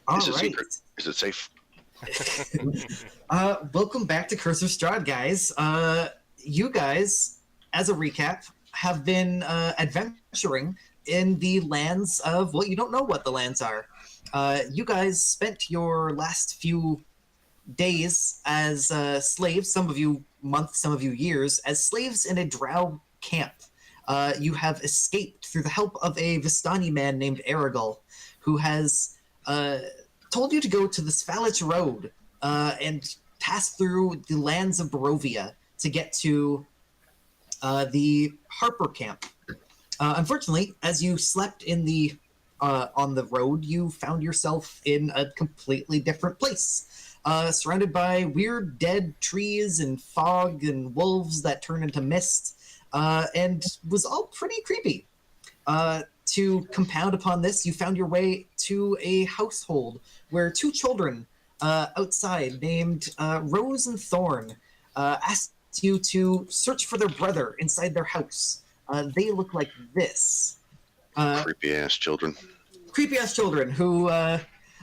All Is it right. secret? Is it safe? Welcome back to Curse of Strahd, guys. You guys, as a recap, have been adventuring in the lands of, well, you don't know what the lands are. You guys spent your last few days as slaves, some of you months, some of you years, as slaves in a drow camp. You have escaped through the help of a Vistani man named Aragol, who has told you to go to the Svalich Road and pass through the lands of Barovia to get to the Harper camp. Unfortunately, as you slept in the on the road, you found yourself in a completely different place, surrounded by weird dead trees and fog and wolves that turn into mist, and was all pretty creepy. To compound upon this, you found your way to a household where two children outside named Rose and Thorn asked you to search for their brother inside their house. They look like this. Creepy ass children. Creepy ass children who,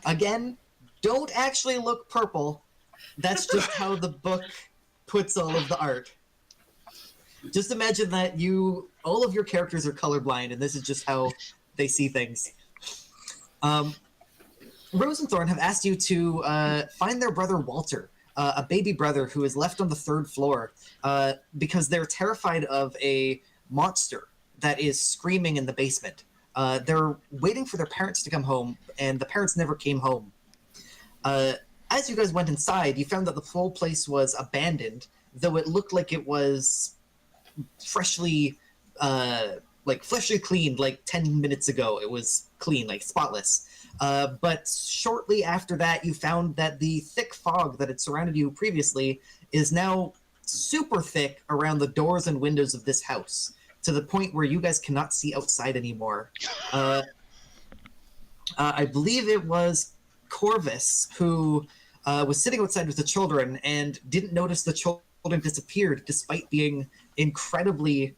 again, don't actually look purple. That's just how the book puts all of the art. Just imagine that all of your characters are colorblind, and this is just how they see things. Rose and Thorn have asked you to find their brother Walter, a baby brother who is left on the third floor, because they're terrified of a monster that is screaming in the basement. They're waiting for their parents to come home, and the parents never came home. As you guys went inside, you found that the whole place was abandoned, though it looked like it was freshly cleaned like 10 minutes ago. It was clean, like spotless. But shortly after that, you found that the thick fog that had surrounded you previously is now super thick around the doors and windows of this house, to the point where you guys cannot see outside anymore. I believe it was Corvus who was sitting outside with the children and didn't notice the children disappeared despite being incredibly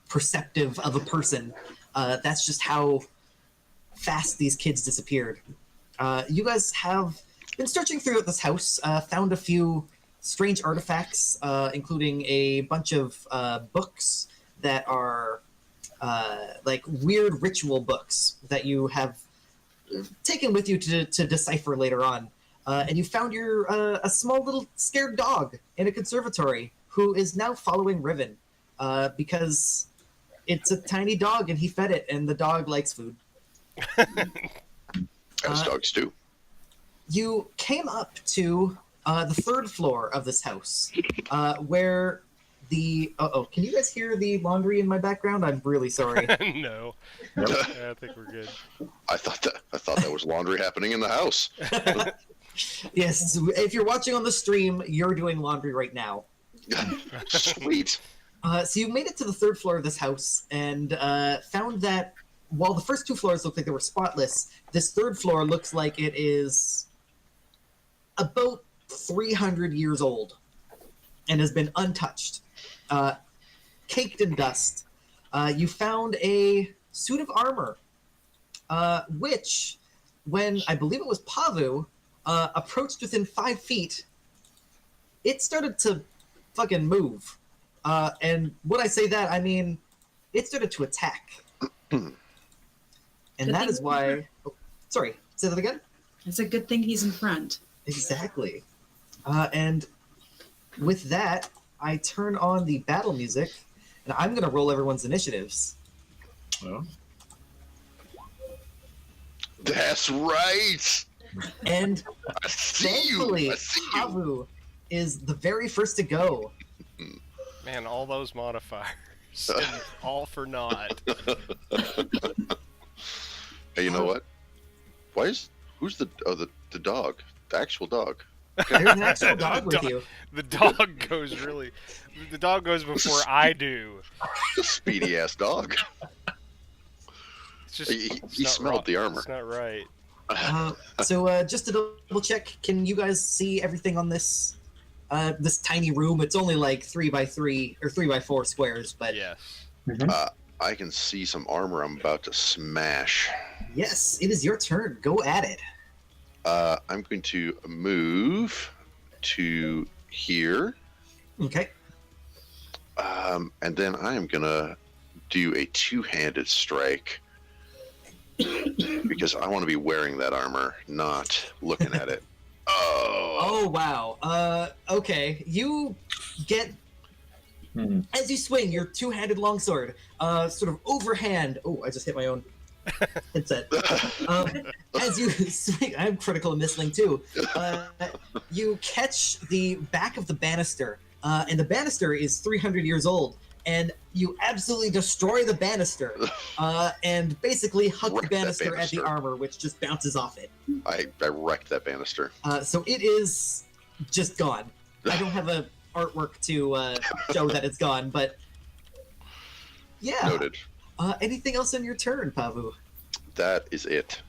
perceptive of a person. That's just how fast these kids disappeared. You guys have been searching throughout this house, found a few strange artifacts, including a bunch of books that are like weird ritual books that you have taken with you to decipher later on. And you found a small little scared dog in a conservatory who is now following Riven because it's a tiny dog and he fed it, and the dog likes food. As dogs do. You came up to the third floor of this house, where the... can you guys hear the laundry in my background? I'm really sorry. No. I think we're good. I thought that was laundry happening in the house. Yes, if you're watching on the stream, you're doing laundry right now. Sweet. So you made it to the third floor of this house and found that while the first two floors looked like they were spotless, this third floor looks like it is about 300 years old and has been untouched, caked in dust. You found a suit of armor, which, when I believe it was Pavu, approached within 5 feet, it started to fucking move. And when I say that, I mean it started to attack. And that is why... Oh, sorry, say that again? It's a good thing he's in front. Exactly. And with that, I turn on the battle music, and I'm going to roll everyone's initiatives. Oh. That's right. And I see thankfully, you. I see you. Pavu is the very first to go. Man, all those modifiers. All for naught. Hey, you know what? Who's the dog? The actual dog. There's an actual dog with you. The dog goes The dog goes before I do. The speedy ass dog. It's just, He smelled the armor. It's not right. So just to double check, can you guys see everything on this this tiny room? It's only like 3x3 or 3x4 squares, but Yes. I can see some armor I'm about to smash. yes, it is your turn. Go at it. I'm going to move to here. Okay. And then I am going to do a two-handed strike because I want to be wearing that armor, not looking at it. Oh! Oh wow. Okay. You get as you swing your two-handed longsword, sort of overhand. Oh, I just hit my own headset. As you swing, I'm critical in this thing too. You catch the back of the banister, and the banister is 300 years old. And you absolutely destroy the banister, and basically huck the Wreck that banister at the banister. armor, which just bounces off it. I wrecked that banister. So it is just gone. I don't have a artwork to show that it's gone, but yeah. Noted. Anything else on your turn, Pavu? That is it.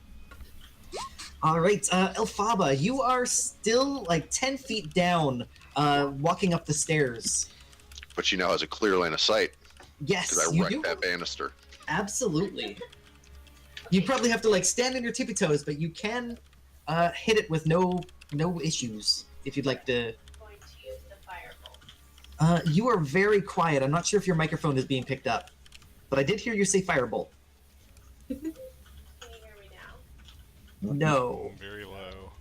All right, Elphaba, you are still like 10 feet down, walking up the stairs. But she now has a clear line of sight Yes, because I you wrecked do. that banister. Absolutely. You probably have to like stand on your tippy toes, but you can hit it with no issues if you'd like to. Going to use the firebolt. You are very quiet. I'm not sure if your microphone is being picked up, but I did hear you say firebolt. Can you hear me now? No, Very low.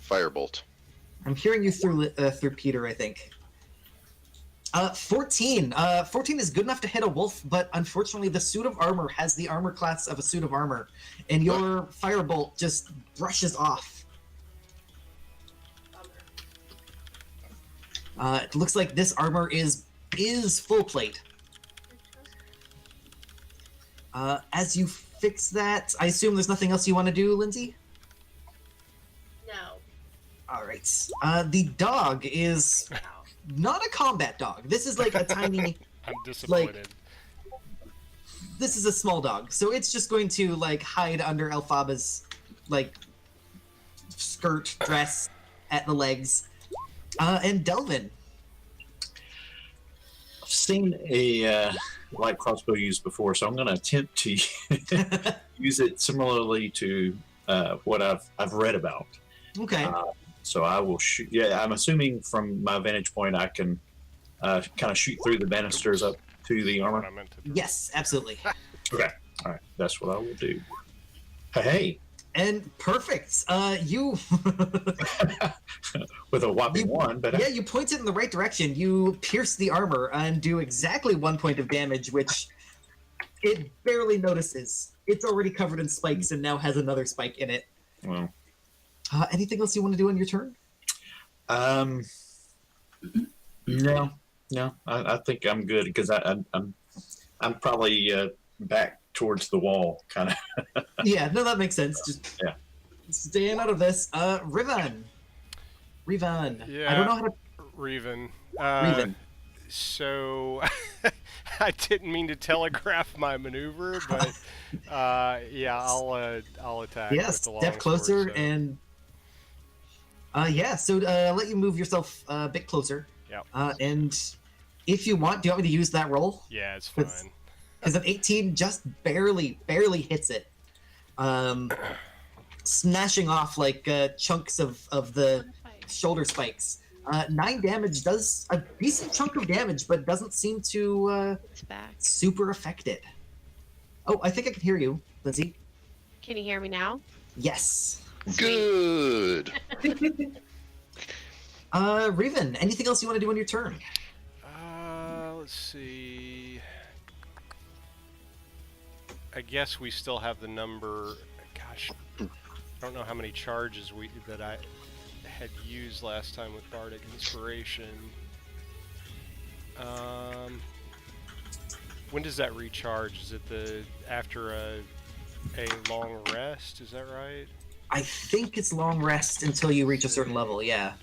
Firebolt. I'm hearing you through Peter, I think. 14. 14 is good enough to hit a wolf, but unfortunately the suit of armor has the armor class of a suit of armor, and your firebolt just brushes off. Bummer. It looks like this armor is full plate. As you fix that, I assume there's nothing else you want to do, Lindsay? No. All right. The dog is not a combat dog. This is like a tiny... I'm disappointed. This is a small dog, so it's just going to like hide under Elphaba's like skirt dress at the legs. And Delvin. I've seen a light crossbow used before, so I'm going to attempt to use it similarly to what I've read about. Okay. So I will shoot. Yeah, I'm assuming from my vantage point, I can kind of shoot through the banisters up to the What I armor. meant to do. Yes, absolutely. Okay, all right, that's what I will do. Hey, And perfect. You with a whopping one, but yeah, you point it in the right direction. You pierce the armor and do exactly 1 point of damage, which it barely notices. It's already covered in spikes and now has another spike in it. well, Anything else you want to do on your turn? no, I think I'm good because I'm probably back towards the wall, kind of. Yeah, no, that makes sense. Just Yeah. staying out of this. Rivan. I Yeah. don't know how to. Reven. Reven. So, I didn't mean to telegraph my maneuver, but yeah, I'll attack. Yeah, with the step longsword, closer so- and. Yeah, so let you move yourself a bit closer. Yep. And if you want, do you want me to use that roll? Yeah, it's It's- fine. Because an 18 just barely hits it. Smashing off like chunks of the shoulder spikes. 9 damage does a decent chunk of damage, but doesn't seem to It's back. super affect it. Oh, I think I can hear you, Lindsay. Can you hear me now? Yes. Good. Reven, anything else you want to do on your turn? Let's see. I guess we still have the number. Gosh, I don't know how many charges that I had used last time with Bardic Inspiration. When does that recharge? Is it after a long rest? Is that right? I think it's long rest until you reach a certain level, yeah.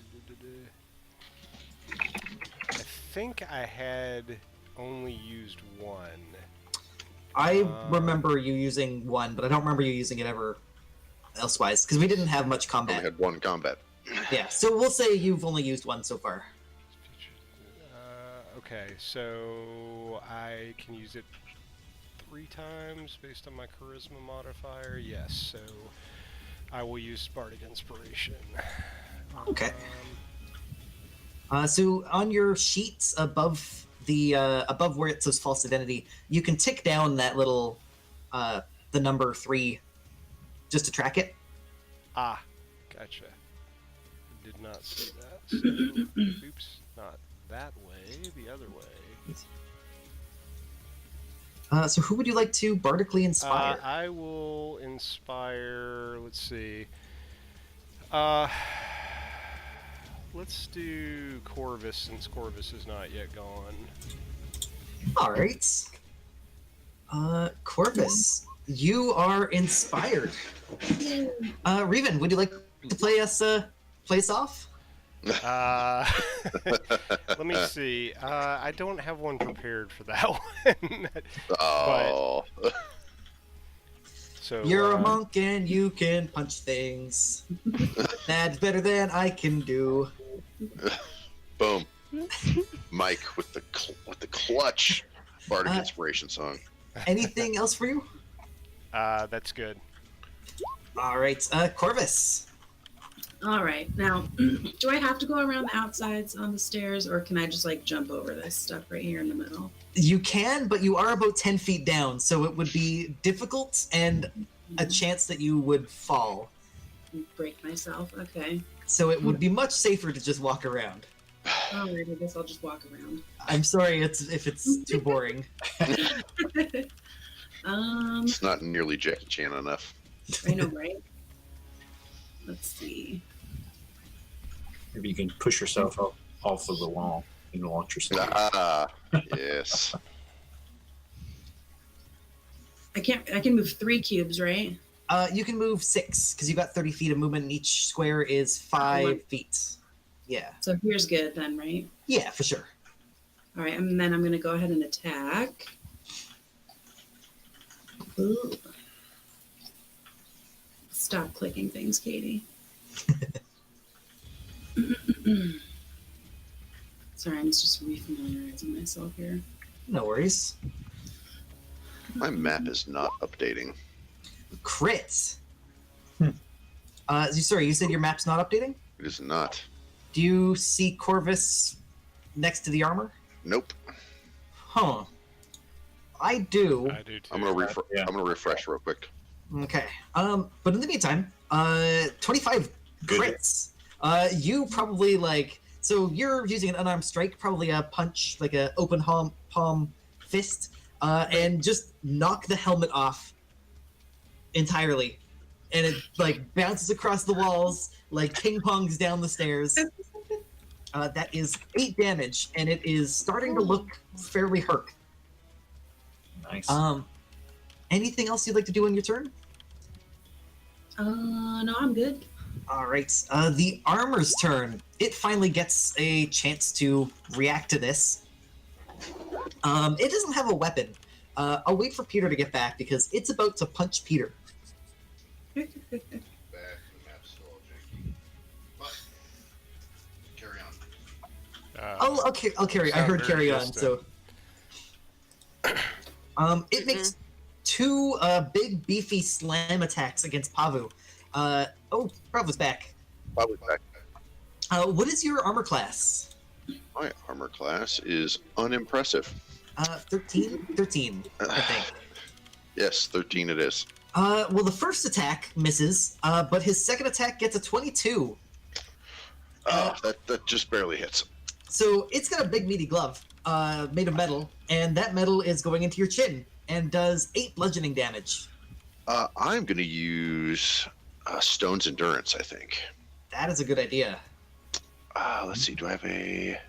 I think I had only used one. I remember you using one, but I don't remember you using it ever elsewise, because we didn't have much Only combat. had one combat. Yeah, so we'll say you've only used one so far. Okay, so I can use it 3 times based on my charisma modifier. Yes, so I will use Bardic Inspiration. Okay. Um, So on your sheets above above where it says false identity, you can tick down that little the number 3 just to track it. Gotcha. Did not see that. So, oops, not that way, the other way. So who would you like to bardically inspire? I will inspire, let's see. Let's do Corvus, since Corvus is not yet gone. All right. Corvus, you are inspired. Revan, would you like to play us off? Let me see. I don't have one prepared for that one. Oh. So You're a monk and you can punch things. That's better than I can do. Boom. Mike with the clutch Bardic Uh, Inspiration song. Anything else for you? that's good. All right, Corvus. All right. Now, do I have to go around the outsides on the stairs, or can I just like jump over this stuff right here in the middle? You can, but you are about 10 feet down, so it would be difficult and a chance that you would fall. Break myself. Okay. So it would be much safer to just walk around. All right. I guess I'll just walk around. I'm sorry if it's too boring. It's not nearly Jackie Chan enough. I know, right? Let's see. Maybe you can push yourself off of the wall and launch yourself. Yes. I can move 3 cubes, right? You can move 6 because you got 30 feet of movement, and each square is 5 feet. Yeah. So here's good then, right? Yeah, for sure. All right, and then I'm going to go ahead and attack. Ooh. Stop clicking things, Katie. Sorry, I'm just refamiliarizing myself here. No worries. My map is not updating. Crit. Sorry, you said your map's not updating? It is not. Do you see Corvus next to the armor? Nope. Huh. I do. I do too. I'm gonna Yeah. I'm gonna refresh real quick. Okay. But in the meantime, 25 Good. crits. You probably so you're using an unarmed strike, probably a punch, like a open palm fist, and just knock the helmet off entirely. And it bounces across the walls, like ping pongs down the stairs. That is 8 damage, and it is starting to look fairly hurt. Nice. Anything else you'd like to do on your turn? No, I'm good. All right. The armor's turn. It finally gets a chance to react to this. It doesn't have a weapon. I'll wait for Peter to get back because it's about to punch Peter. Back, the map's still all janky. But carry on. I'll carry. I sound heard very carry on. distant. So, it makes 2 big beefy slam attacks against Pavu. Pavu's back. Probably back. What is your armor class? My armor class is unimpressive. 13, I think. Yes, 13 it is. Well, the first attack misses, but his second attack gets a 22. That just barely hits. So it's got a big meaty glove, made of metal, and that metal is going into your chin and does 8 bludgeoning damage. I'm going to use Stone's Endurance, I think. That is a good idea. Let's see, do I have a...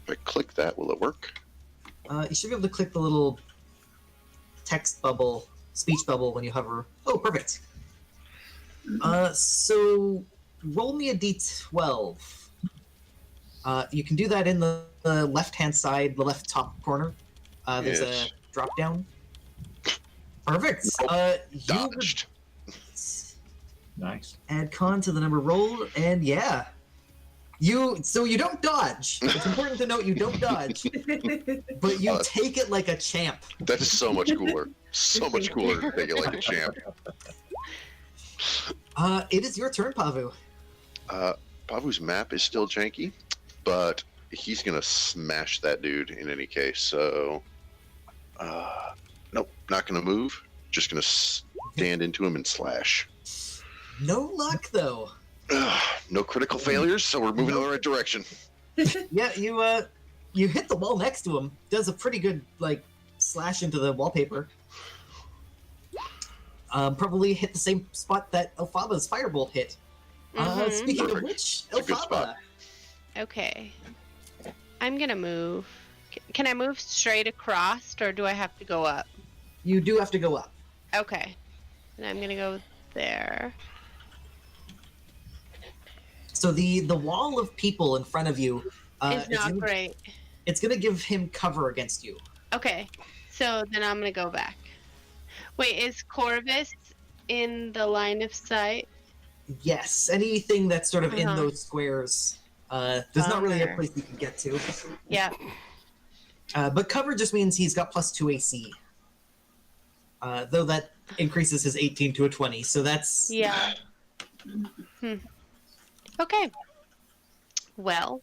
If I click that, will it work? You should be able to click the little text bubble, speech bubble when you hover. Oh, perfect. So roll me a d12. You can do that in the left-hand side, the left top corner. There's Yes. a drop down. Perfect. You Dodged. Nice. add con to the number rolled, and yeah. You don't dodge. It's important to note you don't dodge, but you take it like a champ. That is so much cooler. So much cooler to take it like a champ. It is your turn, Pavu. Pavu's map is still janky, but he's gonna smash that dude in any case. So, nope, not gonna move. Just gonna stand into him and slash. No luck, though. No critical failures, so we're moving in the right direction. Yeah, you hit the wall next to him. Does a pretty good slash into the wallpaper. Probably hit the same spot that Elphaba's firebolt hit. Speaking of Perfect. which, It's a good Elphaba, spot. Okay. I'm gonna move. Can I move straight across, or do I have to go up? you do have to go up. Okay. And I'm gonna go there. So the wall of people in front of you It's not great. It's gonna give him cover against you. Okay. So then I'm gonna go back. Wait, is Corvus in the line of sight? Yes, anything that's sort of in Uh-huh. those squares. There's not really a Bummer. place you can get to. Yeah. But cover just means he's got +2 AC. Though that increases his 18 to a 20, so that's... Yeah. Okay. Well.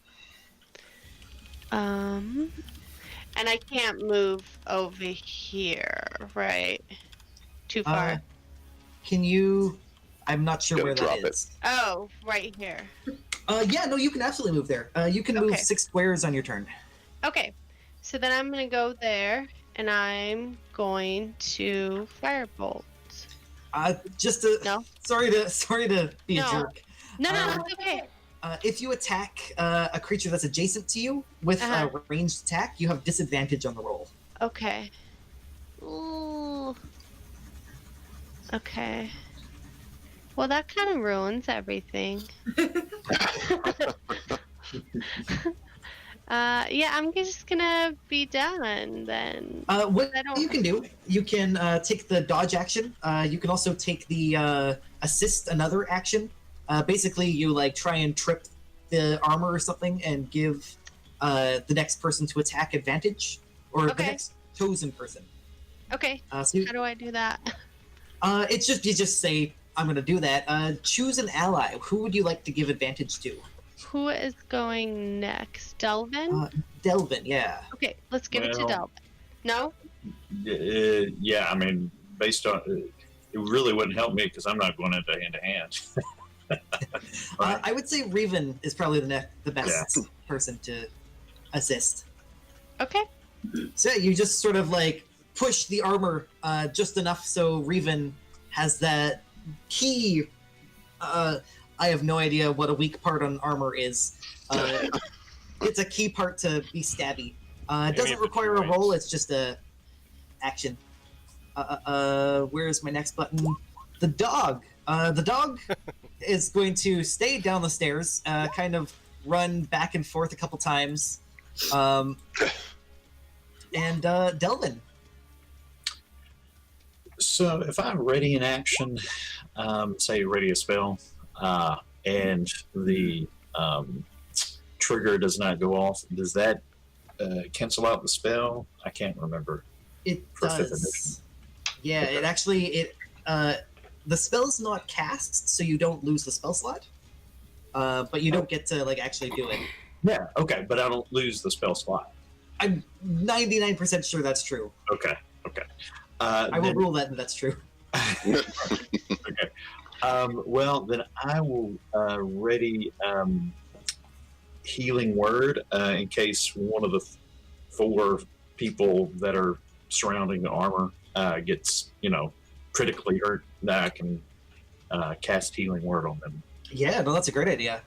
And I can't move over here, right? Too far. Can you... I'm not sure Gotta where that drop it. is. Oh, right here. Yeah, no, you can absolutely move there. You can move Okay. 6 squares on your turn. Okay. So then I'm gonna go there, and I'm going to firebolt. Just to... No. Sorry to be a No. jerk. No, Um, it's okay. If you attack a creature that's adjacent to you with Uh-huh. a ranged attack, you have disadvantage on the roll. Okay. Ooh. Okay. Well, that kind of ruins everything. Yeah, I'm just gonna be done then. What I don't- you can do, you can take the dodge action. You can also take the assist another action. Basically, you try and trip the armor or something and give the next person to attack advantage, or the Okay. next chosen person. Okay. So you, How do I do that? it's just you just say I'm going to do that. Choose an ally. Who would you like to give advantage to? Who is going next? Delvin? Delvin, yeah. Okay, let's give it to Well- Delvin. No? Yeah, I mean, based on it really wouldn't help me because I'm not going into hand to hand. I would say Reven is probably the best person to assist. Okay. So yeah, you just sort of push the armor just enough so Reven has that key. I have no idea what a weak part on armor is. It's a key part to be stabby. It doesn't the require a joints. roll. It's just a action. Where's my next button? The dog. The dog is going to stay down the stairs, kind of run back and forth a couple times. And Delvin. So if I ready an action, say ready a spell, and the trigger does not go off, does that cancel out the spell? I can't remember. It For fifth does. Yeah, Okay. it actually the spell's not cast, so you don't lose the spell slot. But you don't get to actually do it. Yeah, okay, but I don't lose the spell slot. I'm 99% sure that's true. Okay. I will rule that that's true. Okay. Well, then I will ready healing word in case one of the 4 people that are surrounding the armor gets, critically hurt. That I can cast healing word on them. Yeah, no, that's a great idea.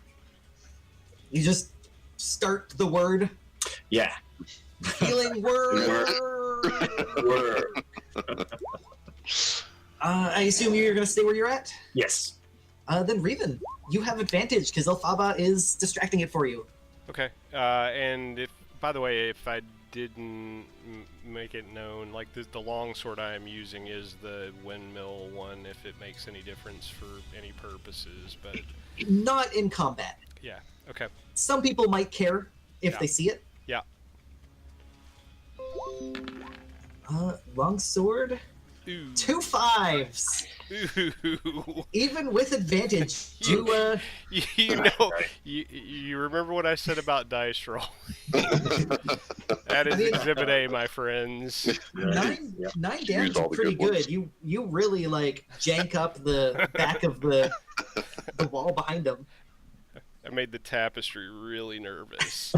You just start the word, Yeah. healing word. Word. I assume you're going to stay where you're at? Yes. Then Reven, you have advantage because Elphaba is distracting it for you. Okay. And if, by the way, if I didn't make it known, the long sword I am using is the windmill one, if it makes any difference for any purposes. But Not in combat. yeah. Okay. Some people might care if Yeah. they see it. Yeah. Long sword. Ooh. 2 5s. Ooh. Even with advantage, you You know, you remember what I said about dice roll? That is I mean- Exhibit A, my friends. nine Yeah. nine Use damage all is the pretty good ones. good. You really like jank up the back of the wall behind him. I made the tapestry really nervous.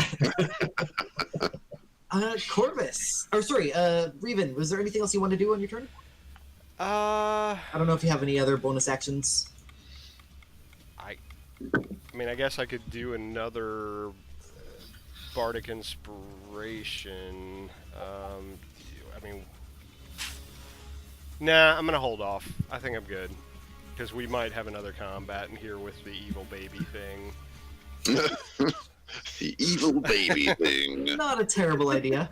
Corvus, or sorry, Reven. Was there anything else you want to do on your turn? I I don't know if you have any other bonus actions. mean, I guess I could do another bardic inspiration. I mean, nah, I'm gonna hold off. I think I'm good because we might have another combat in here with the evil baby thing. The evil baby thing. Not a terrible idea.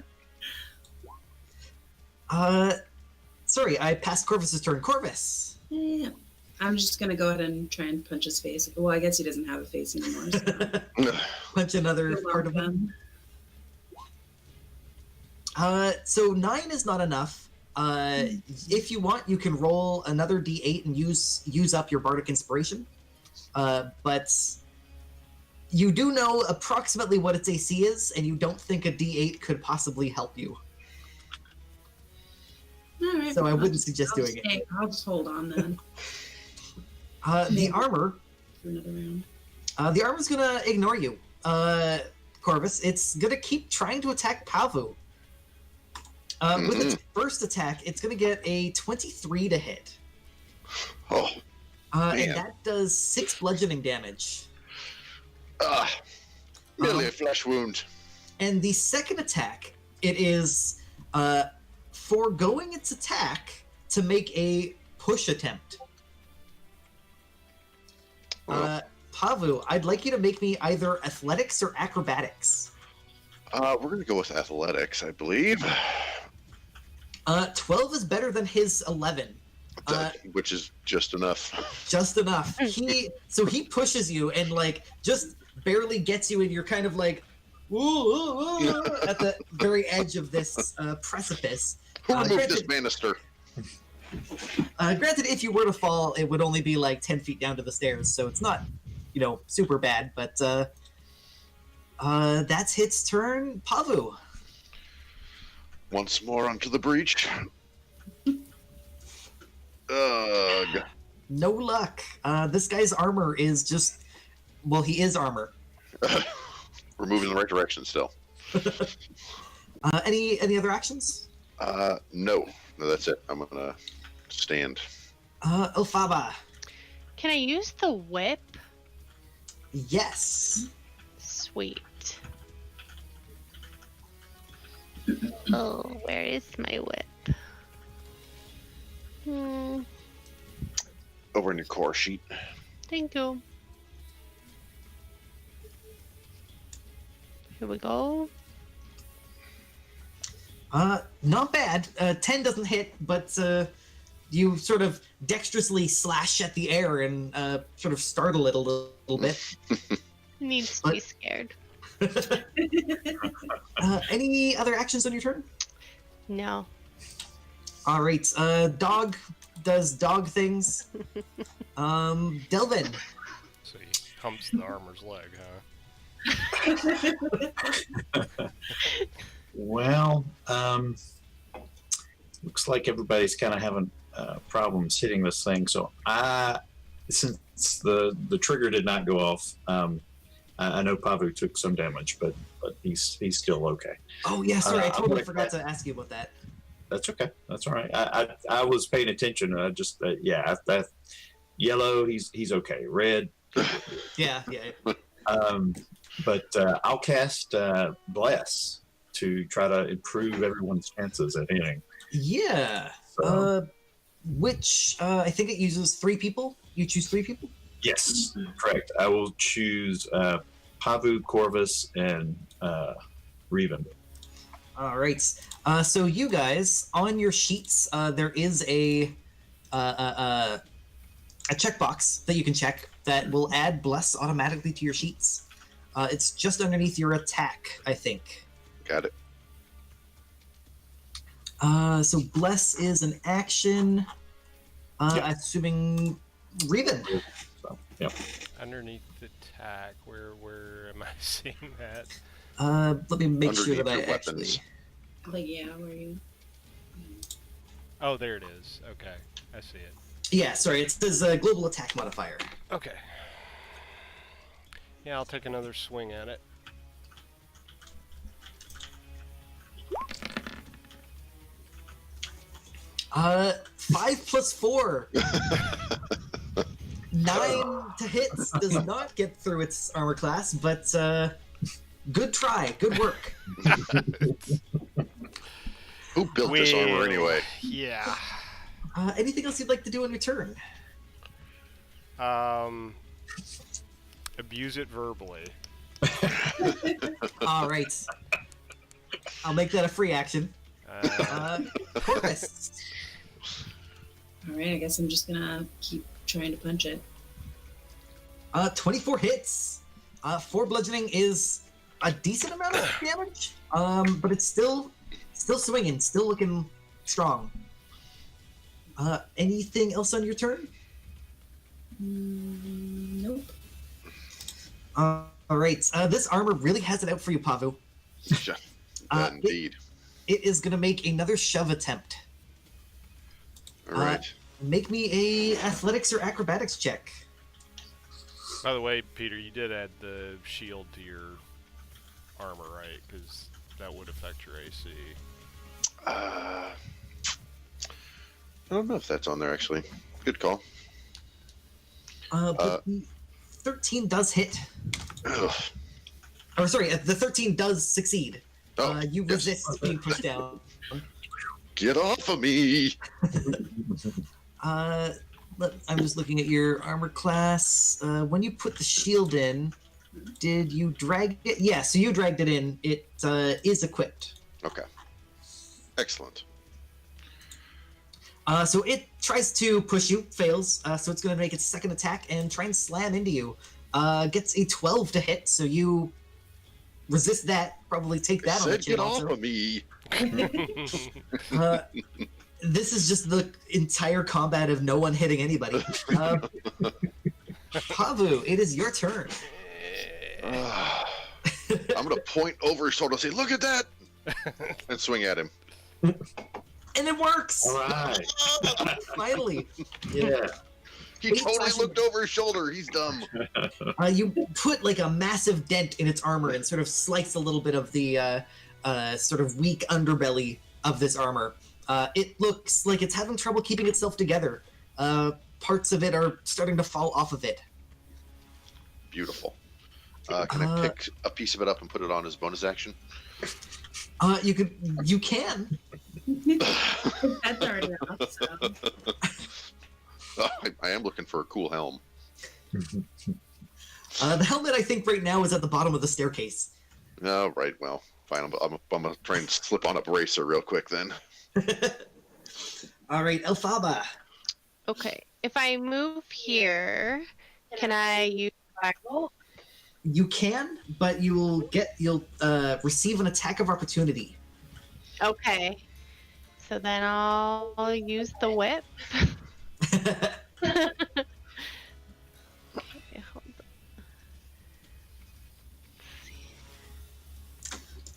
Sorry, I passed Corvus's turn. Corvus. Yeah. I'm just gonna go ahead and try and punch his face. Well, I guess he doesn't have a face anymore. So. Punch another You're part of him. welcome. So 9 is not enough. If you want, you can roll another D8 and use up your bardic inspiration. But you do know approximately what its AC is, and you don't think a D8 could possibly help you. All right. So I wouldn't suggest I'll doing it. just- I'll just hold on then The armor. for another round. The armor's gonna ignore you, Corvus. It's gonna keep trying to attack Pavu. With its first attack, it's gonna get a 23 to hit. Oh, And Man. that does 6 bludgeoning damage. merely a flesh wound. And the second attack, it is foregoing its attack to make a push attempt. Pavu, I'd like you to make me either athletics or acrobatics. We're gonna go with athletics, I believe. 12 is better than his 11. Which is just enough. Just enough. He pushes you and like just barely gets you, and you're kind of like ooh, ooh, ooh, at the very edge of this precipice. Who removed Granted- this banister? Granted, if you were to fall, it would only be like 10 feet down to the stairs, so it's not, super bad. But that's Hit's turn. Pavu. Once more onto the breach. Ugh. No luck. This guy's armor is just, well, he is armor. We're moving in the right direction still. Any other actions? No, that's it. I'm gonna stand. Elphaba. Can I use the whip? Yes. Sweet. Oh, where is my whip? Over in your core sheet. Thank you. Here we go. Not bad. 10 doesn't hit, but you sort of dexterously slash at the air and sort of startle it a little bit. It needs to be scared. Any other actions on your turn? No. All right. Dog does dog things. Delvin. So he humps the armor's leg, huh? Well, looks like everybody's kind of having problems hitting this thing. So since the trigger did not go off, I know Pavu took some damage, but he's still okay. Oh yeah, sorry, I I'm totally gonna- forgot to ask you about that. That's okay. That's all right. I was paying attention. And I just that yellow. He's okay. Red. Yeah. But I'll cast Bless to try to improve everyone's chances at hitting. Yeah. So, Which I think it uses 3 people. You choose 3 people. yes, correct. I will choose Pavu, Corvus, and Reven. All right. So you guys on your sheets, there is a checkbox that you can check that will add bless automatically to your sheets. It's just underneath your attack, I think. Got it. So bless is an action. Assuming Reven. So, yeah. Underneath the tack, where am I seeing that? Let me make sure Underneath that I your weapons. actually. Like, yeah, where you? Oh, there it is. Okay, I see it. Yeah, sorry, it says global attack modifier. Okay. Yeah, I'll take another swing at it. Uh, 5 plus 4. 9 to hits does not get through its armor class, but good try, good work. Who built this armor anyway? Yeah. Anything else you'd like to do on your turn? Abuse it verbally. All right, I'll make that a free action. Corvus. All right, I guess I'm just gonna keep trying to punch it. 24 hits. 4 bludgeoning is a decent amount of damage, but it's still swinging, still looking strong. Anything else on your turn? Nope. All right. This armor really has it out for you, Pavu. Indeed. It is gonna make another shove attempt. All right. Make me a athletics or acrobatics check. By the way, Peter, you did add the shield to your armor, right? Because that would affect your AC. I don't know if that's on there, actually. Good call. But the 13 does hit. Ugh. Or sorry, the 13 does succeed. Oh, You yes. resist being pushed down. Get off of me! I'm just looking at your armor class. When you put the shield in, did you drag it? Yeah, so you dragged it in. It is equipped. Okay. Excellent. So it tries to push you, fails. So it's going to make its second attack and try and slam into you. Gets a 12 to hit, so you resist that. Probably take that on the Said chin get off also. of me! This is just the entire combat of no one hitting anybody. Pavu, it is your turn. I'm gonna point over his shoulder and say, "Look at that!" and swing at him. And it works! All right. Finally. Yeah. He Wait, totally Sasha. looked over his shoulder. He's dumb. You put like a massive dent in its armor and sort of slice a little bit of the sort of weak underbelly of this armor. It looks like it's having trouble keeping itself together. Parts of it are starting to fall off of it. Beautiful. Can I pick a piece of it up and put it on as bonus action? You can. That's already off, so. I am looking for a cool helm. The helmet, I think, right now is at the bottom of the staircase. Oh, right. Well, fine. I'm gonna try and slip on a bracer real quick then. All right, Elphaba. Okay. If I move here, can I use Blackbolt? You can, but you'll receive an attack of opportunity. Okay. So then I'll use the whip. Okay, hold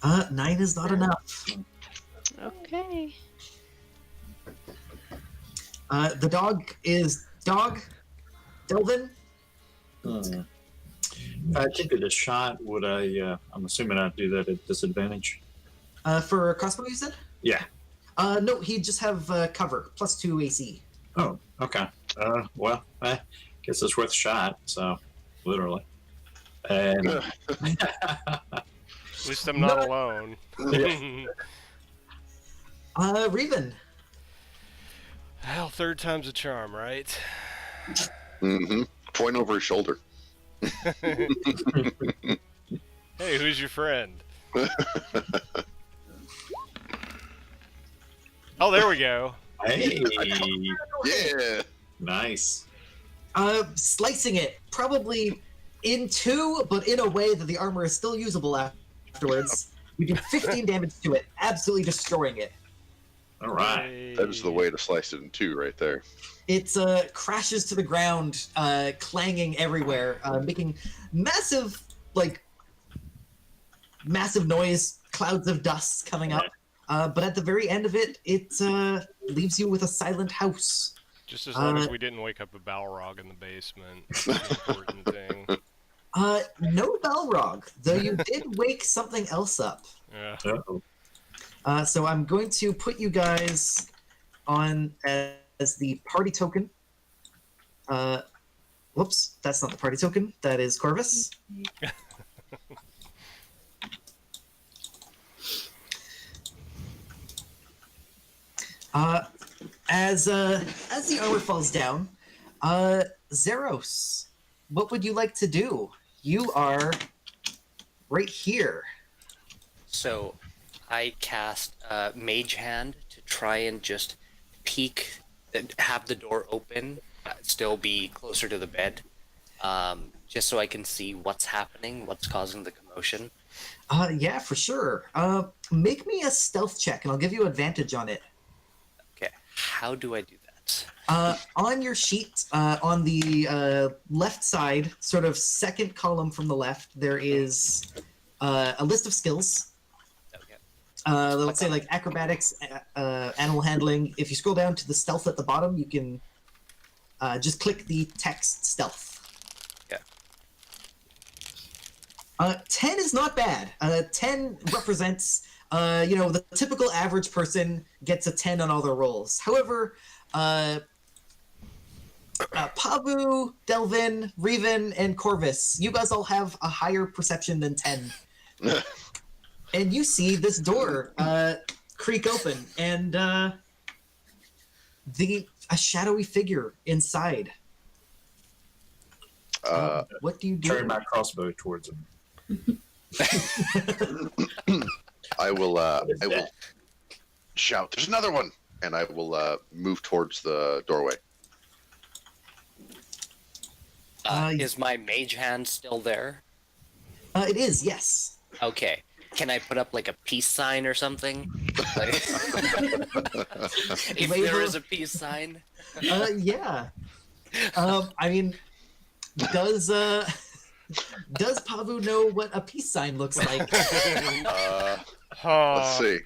on. 9 is not enough. Okay. The dog is Delvin. If I took it a shot, would I? I'm assuming I'd do that at disadvantage. For crossbow, you said? Yeah. No, he'd just have cover, +2 AC. Oh, okay. Well, I guess it's worth a shot. So, literally. And At least I'm not alone. Reven. Well, third time's a charm, right? Mm-hmm. Point over his shoulder. Hey, who's your friend? Oh, there we go. hey, Yeah. nice. Slicing it, probably in 2, but in a way that the armor is still usable afterwards. You do 15 damage to it, absolutely destroying it. All right. That is the way to slice it in two, right there. It crashes to the ground, clanging everywhere, making massive, massive noise, clouds of dust coming up. But at the very end of it, it leaves you with a silent house. Just as long as we didn't wake up a Balrog in the basement. That's the important thing. No Balrog, though you did wake something else up. Yeah. Uh-oh. So I'm going to put you guys on as the party token. Whoops, that's not the party token. That is Corvus. As the armor falls down, Zeros, what would you like to do? You are right here. So I cast Mage Hand to try and just peek, have the door open, still be closer to the bed, just so I can see what's happening, what's causing the commotion. Yeah, for sure. Make me a stealth check, and I'll give you advantage on it. Okay, how do I do that? On your sheet, on the left side, sort of second column from the left, there is a list of skills. Okay. Let's say like acrobatics, animal handling. If you scroll down to the stealth at the bottom, you can just click the text stealth. Okay. 10 is not bad. 10 represents, the typical average person gets a 10 on all their rolls. However, Pavu, Delvin, Reven, and Corvus, you guys all have a higher perception than 10. And you see this door creak open, and a shadowy figure inside. What do you do? Turn my crossbow towards him. I will shout, "There's another one!" And I will move towards the doorway. Is my Mage Hand still there? It is, yes. Okay. Can I put up like a peace sign or something? Like, if there is a peace sign. Yeah. I mean, does Pavu know what a peace sign looks like? Let's see.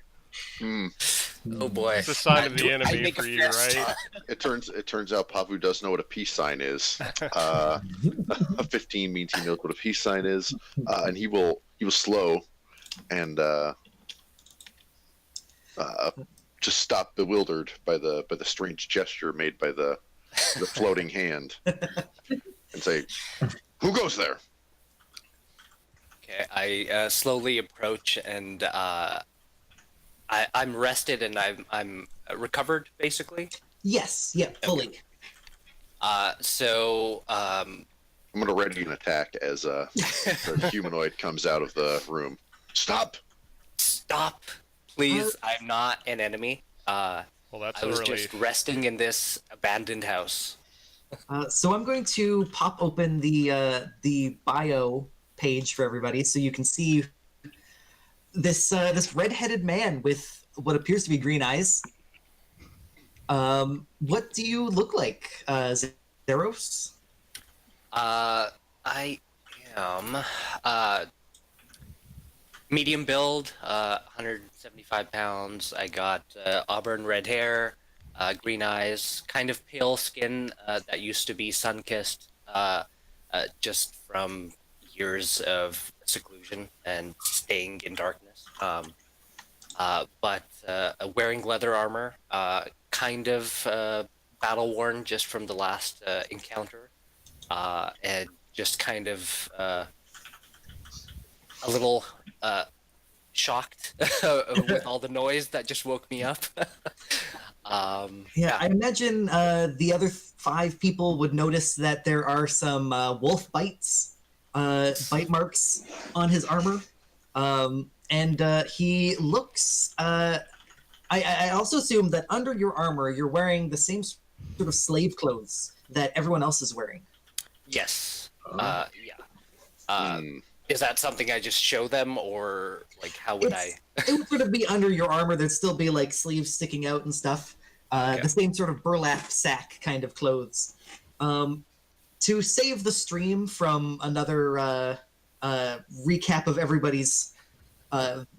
Oh boy. It's a sign of the I enemy make for a you, fist. right? It turns out Pavu does know what a peace sign is. A 15 means he knows what a peace sign is, and he will slow and just stop bewildered by the strange gesture made by the floating hand, and say, "Who goes there?" Okay, I slowly approach and I'm rested and I'm recovered basically. Yes, yeah, fully. So I'm gonna ready an attack as the humanoid comes out of the room. Stop! Stop, please. I'm not an enemy. Well, that's I was a relief. just resting in this abandoned house. So I'm going to pop open the bio page for everybody, so you can see this red-headed man with what appears to be green eyes. What do you look like, Zeros? I am medium build, 175 pounds. I got auburn red hair, green eyes, kind of pale skin that used to be sun-kissed, just from years of seclusion and staying in darkness. But wearing leather armor, kind of battle-worn just from the last encounter, and just kind of a little shocked with all the noise that just woke me up. Yeah, I imagine the other 5 people would notice that there are some wolf bites, bite marks on his armor, and he looks. I also assume that under your armor, you're wearing the same sort of slave clothes that everyone else is wearing. Yes. Yeah. Is that something I just show them, or like how would I? It would sort of be under your armor. There'd still be like sleeves sticking out and stuff. Okay. The same sort of burlap sack kind of clothes. To save the stream from another recap of everybody's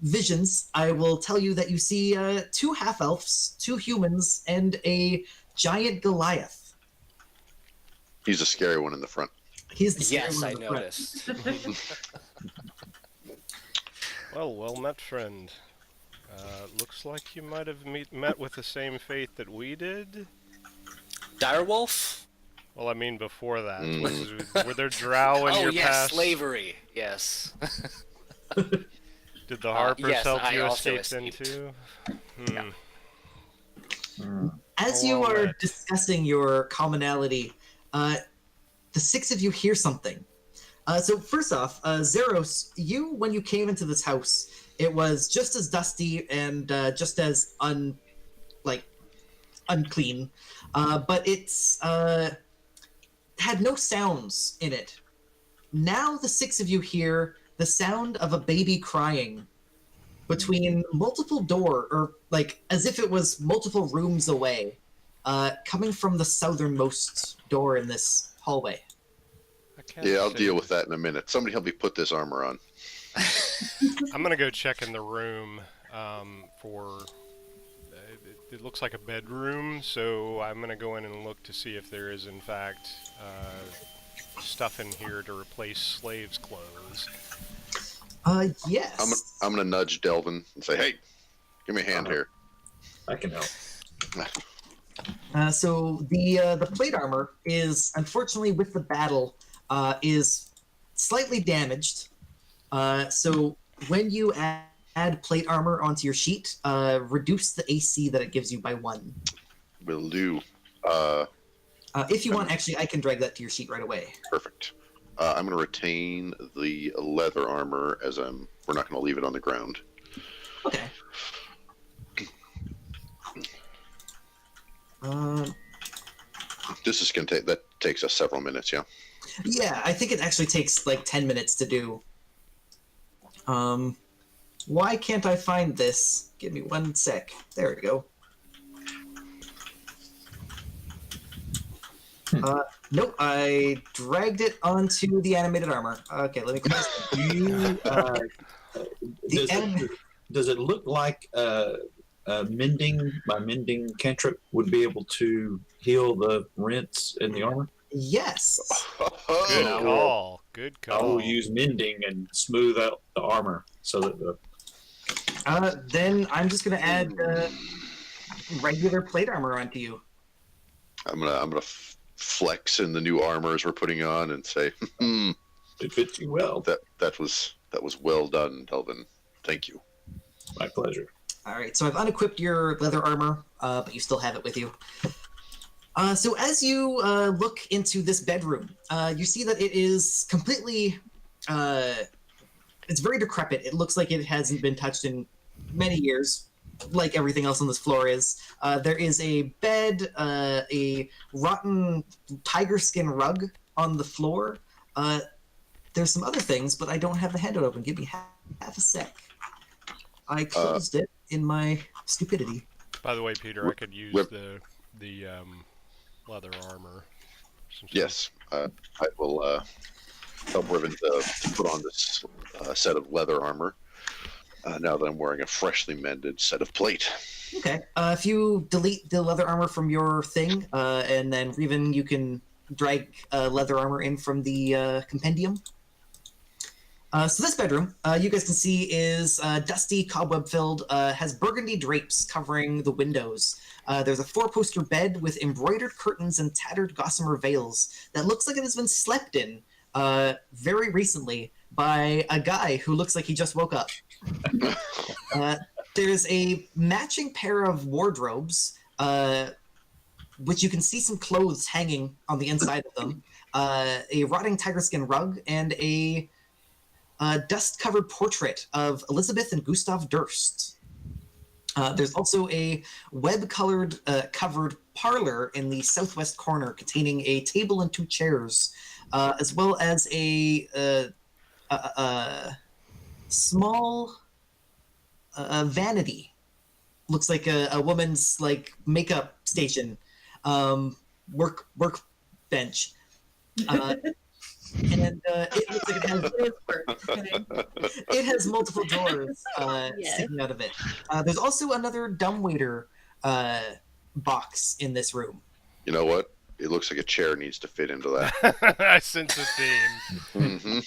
visions, I will tell you that you see 2 half-elves, 2 humans, and a giant Goliath. He's a scary one in the front. He's the scary Yes, one I in the front. noticed. Well met, friend. Looks like you might have met with the same fate that we did. Direwolf? Well, I mean before that. Were there drow in Oh your yes, past? slavery. Yes. Did the Harpers yes, help I you also escape then too? As Go you on, are Matt. discussing your commonality, the 6 of you hear something. So first off, Zeros, when you came into this house, it was just as dusty and just as unclean, but it's had no sounds in it. Now the 6 of you hear the sound of a baby crying between multiple or like as if it was multiple rooms away, coming from the southernmost door in this hallway. I can't Yeah, I'll see. deal with that in a minute. Somebody help me put this armor on. I'm gonna go check in the room for. It looks like a bedroom, so I'm gonna go in and look to see if there is in fact stuff in here to replace slaves' clothes. Yes. I'm gonna nudge Delvin and say, "Hey, give me a hand here." I can help. So the plate armor is unfortunately with the battle is slightly damaged. So when you add plate armor onto your sheet, reduce the AC that it gives you by 1. Will do. If you want, actually, I can drag that to your sheet right away. Perfect. I'm gonna retain the leather armor as we're not gonna leave it on the ground. Okay. This is gonna take. That takes us several minutes. Yeah. Yeah, I think it actually takes like 10 minutes to do. Why can't I find this? Give me 1 sec. There we go. Nope, I dragged it onto the animated armor. Okay, let me close Does it look like mending cantrip would be able to heal the rents in the armor? Yes. Good Oh. call. Good I will call. use mending and smooth out the armor so that the Then I'm just gonna add regular plate armor onto you. I'm gonna flex in the new armor as we're putting on and say, it fits you well. that was well done, Delvin. Thank you. My pleasure. All right, so I've unequipped your leather armor, but you still have it with you. So as you look into this bedroom, you see that it is completely, it's very decrepit. It looks like it hasn't been touched in many years, like everything else on this floor is. There is a bed, a rotten tiger skin rug on the floor. There's some other things, but I don't have the handout open. Give me half a sec. I closed it in my stupidity. By the way, Peter, I could use the leather armor. Yes, I will help Riven to put on this set of leather armor. Now that I'm wearing a freshly mended set of plate. Okay. If you delete the leather armor from your thing, and then Reven, you can drag leather armor in from the compendium. So this bedroom, you guys can see, is dusty, cobweb-filled, has burgundy drapes covering the windows. There's a 4-poster bed with embroidered curtains and tattered gossamer veils that looks like it has been slept in very recently by a guy who looks like he just woke up. There's a matching pair of wardrobes, which you can see some clothes hanging on the inside of them, a rotting tiger skin rug, and a dust-covered portrait of Elizabeth and Gustav Durst. There's also a web-colored covered parlor in the southwest corner containing a table and 2 chairs, as well as a small vanity. Looks like a woman's like makeup station, work bench, and it looks like it has multiple doors Yes. sticking out of it. There's also another dumbwaiter box in this room. You know what? It looks like a chair needs to fit into that. I sense a theme. hmm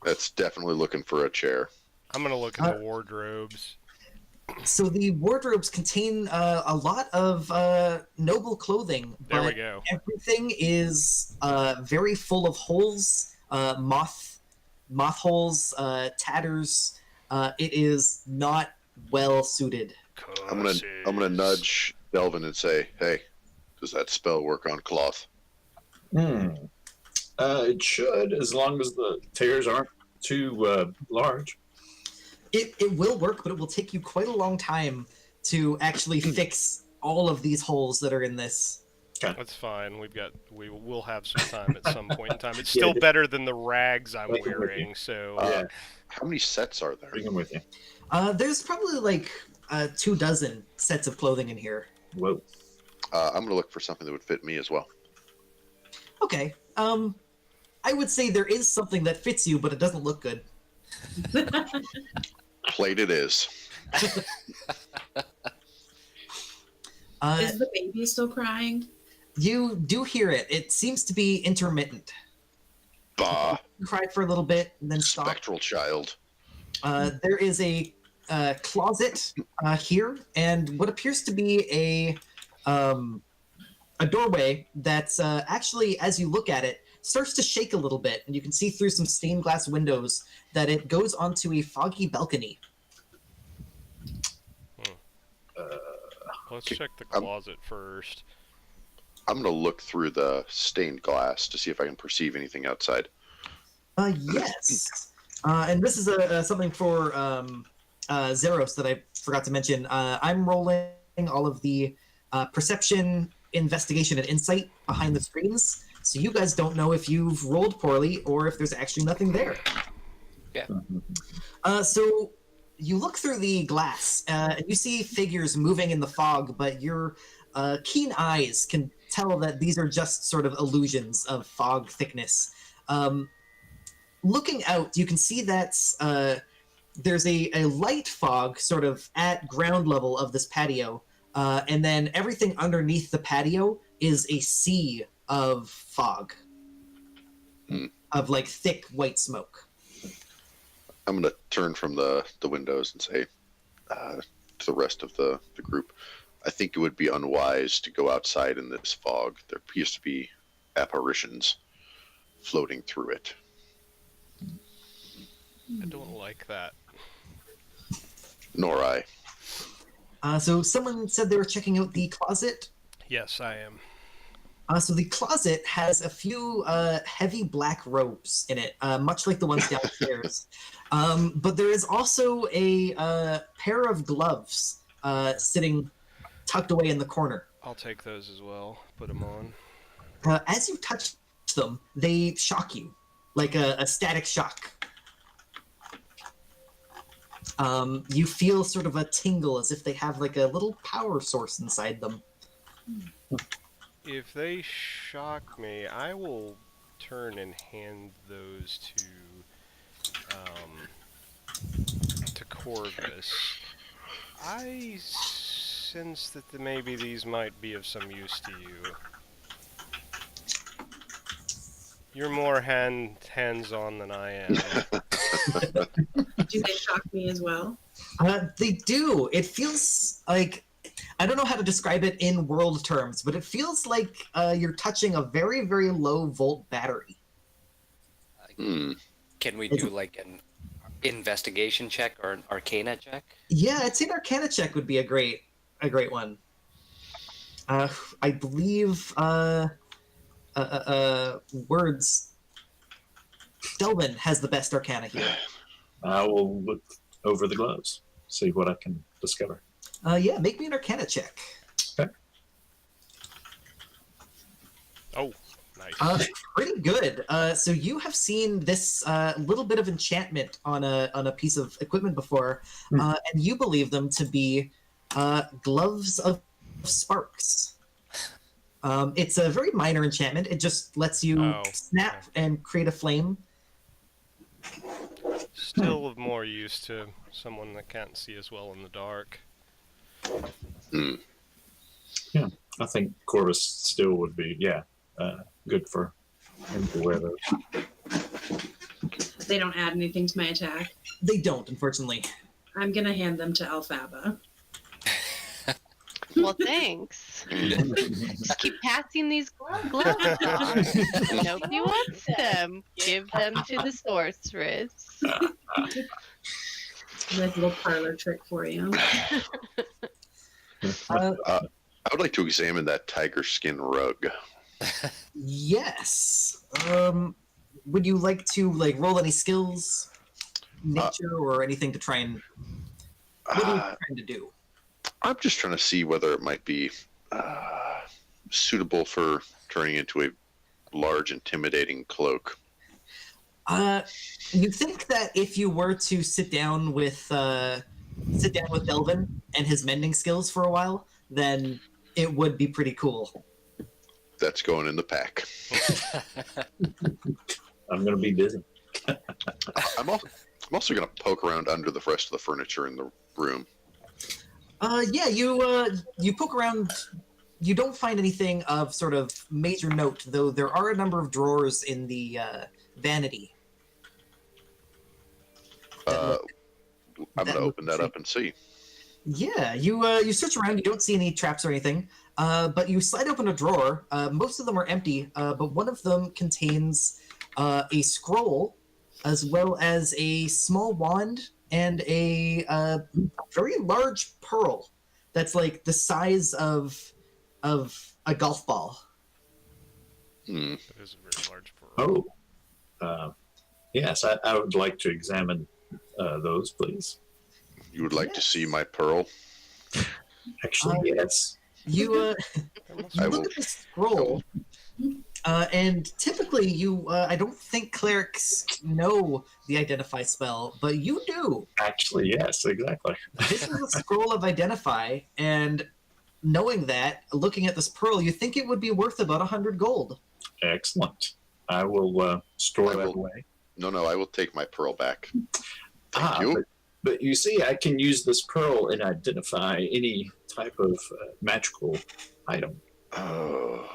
That's definitely looking for a chair. I'm gonna look at the wardrobes. So the wardrobes contain a lot of noble clothing, There we but go. everything is very full of holes, moth holes, tatters. It is not well suited. I'm gonna nudge Delvin and say, "Hey, does that spell work on cloth?" It should, as long as the tears aren't too large. It will work, but it will take you quite a long time to actually fix all of these holes that are in this. That's fine. We will have some time at some point in time. It's still better than the rags I'm Wait, I'm with wearing. you. So Yeah. How many sets are there? Bring them with you. There's probably like 24 sets of clothing in here. Whoa. I'm gonna look for something that would fit me as well. Okay. I would say there is something that fits you, but it doesn't look good. Plate it is. Is the baby still crying? You do hear it. It seems to be intermittent. Bah, Cry for a little bit and then stop. spectral child. There is a closet here, and what appears to be a doorway that's actually, as you look at it, starts to shake a little bit, and you can see through some stained glass windows that it goes onto a foggy balcony. let's check the closet first. I'm gonna look through the stained glass to see if I can perceive anything outside. Yes. And this is something for Zeros that I forgot to mention. I'm rolling all of the perception, investigation, and insight behind the screens. So you guys don't know if you've rolled poorly or if there's actually nothing there. Yeah. So you look through the glass and you see figures moving in the fog, but your keen eyes can tell that these are just sort of illusions of fog thickness. Looking out, you can see that there's a light fog sort of at ground level of this patio, and then everything underneath the patio is a sea of fog, of like thick white smoke. I'm gonna turn from the windows and say to the rest of the group, I think it would be unwise to go outside in this fog. There appears to be apparitions floating through it. I don't like that. Nor I. So someone said they were checking out the closet. Yes, I am. So the closet has a few heavy black robes in it, much like the ones downstairs. But there is also a pair of gloves sitting tucked away in the corner. I'll take those as well. Put them on. As you touch them, they shock you, like a static shock. You feel sort of a tingle as if they have like a little power source inside them. If they shock me, I will turn and hand those to Corvus. I sense that maybe these might be of some use to you. You're more hands-on than I am. Do they shock me as well? They do. It feels like, I don't know how to describe it in world terms, but it feels like you're touching a very, very low volt battery. Can we do like an investigation check or an arcana check? Yeah, I'd say an Arcana check would be a great one. I believe words. Delvin has the best Arcana here. I will look over the gloves, see what I can discover. Yeah, make me an Arcana check. Okay. Oh, Nice. Pretty good. So you have seen this little bit of enchantment on a piece of equipment before, and you believe them to be gloves of sparks. It's a very minor enchantment. It just lets you snap and create a flame. Still more used to someone that can't see as well in the dark. Yeah, I think Corvus still would be, good for him to wear those. They don't add anything to my attack. They don't, unfortunately. I'm gonna hand them to Alphaba. Well, thanks. Just keep passing these gloves on. Nobody wants them. Give them to the sorceress. Nice little parlor trick for you. Uh, I would like to examine that tiger skin rug. yes. Would you like to roll any skills, nature, or anything to try and? What are you trying to do? I'm just trying to see whether it might be suitable for turning into a large, intimidating cloak. You think that if you were to sit down with Delvin and his mending skills for a while, then it would be pretty cool. That's going in the pack. I'm going to be busy. I'm also going to poke around under the rest of the furniture in the room. You poke around. You don't find anything of sort of major note, though there are a number of drawers in the vanity. I'm going to open that up and see. Yeah, you search around. You don't see any traps or anything, but you slide open a drawer. Most of them are empty, but one of them contains a scroll, as well as a small wand and a very large pearl that's like the size of a golf ball. That is a very large pearl. Yes, I would like to examine those, please. You would like to see my pearl? Actually, yes. You I look will- at the scroll, and typically I don't think clerics know the identify spell, but you do. Actually, yes, exactly. This is a scroll of identify, and knowing that, looking at this pearl, you think it would be worth about 100 gold. Excellent. I will store I that will- away. No, I will take my pearl back. Thank you. But you see, I can use this pearl and identify any type of magical item. Oh.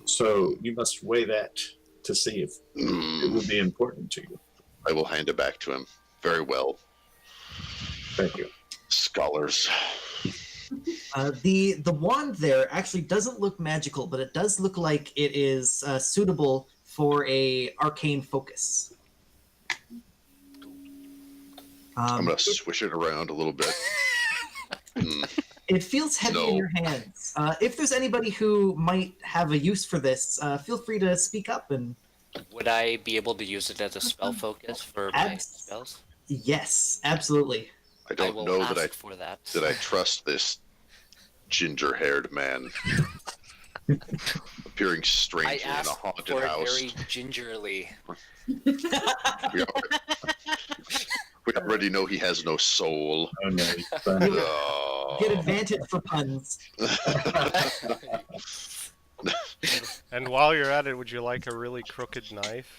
So you must weigh that to see if it would be important to you. I will hand it back to him. Very well. Thank you. Scholars. The wand there actually doesn't look magical, but it does look like it is suitable for a arcane focus. I'm going to swish it around a little bit. It feels heavy in No. your hands. If there's anybody who might have a use for this, feel free to speak up. And Would I be able to use it as a spell focus for my spells? yes, absolutely. I I don't will know ask that for that. I trust this ginger-haired man appearing I strangely in a asked haunted for it house. very gingerly. We already know he has no soul. Oh, no. Oh. Get advantage for puns. And while you're at it, would you like a really crooked knife?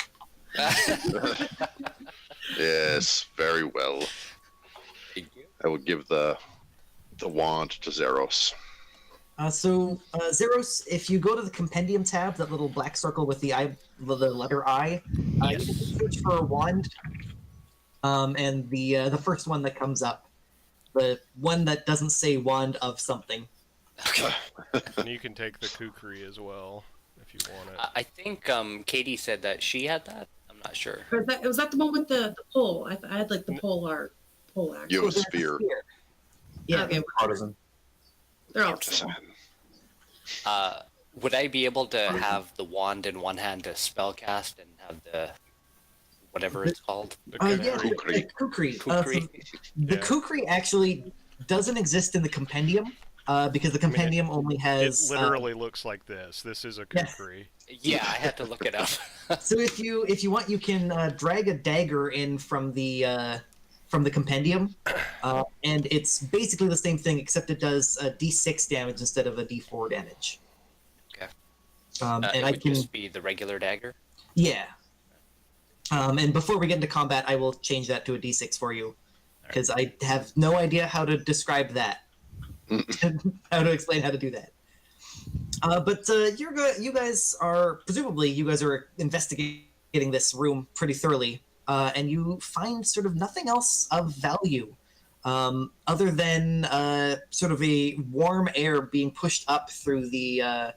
Yes, very well. Thank you. I will give the wand to Zeros. Zeros, if you go to the compendium tab, that little black circle with the letter I, you can search for a wand, and the first one that comes up, the one that doesn't say wand of something. And you can take the kukri as well, if you want it. I think Katie said that she had that. I'm not sure. Was that the one with the pole? I had like the pole axe. You have a there's spear. Yeah. Okay, Partisan. they're all the same. Would I be able to have the wand in one hand to spellcast and have the whatever it's called? The Yeah, kukri. the kukri. Kukri. The Yeah. kukri actually doesn't exist in the compendium. because the compendium only It has. literally looks like this. This is a Yes. kukri. Yeah, I had to look it up. So if you want, you can drag a dagger in from the compendium, and it's basically the same thing except it does a D6 damage instead of a D4 damage. Okay. And It I would can just be the regular dagger. yeah. And before we get into combat, I will change that to a D6 for you because I have no idea how to describe that. How to explain how to do that. But you guys are investigating this room pretty thoroughly, and you find sort of nothing else of value, other than sort of a warm air being pushed up through the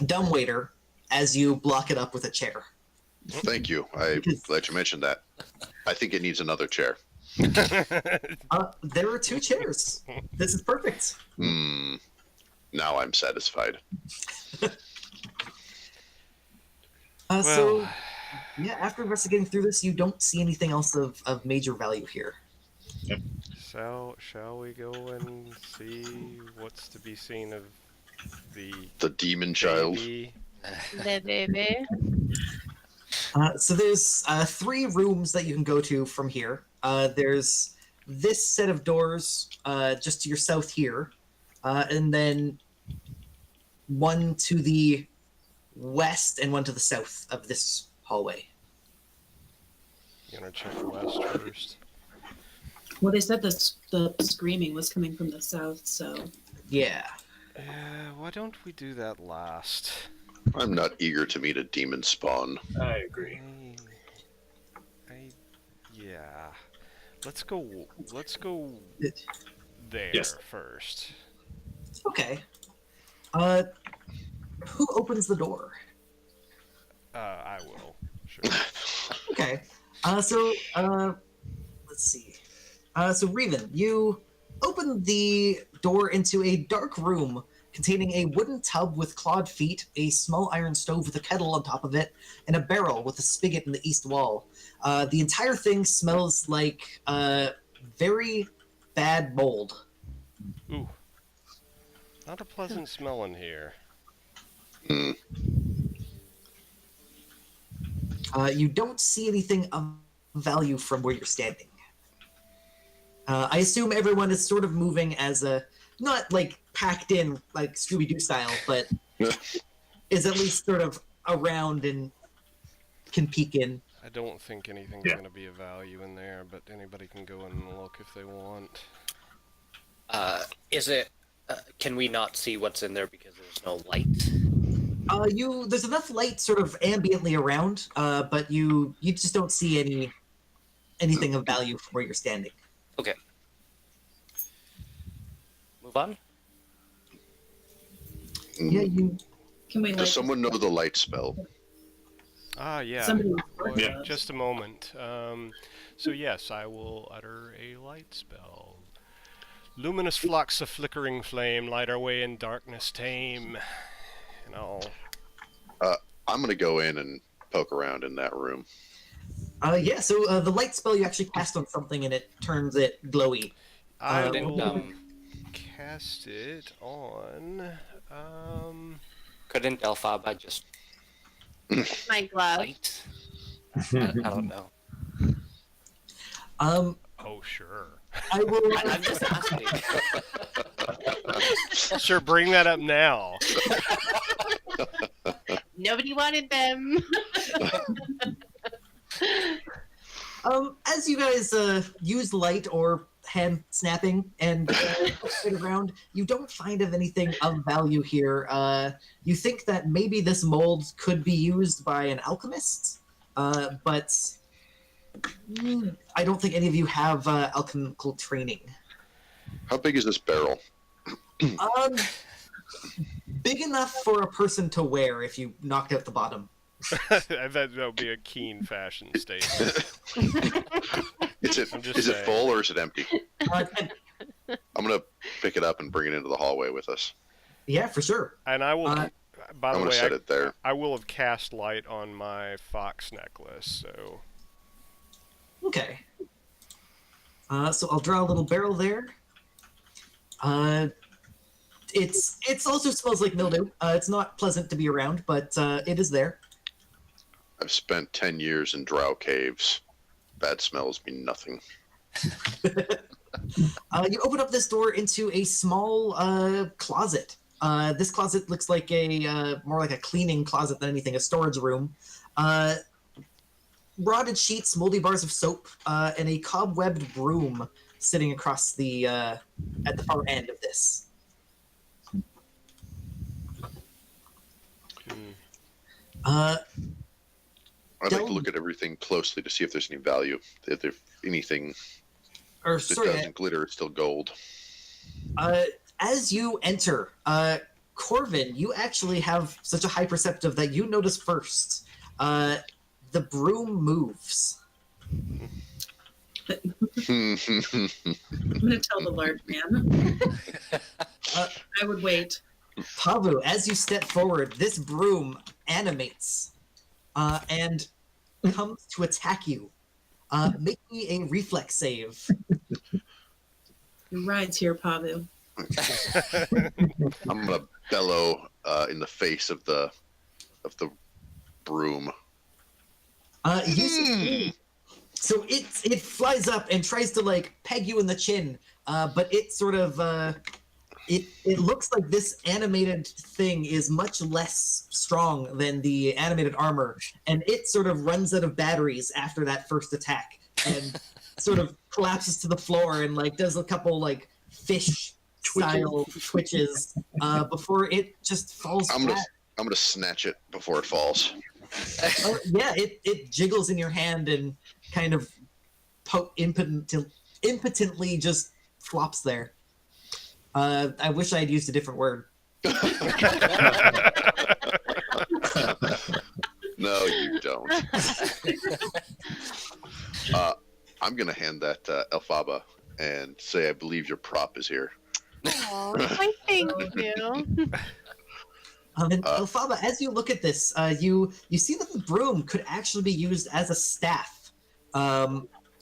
dumbwaiter as you block it up with a chair. Thank you. I'm glad you mentioned that. I think it needs another chair. There are 2 chairs. This is perfect. Now I'm satisfied. So, yeah, after investigating through this, you don't see anything else of major value here. Shall we go and see what's to be seen of The demon child. baby? The baby. So there's 3 rooms that you can go to from here. There's this set of doors just to your south here, and then one to the west and one to the south of this hallway. You wanna check west first? Well, they said the screaming was coming from the south, so Yeah. Why don't we do that last? I'm not eager to meet a demon spawn. I agree. Yeah. Let's go there Yes. first. Okay. Who opens the door? I will. Sure. Okay. Let's see. So Revan, you open the door into a dark room containing a wooden tub with clawed feet, a small iron stove with a kettle on top of it, and a barrel with a spigot in the east wall. The entire thing smells like very bad mold. Ooh. Not a pleasant smell in here. You don't see anything of value from where you're standing. I assume everyone is sort of moving as a, not like packed in like Scooby-Doo style, but is at least sort of around and can peek in. I don't think anything's Yeah. gonna be of value in there, but anybody can go and look if they want. Is it? Can we not see what's in there because there's no light? There's enough light sort of ambiently around, but you just don't see anything of value from where you're standing. Okay. Move on. Yeah, you. can we like Does someone know the light spell? Ah, yeah. somebody Well, Yeah. Just a moment. So yes, I will utter a light spell. Luminous flocks of flickering flame light our way in darkness tame. And I'll... I'm gonna go in and poke around in that room. Yeah, so the light spell you actually cast on something and it turns it glowy. I Uh, will cast it on... Couldn't Delphaba just My glove. light? I don't know. Oh, sure. I will. I'm just asking. Sure, bring that up now. Nobody wanted them. As you guys use light or hand snapping and sit around, you don't find of anything of value here. You think that maybe this mold could be used by an alchemist, but I don't think any of you have alchemical training. How big is this barrel? Big enough for a person to wear if you knocked out the bottom. That would be a keen fashion statement. Is I'm just it saying. full or is it empty? Uh, I'm gonna pick it up and bring it into the hallway with us. yeah, for sure. And I will... by I'm the gonna set way, it there. I will have cast light on my fox necklace, so... Okay. So I'll draw a little barrel there. It's also smells like mildew. It's not pleasant to be around, but it is there. I've spent 10 years in drow caves. Bad smells mean nothing. You open up this door into a small closet. This closet looks like more like a cleaning closet than anything, a storage room. Rotted sheets, moldy bars of soap, and a cobwebbed broom sitting across the at the far end of this. I'd like Don't- to look at everything closely to see if there's any value. If there's anything Or that sorry, doesn't glitter, it's still gold. as you enter, Corvin, you actually have such a high perceptive that you notice first. The broom moves. I'm gonna tell the large man. I would wait. Pavu, as you step forward, this broom animates and comes to attack you. Make me a reflex save. Your ride's here, Pavu. I'm gonna bellow in the face of the broom. You see, so it flies up and tries to like peg you in the chin, but it sort of it looks like this animated thing is much less strong than the animated armor, and it sort of runs out of batteries after that first attack and sort of collapses to the floor and like does a couple like fish style twitches before it just falls I'm flat. gonna snatch it before it falls. Yeah, it jiggles in your hand and kind of impotently just flops there. I wish I had used a different word. No, you don't. I'm gonna hand that to Elphaba and say I believe your prop is here. Oh, why thank you. And Elphaba, as you look at this, you see that the broom could actually be used as a staff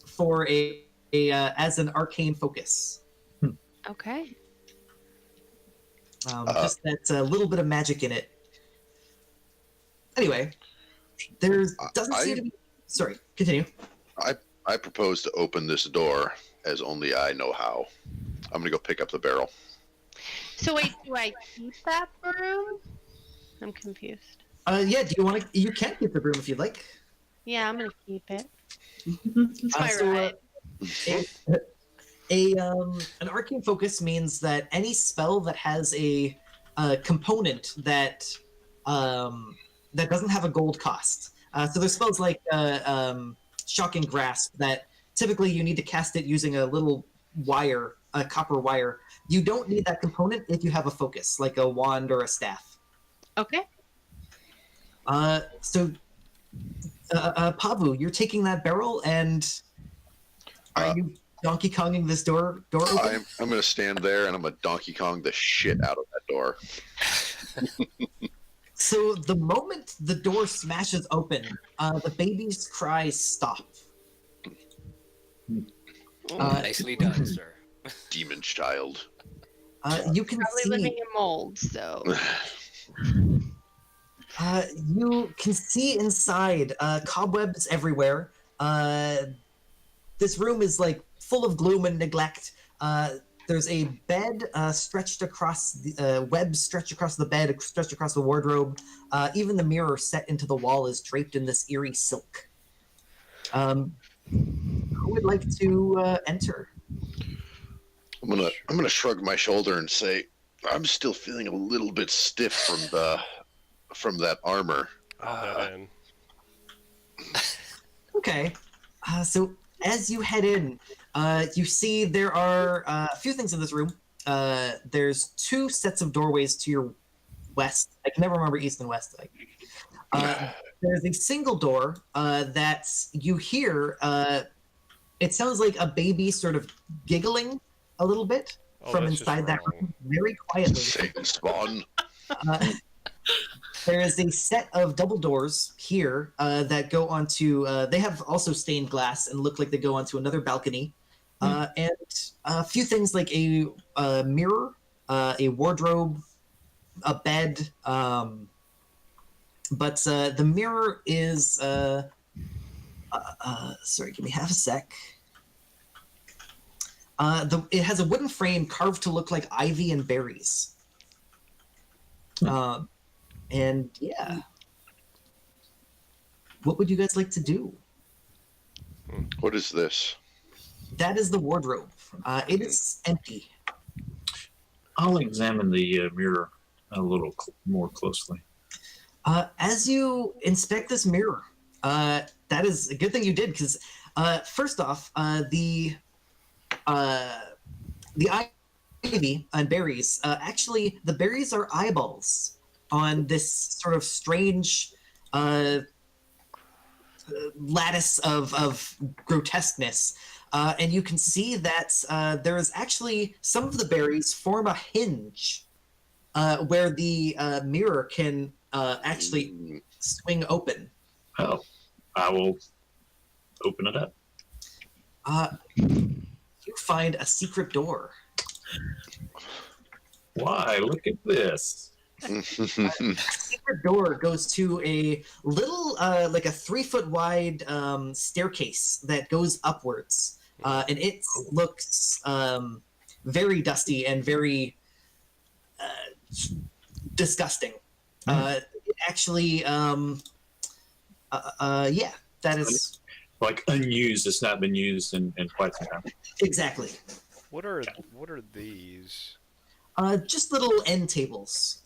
for a as an arcane focus. Okay. Just that little bit of magic in it. Anyway, there doesn't seem to be. Sorry, continue. I propose to open this door as only I know how. I'm gonna go pick up the barrel. So wait, do I keep that broom? I'm confused. Yeah, do you want to? You can keep the broom if you'd like. Yeah, I'm gonna keep it. It's my ride. An arcane focus means that any spell that has a component that that doesn't have a gold cost. So there's spells like Shocking Grasp that typically you need to cast it using a little wire, a copper wire. You don't need that component if you have a focus, like a wand or a staff. Okay. So Pavu, you're taking that barrel, and are you Donkey Konging this door open? I'm gonna stand there and I'm gonna Donkey Kong the shit out of that door. So the moment the door smashes open, the baby's cries stop. Nicely done, sir. Demon child. You can Probably see. living in mold, so. You can see inside cobwebs everywhere. This room is like full of gloom and neglect. There's a bed stretched across the webs stretched across the bed, stretched across the wardrobe. Even the mirror set into the wall is draped in this eerie silk. Who would like to enter? I'm gonna shrug my shoulder and say I'm still feeling a little bit stiff from that armor. And Okay. So as you head in, you see there are a few things in this room. There's two sets of doorways to your west. I can never remember east and west. There's a single door that you hear. It sounds like a baby sort of giggling a little bit from that's just inside that wrong. room, very quietly. Satan spawn. There is a set of double doors here that go onto. They have also stained glass and look like they go onto another balcony. and a few things like a mirror, a wardrobe, a bed. But the mirror is. Sorry, give me half a sec. It has a wooden frame carved to look like ivy and berries. And yeah. What would you guys like to do? What is this? That is the wardrobe. It is empty. I'll examine the mirror a little more closely. As you inspect this mirror, that is a good thing you did because, first off, the ivy and berries. Actually, the berries are eyeballs on this sort of strange lattice of grotesqueness. And you can see that there is actually some of the berries form a hinge where the mirror can actually swing open. Oh, I will open it up. You find a secret door. Why? Look at this. Secret door goes to a little, like a 3-foot wide staircase that goes upwards, and it looks very dusty and very disgusting. It actually, yeah, that is Like unused. It's not been used in quite some time. exactly. What are these? Just little end tables.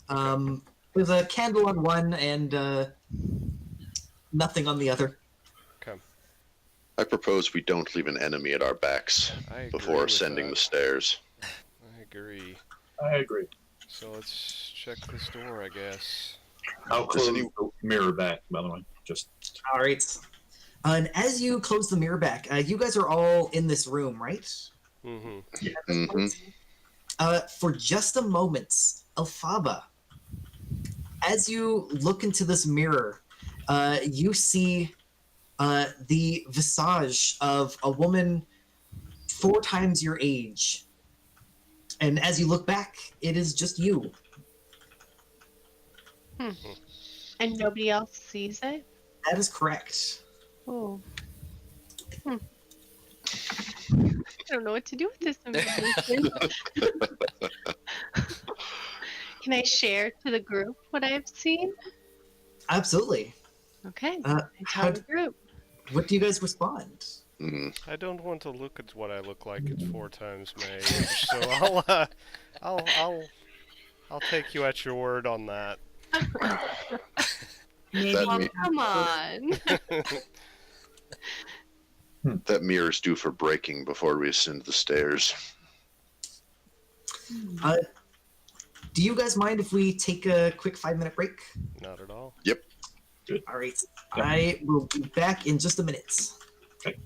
With a candle on one and nothing on the other. Okay. I propose we don't leave an enemy at our backs I agree before with ascending that. the stairs. I agree. I agree. So let's check this door, I guess. I'll Does close any- the mirror back, by the way. Just All right. And as you close the mirror back, you guys are all in this room, right? Mm-hmm. For just a moment, Elphaba, as you look into this mirror, you see the visage of a woman 4 times your age. And as you look back, it is just you. And nobody else sees it? That is correct. Oh. I don't know what to do with this information. Can I share to the group what I've seen? Absolutely. Okay. Uh, I tell the group. What do you guys respond? I don't want to look at what I look like at 4 times my age, so I'll take you at your word on that. Maybe That Oh, me- come on. That mirror's due for breaking before we ascend the stairs. Do you guys mind if we take a quick 5-minute break? Not at all. All right. I will be back in just a minute. okay.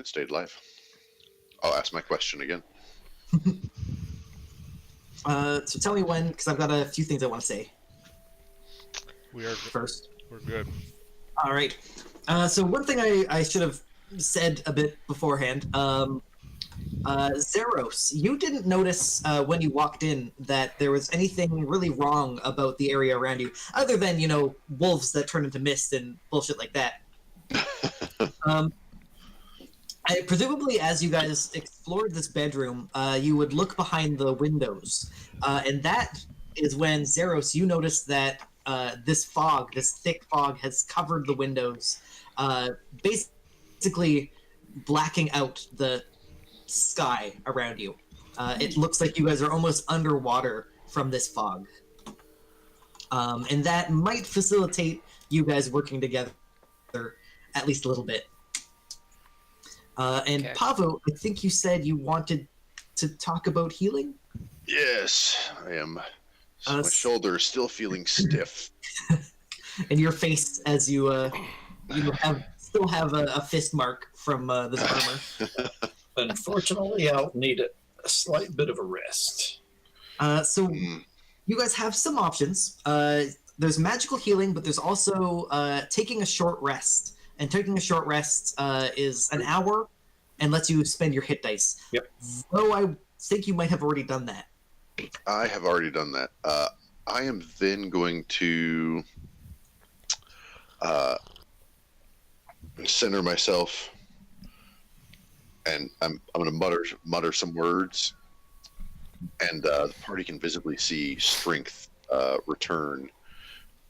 it stayed alive. I'll ask my question again. So tell me when, because I've got a few things I want to say We are first. we're good. All right. So one thing I should have said a bit beforehand. Zeros, you didn't notice when you walked in that there was anything really wrong about the area around you, other than, wolves that turn into mist and bullshit like that. Presumably, as you guys explored this bedroom, you would look behind the windows. And that is when, Zeros, you noticed that this thick fog, has covered the windows, basically blacking out the sky around you. It looks like you guys are almost underwater from this fog. And that might facilitate you guys working together at least a little bit. And Okay. Pavo, I think you said you wanted to talk about healing? Yes, I am. My shoulder is still feeling stiff. And your face as you still have a fist mark from this armor. Unfortunately, I'll need a slight bit of a rest. So you guys have some options. There's magical healing, but there's also taking a short rest. And taking a short rest is an hour and lets you spend your hit dice. Yep. Though I think you might have already done that. I have already done that. I am then going to center myself, and I'm going to mutter some words, and the party can visibly see strength return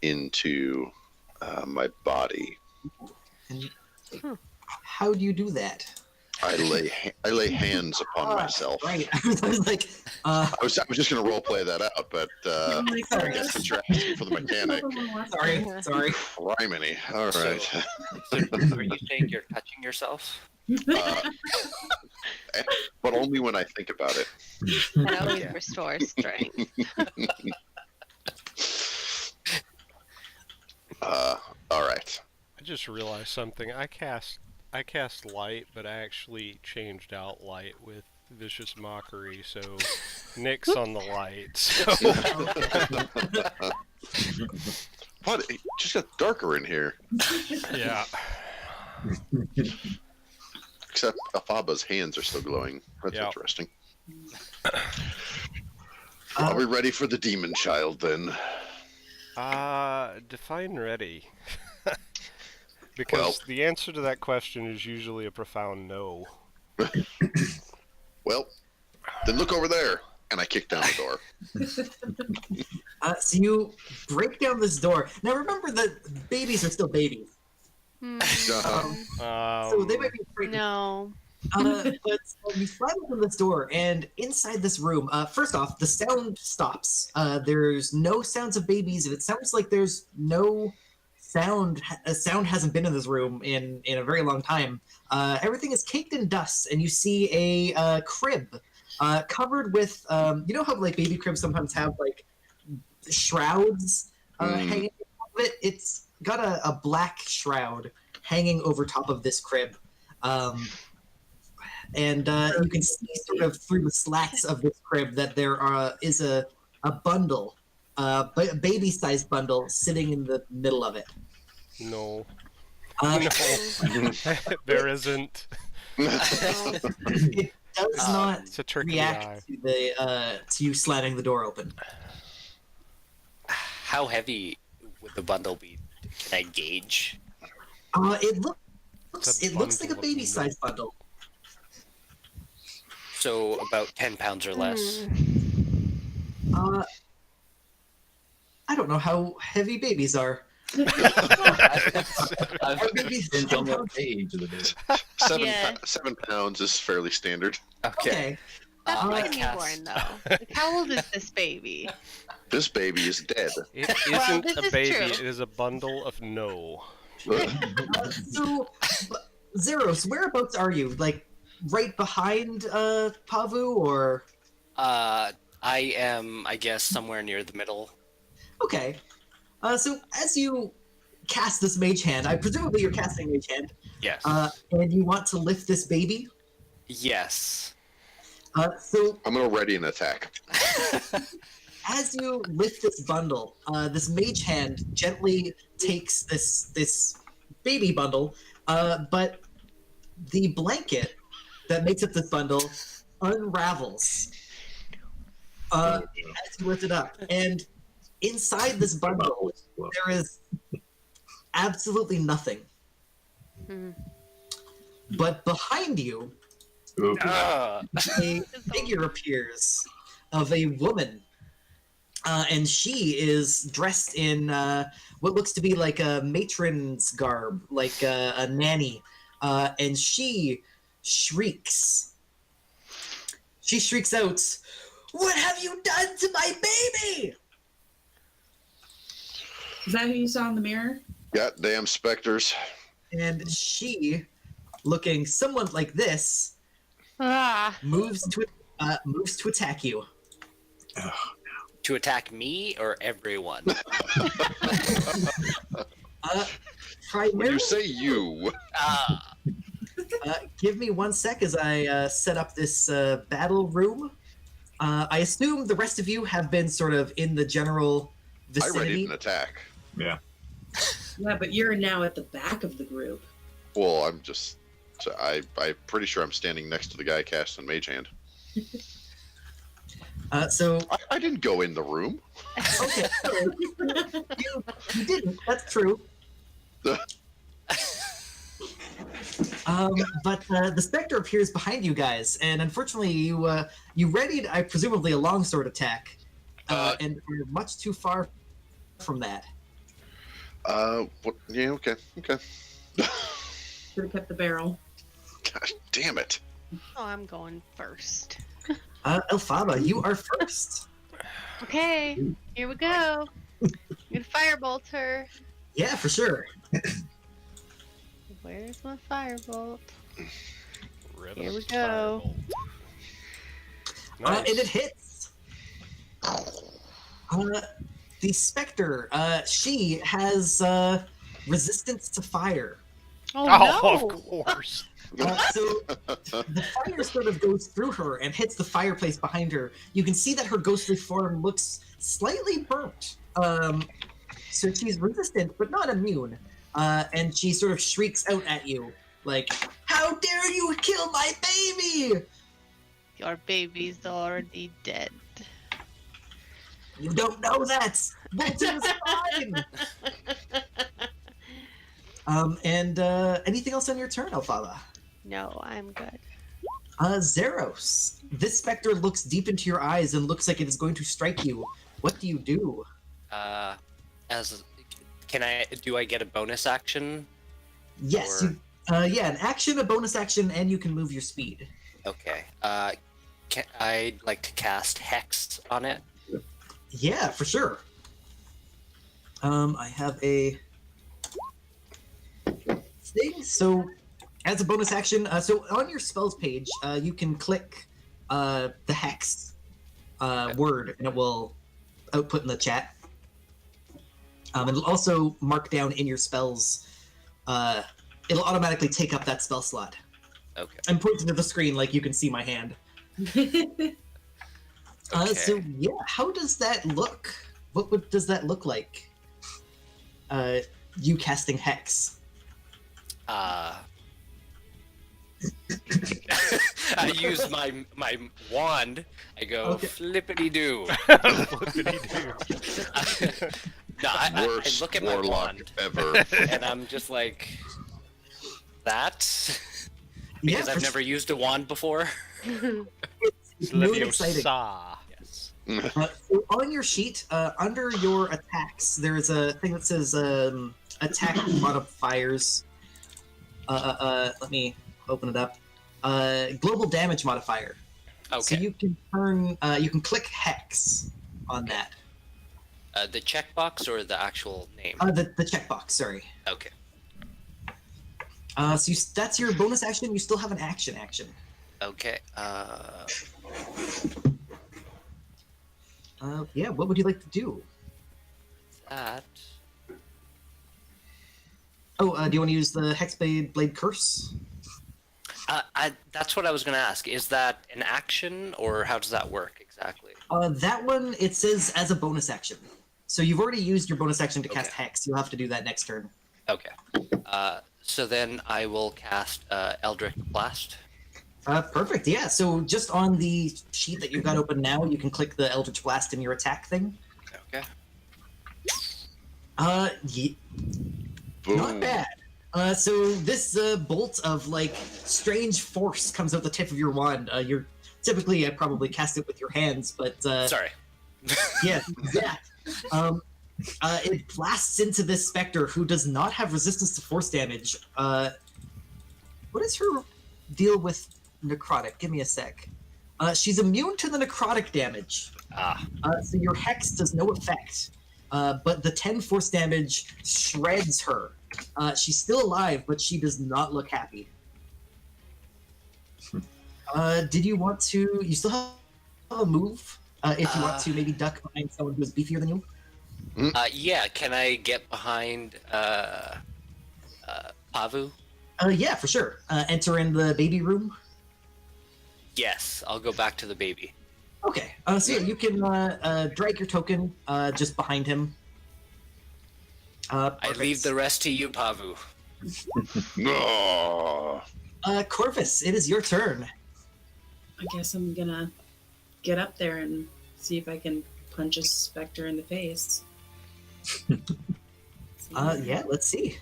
into my body. And how do you do that? I lay hands upon myself. Right. I was like, I was just going to role play that out, but Oh my I God. guess since you're asking for the mechanic, sorry. criminy. All right. So are you saying you're touching yourself? But only when I think about it. That always restores strength. All right. I just realized something. I cast light, but I actually changed out light with vicious mockery, so Nick's on the light. So What? It just got darker in here. yeah. Except Afaba's hands are still glowing. That's Yep. interesting. Are we ready for the demon child then? Define ready. Because Well- the answer to that question is usually a profound no. Well, then look over there. And I kick down the door. So you break down this door. Now remember that babies are still babies. So they might be frightened. No. But you slide open this door, and inside this room, first off, the sound stops. There's no sounds of babies, and it sounds like there's no sound. A sound hasn't been in this room in a very long time. Everything is caked in dust, and you see a crib covered with, you know how like baby cribs sometimes have like shrouds hanging on top of it? It's got a black shroud hanging over top of this crib. And you can see sort of through the slats of this crib that there is a bundle, a baby-sized bundle sitting in the middle of it. No. Uh, No. There isn't. It does not It's a trick of the eye. react to to you slamming the door open. How heavy would the bundle be? Can I gauge? It It's a looks like a bundle of baby-sized bundle. So about 10 pounds or less. I don't know how heavy babies are. Are babies Depends on 10 what pounds? age of the baby. 7 pounds is fairly standard. Okay. That's Uh, like a cast- newborn, though. Like, how old is this baby? This baby is dead. It Well, isn't this a is baby, true. it is a bundle of no. So, Zeros, whereabouts are you? Like, right behind Pavu, or I am, I guess, somewhere near the middle. okay? So as you cast this mage hand, presumably you're casting mage hand. Yes. And you want to lift this baby. Yes. So I'm gonna ready an attack. as you lift this bundle, this mage hand gently takes this baby bundle, but the blanket that makes up this bundle unravels as you lift it up, and inside this bundle there is absolutely nothing. But behind you, Ah. a figure appears of a woman, and she is dressed in what looks to be like a matron's garb, like a nanny, and she shrieks. She shrieks out, "What have you done to my baby?" Is that who you saw in the mirror? Goddamn specters. And she, looking somewhat like this, Ah. moves to attack you. To attack me or everyone? Primarily, When you say you, give me 1 sec as I set up this battle room. I assume the rest of you have been sort of in the general I vicinity. readied an attack. Yeah. Yeah, but you're now at the back of the group. Well, I'm pretty sure I'm standing next to the guy casting Mage Hand. So I didn't go in the room. okay, so you didn't. That's true. But the specter appears behind you guys, and unfortunately, you readied, presumably, a longsword attack, and you're much too far from that. What? Yeah, okay. Should have kept the barrel. Gosh, damn it. Oh, I'm going first. Elphaba, you are first. Okay, here we go. I'm gonna firebolt her. Yeah, for sure. Where's my firebolt? Rid Here of we go. firebolt. Nice. And it hits. The specter, she has resistance to fire. Oh, Oh, no! of course. So the fire sort of goes through her and hits the fireplace behind her. You can see that her ghostly form looks slightly burnt. So she's resistant, but not immune. And she sort of shrieks out at you, like, "How dare you kill my baby!" Your baby's already dead. You don't know that. Bolton is fine. And anything else on your turn, Elphaba? No, I'm good. Zeros. This specter looks deep into your eyes and looks like it is going to strike you. What do you do? Do I get a bonus action? Yes. Or- An action, a bonus action, and you can move your speed. Okay. I'd like to cast Hex on it. Yeah, for sure. I have a thing. So, as a bonus action, so on your spells page, you can click the hex word, and it will output in the chat. It'll also mark down in your spells. It'll automatically take up that spell slot. Okay. I'm pointing to the screen like you can see my hand. Okay. So yeah, how does that look? Does that look like? You casting hex. I use my wand. I go Okay. flippity doo. Flippity-doo. No, I Worst look at my warlock wand ever. and I'm just like that because Yeah, I've never used a wand before. It's new and exciting. Leviosa. Yes. So on your sheet, under your attacks, there's a thing that says attack modifiers. Let me open it up. Global damage modifier. So Okay. you can you can click hex on that. The checkbox or the actual name? The checkbox. Sorry. Okay. So that's your bonus action. You still have an action. Okay. Yeah. What would you like to do? That. Oh, do you want to use the Hexblade Curse? That's what I was going to ask. Is that an action, or how does that work exactly? That one, it says as a bonus action. So you've already used your bonus action to cast Okay. Hex. You'll have to do that next turn. Okay. So then I will cast Eldritch Blast. Perfect, yeah. So just on the sheet that you've got open now, you can click the Eldritch Blast in your attack thing. Okay. Boom. Not bad. So this bolt of like strange force comes out the tip of your wand. You're typically probably cast it with your hands, but Sorry. yeah, it blasts into this specter who does not have resistance to force damage. What is her deal with necrotic? Give me a sec. She's immune to the necrotic damage. So your hex does no effect. But the 10 force damage shreds her. She's still alive, but she does not look happy. Did you want to... You still have a move? If you want to maybe duck behind someone who's beefier than you? Yeah, can I get behind Pavu? Yeah, for sure. Enter in the baby room. Yes, I'll go back to the baby. Okay. So yeah, you can drag your token just behind him. I leave the rest to you, Pavu. No. Corvus, it is your turn. I guess I'm gonna get up there and see if I can punch a specter in the face. Yeah, let's see.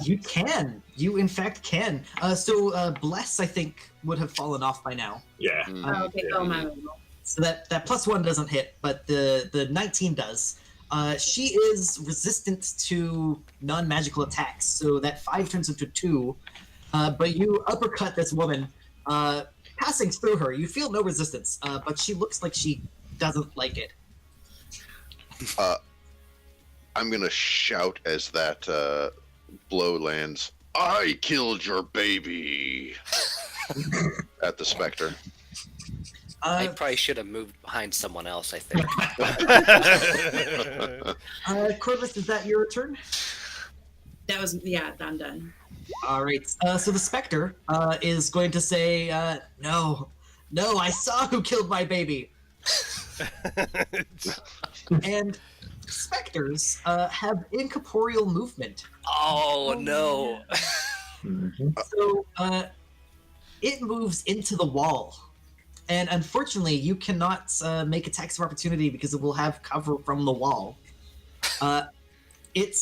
You can. You, in fact, can. So Bless, I think, would have fallen off by now. Yeah. Oh, okay, go my way. So that +1 doesn't hit, but the 19 does. She is resistant to non-magical attacks, so that 5 turns into 2. But you uppercut this woman, passing through her. You feel no resistance, but she looks like she doesn't like it. I'm gonna shout as that blow lands. I killed your baby. At the specter. I probably should have moved behind someone else, I think. Corvus, is that your turn? That was, yeah, I'm done. All right. So the specter is going to say, no, I saw who killed my baby. And specters have incorporeal movement. Oh, no. So it moves into the wall. And unfortunately, you cannot make attacks of opportunity because it will have cover from the wall. It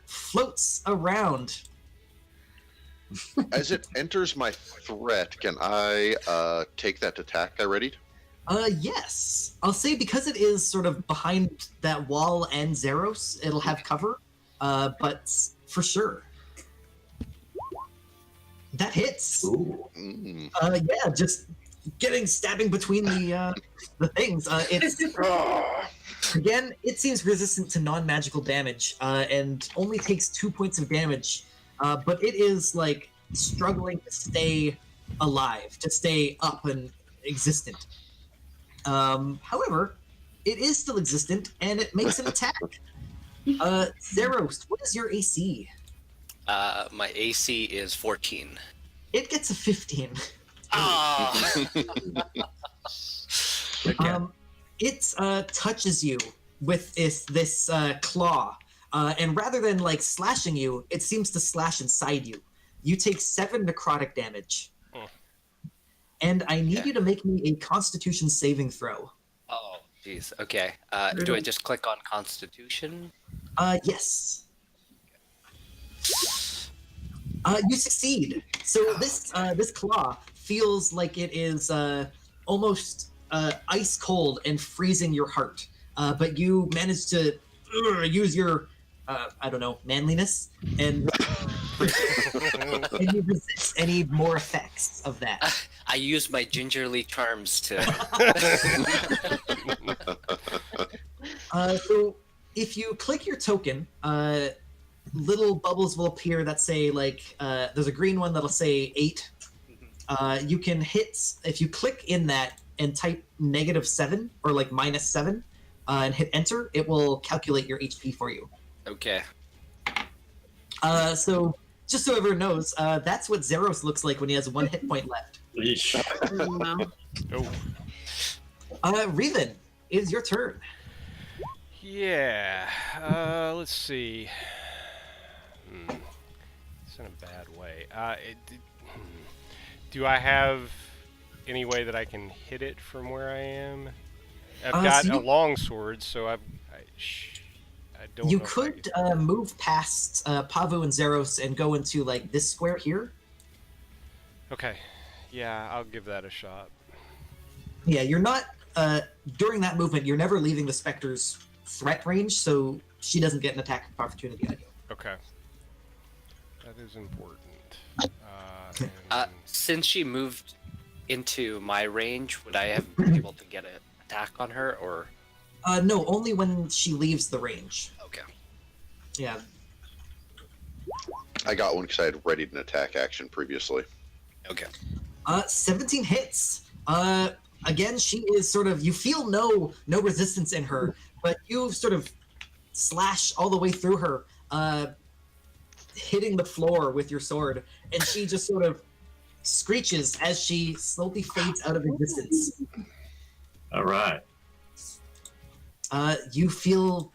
floats around. As it enters my threat, can I take that attack I readied? Yes. I'll say because it is sort of behind that wall and Zeros, it'll have cover. But for sure. That hits. Mm. Yeah, just stabbing between the things. It's again, it seems resistant to non-magical damage, and only takes 2 points of damage. But it is like struggling to stay alive, to stay up and existent. However, it is still existent, and it makes an attack. Zeros, what is your AC? My AC is 14. It gets a 15. Ah! It touches you with this claw, and rather than like slashing you, it seems to slash inside you. You take 7 necrotic damage, and I need you to make me a Constitution saving throw. Oh, jeez. Okay. Do I just click on Constitution? Yes. You succeed. So this claw feels like it is almost ice cold and freezing your heart. But you manage to use your manliness and and you resist any more effects of that. I use my gingerly charms to. So if you click your token, little bubbles will appear that say like there's a green one that'll say 8. You can hit if you click in that and type -7 or like -7 and hit enter, it will calculate your HP for you. Okay. So just so everyone knows, that's what Zeros looks like when he has 1 hit point left. Yeesh. Wow. Oh, Revan, it is your turn. yeah. Let's see. It's in a bad way. Do I have any way that I can hit it from where I am? I've got so a you- long sword, so I don't. You know if I could can- move past Pavu and Zeros and go into like this square here. Okay. Yeah, I'll give that a shot. Yeah, you're not during that movement. You're never leaving the Spectre's threat range, so she doesn't get an attack of opportunity on you. Okay. That is important. Since she moved into my range, would I have been able to get an attack on her, or? No, only when she leaves the range. Okay. Yeah. I got one because I had readied an attack action previously. Okay. 17 hits. Again, she is sort of. You feel no resistance in her, but you sort of slash all the way through her, hitting the floor with your sword, and she just sort of screeches as she slowly fades out of existence. All right. You feel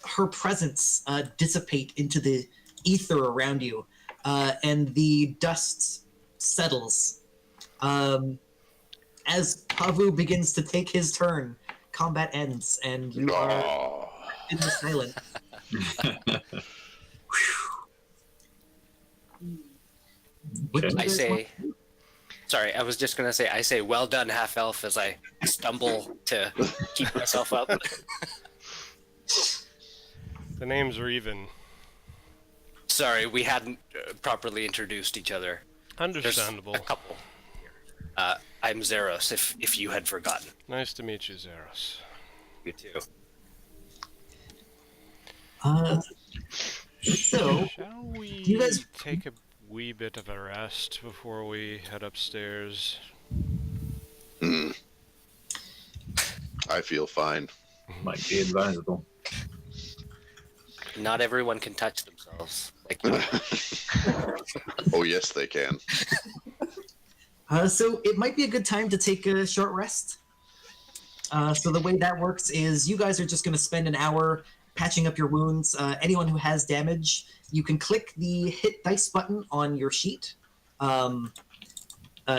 her presence dissipate into the ether around you, and the dust settles. As Pavu begins to take his turn, combat ends, and you are Oh. in the silence. What do you I guys say. want? Sorry, I was just gonna say. I say, "Well done, half elf," as I stumble to keep myself up. The names are even. Sorry, we hadn't properly introduced each other. There's Understandable. a couple. I'm Zeros. If you had forgotten, Nice to meet you, Zeros. you too. So, Shall we you guys- take a wee bit of a rest before we head upstairs? I feel fine. Might be advisable. Not everyone can touch themselves. Like Oh, yes, they can. so it might be a good time to take a short rest. So the way that works is you guys are just going to spend an hour patching up your wounds. Anyone who has damage, you can click the hit dice button on your sheet.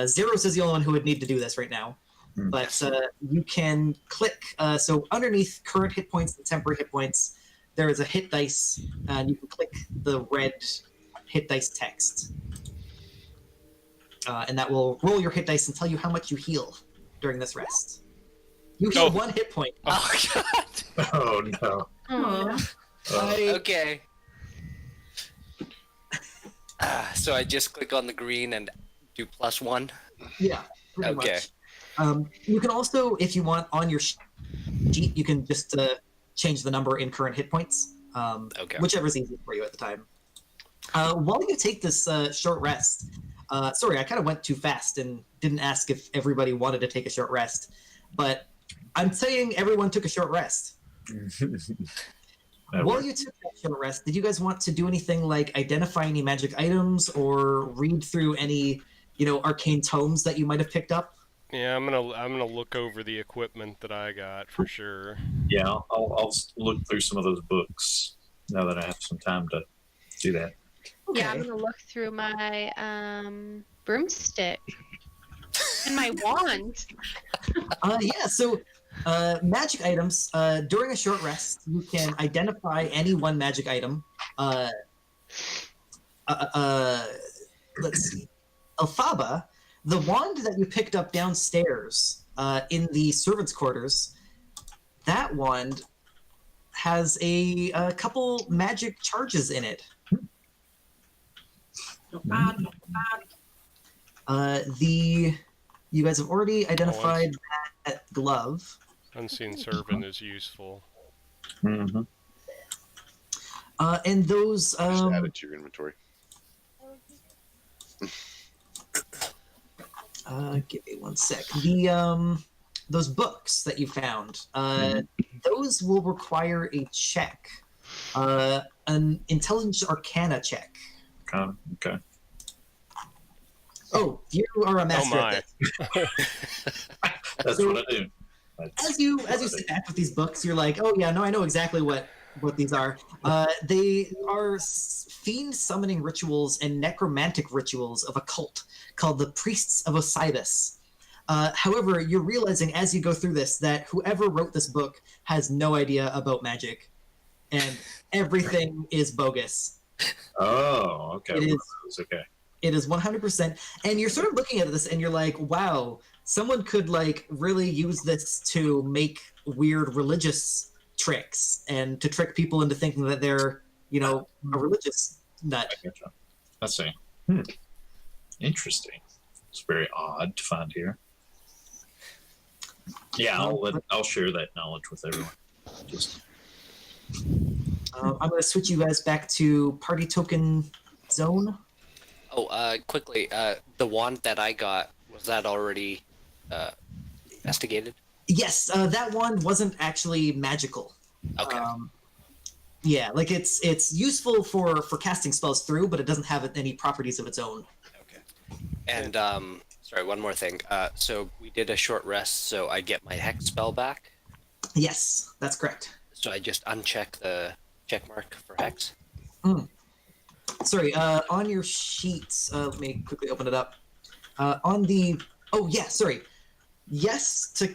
Zeros is the only one who would need to do this right now. But you can click, so underneath current hit points and temporary hit points, there is a hit dice, and you can click the red hit dice text. And that will roll your hit dice and tell you how much you heal during this rest. You heal Oh. 1 hit point. oh god. Oh no. Oh, Okay. So I just click on the green and do +1. Yeah, pretty Okay. much. You can also, if you want, on your sheet, you can just change the number in current hit points. Okay. Whichever's easiest for you at the time. While you take this short rest, sorry, I kind of went too fast and didn't ask if everybody wanted to take a short rest, but I'm saying everyone took a short rest. While you took that short rest, did you guys want to do anything like identify any magic items or read through any, arcane tomes that you might have picked up? Yeah, I'm gonna look over the equipment that I got for sure. Yeah, I'll look through some of those books now that I have some time to do that. Yeah, I'm gonna look through my broomstick and my wand. So magic items, during a short rest, you can identify any one magic item. Let's see. Alphaba, the wand that you picked up downstairs in the servants' quarters, that wand has a couple magic charges in it. not bad, not bad. You guys have already identified that glove. Unseen servant is useful. Mm-hmm. And those Just add it to your inventory. give me one sec. those books that you found, those will require a check, an intelligence arcana check. Okay. Oh, you are a master at this. That's So- what I do. As you sit back with these books, you're like, oh yeah, no, I know exactly what these are. They are fiend summoning rituals and necromantic rituals of a cult called the Priests of Osiris. However, you're realizing as you go through this that whoever wrote this book has no idea about magic, and everything is bogus. Oh, okay. It is. Okay. It is 100%. And you're sort of looking at this and you're like, wow, someone could like really use this to make weird religious tricks and to trick people into thinking that they're, a religious nut. I gotcha. Let's see. Interesting. It's very odd to find here. Yeah, I'll share that knowledge with everyone. Just I'm going to switch you guys back to party token zone. Oh, quickly, the wand that I got, was that already investigated? Yes, that wand wasn't actually magical. Okay. Yeah, like it's useful for casting spells through, but it doesn't have any properties of its own. Okay. And, sorry, one more thing. So we did a short rest, so I get my hex spell back. Yes, that's correct. So I just uncheck the check mark for hex. Sorry, on your sheets, let me quickly open it up. Yes to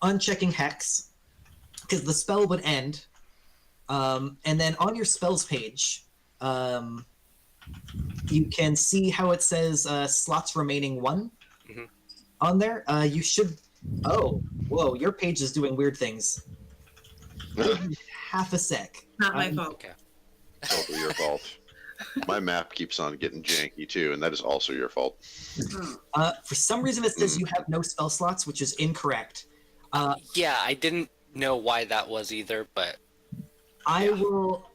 unchecking hex, because the spell would end. And then on your spells page, you can see how it says slots remaining 1 on there. You should. Oh, whoa! Your page is doing weird things. Half a sec. Not my fault. Okay. Totally your fault. My map keeps on getting janky too, and that is also your fault. For some reason, it says you have no spell slots, which is incorrect. Yeah, I didn't know why that was either, but I will.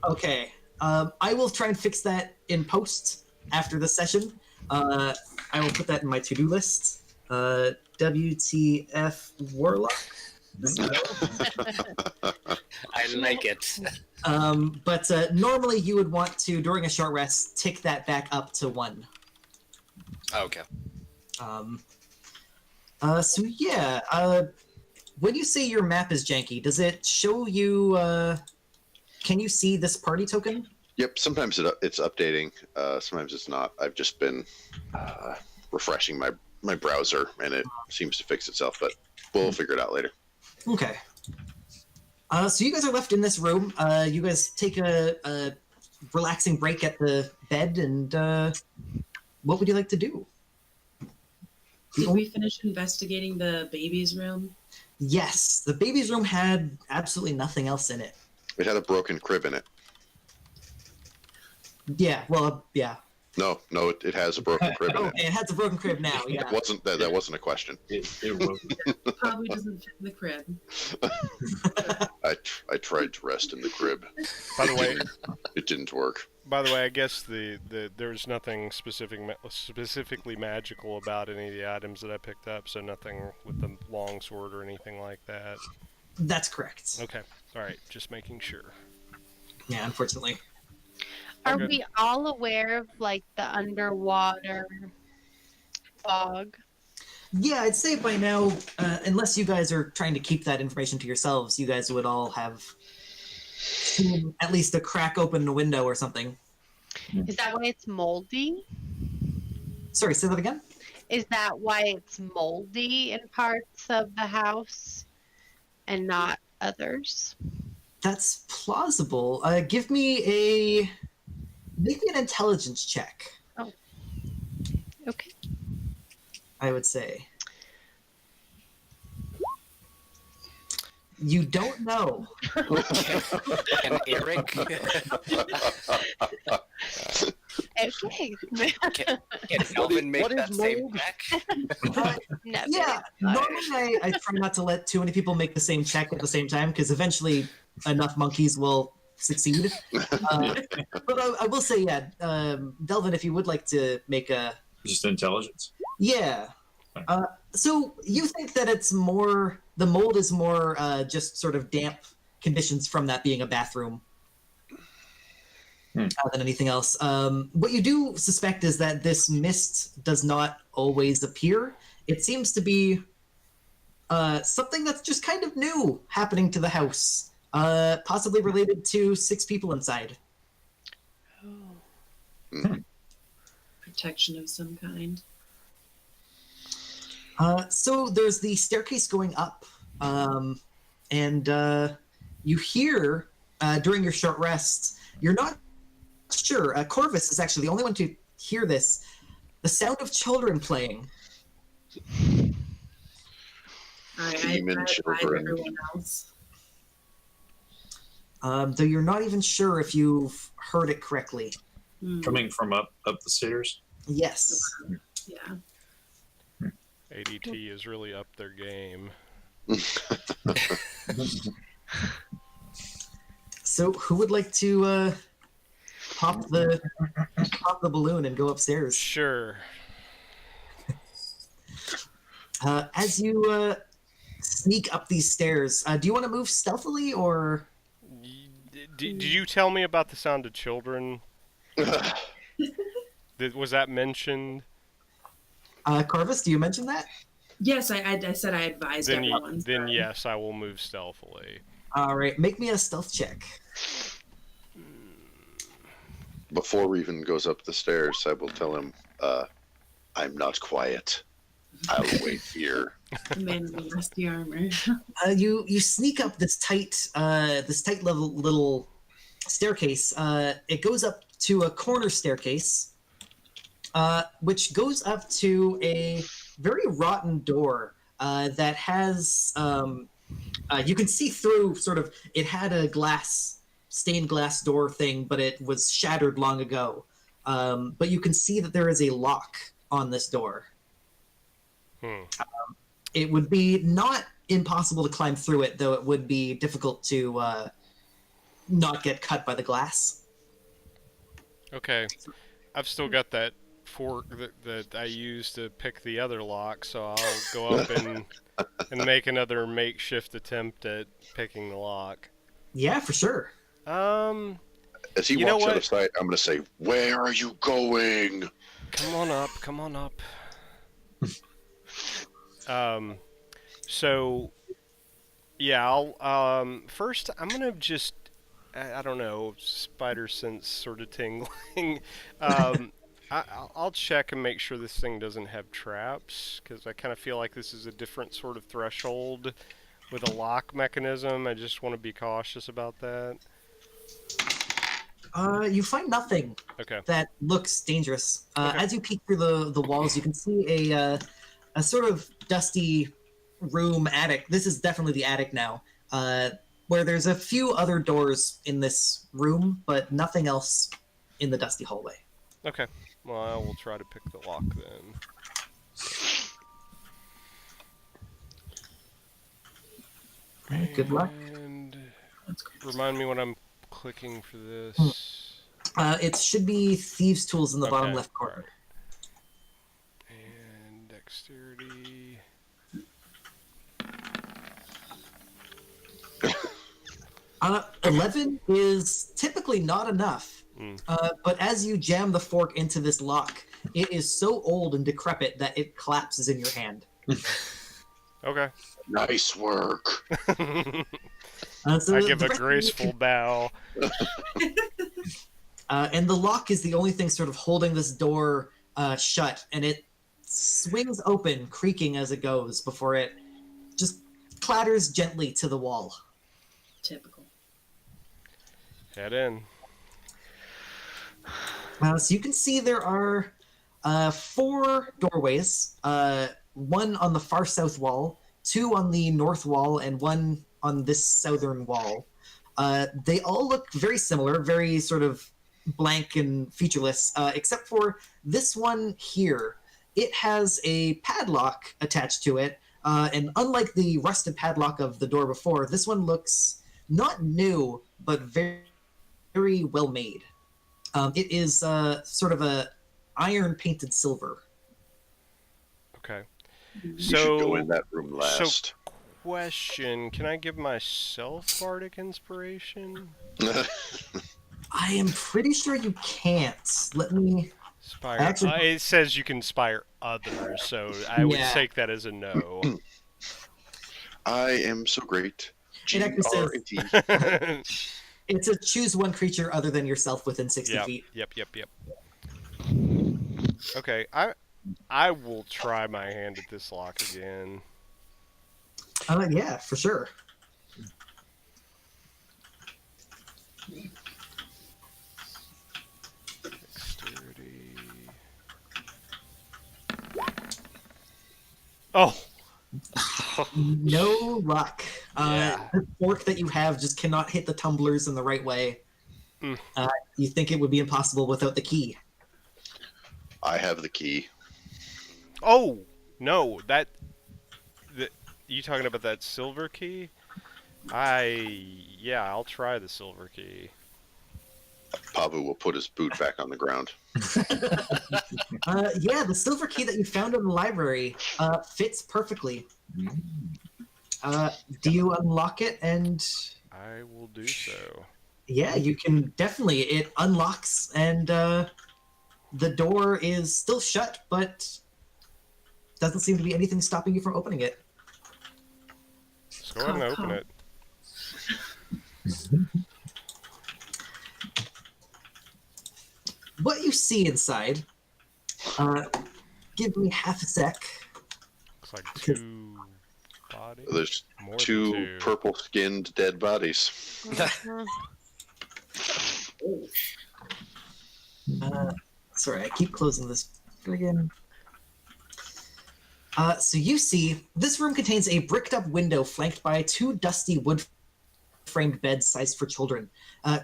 Okay. I will try and fix that in post after the session. I will put that in my to-do list. WTF Warlock. I like it. But normally you would want to, during a short rest, tick that back up to 1. Okay. So yeah, when you say your map is janky, does it show you? Can you see this party token? Yep. Sometimes it's updating. Sometimes it's not. I've just been refreshing my browser, and it seems to fix itself. But we'll figure it out later. Okay. So you guys are left in this room. You guys take a relaxing break at the bed, and what would you like to do? Did we finish investigating the baby's room? Yes, the baby's room had absolutely nothing else in it. It had a broken crib in it. Yeah, well, yeah. No, it has a broken crib in it. Okay, it has a broken crib now. Yeah. It wasn't that wasn't a question. it was. Probably doesn't fit in the crib. I tried to rest in the crib. By the way, It didn't work. I guess there's nothing specifically magical about any of the items that I picked up, so nothing with the long sword or anything like that. That's correct. Okay, all right, just making sure. Yeah, unfortunately. Are Okay. we all aware of like the underwater fog? Yeah, I'd say by now, unless you guys are trying to keep that information to yourselves, you guys would all have seen at least a crack open a window or something. Is that why it's moldy? Sorry, say that again? Is that why it's moldy in parts of the house and not others? That's plausible. Make me an intelligence check, Okay. I would say. You don't know. And Eric, Okay. can Melvin make that same check? No, Yeah, normally I try not to let too many people make the same check at the same time because eventually enough monkeys will succeed. But I will say, yeah, Delvin, if you would like to make a... Just intelligence. Yeah. So you think that it's more the mold is more just sort of damp conditions from that being a bathroom than anything else. What you do suspect is that this mist does not always appear. It seems to be something that's just kind of new happening to the house, possibly related to 6 people inside. Protection of some kind. So there's the staircase going up, and you hear during your short rest, you're not sure. Corvus is actually the only one to hear this. The sound of children playing. Demon children. Everyone else. Though you're not even sure if you've heard it correctly. Coming from up the stairs. Yes. Yeah. ADT has really upped their game. So who would like to pop the balloon and go upstairs? Sure. As you sneak up these stairs, do you want to move stealthily or? Did you tell me about the sound of children? Was that mentioned? Corvus, do you mention that? Yes, I said I advised everyone. Then yes, I will move stealthily. All right, make me a stealth check. Before he even goes up the stairs, I will tell him, I'm not quiet. I'll wait here. The man in the rusty armor. You sneak up this tight little staircase. It goes up to a corner staircase, which goes up to a very rotten door that has you can see through. Sort of, it had a stained glass door thing, but it was shattered long ago. But you can see that there is a lock on this door. It would be not impossible to climb through it, though it would be difficult to not get cut by the glass. Okay. I've still got that fork that I used to pick the other lock, so I'll go up and make another makeshift attempt at picking the lock. Yeah, for sure. As he walks out of sight, I'm going to say, "Where are you going?" Come on up. So, yeah, I'll, first, I'm gonna just, I don't know, spider sense sort of tingling. I'll check and make sure this thing doesn't have traps, because I kind of feel like this is a different sort of threshold with a lock mechanism. I just want to be cautious about that. You find nothing that looks dangerous. As you peek through the walls, you can see a sort of dusty room attic. This is definitely the attic now, where there's a few other doors in this room, but nothing else in the dusty hallway. Okay. Well, I will try to pick the lock then. Good luck. And remind me when I'm clicking for this. It should be Thieves' Tools in the bottom left corner. And dexterity. 11 is typically not enough, but as you jam the fork into this lock, it is so old and decrepit that it collapses in your hand. Okay. Nice work. So I give a graceful bow. And the lock is the only thing sort of holding this door shut, and it swings open, creaking as it goes, before it just clatters gently to the wall. Typical. Head in. So you can see there are 4 doorways, one on the far south wall, 2 on the north wall, and 1 on this southern wall. They all look very similar, very sort of blank and featureless, except for this one here. It has a padlock attached to it, and unlike the rusted padlock of the door before, this one looks not new, but very, very well made. It is sort of a iron painted silver. Okay. You should go in So, that room last. question: can I give myself bardic inspiration? I am pretty sure you can't. Let me. Inspire. Actually- It says you can inspire others, so I would Yeah. take that as a no. I am so great. It actually says- G-R-A-T. It's a choose one creature other than yourself within 60 Yep, feet. yep. Okay, I will try my hand at this lock again. Yeah, for sure. Dexterity. Oh, No luck. Yeah. The fork that you have just cannot hit the tumblers in the right way. Mm. You think it would be impossible without the key. I have the key. oh no! You talking about that silver key? I'll try the silver key. Pavu will put his boot back on the ground. Yeah, the silver key that you found in the library fits perfectly. Do you unlock it? And I will do so. yeah, you can definitely. It unlocks, and the door is still shut, but doesn't seem to be anything stopping you from opening it. Let's go ahead and open it. What you see inside, give me half a sec. Looks like two bodies. There's More than two purple-skinned dead bodies. Sorry, I keep closing this friggin'. So you see, this room contains a bricked-up window flanked by two dusty wood-framed beds sized for children.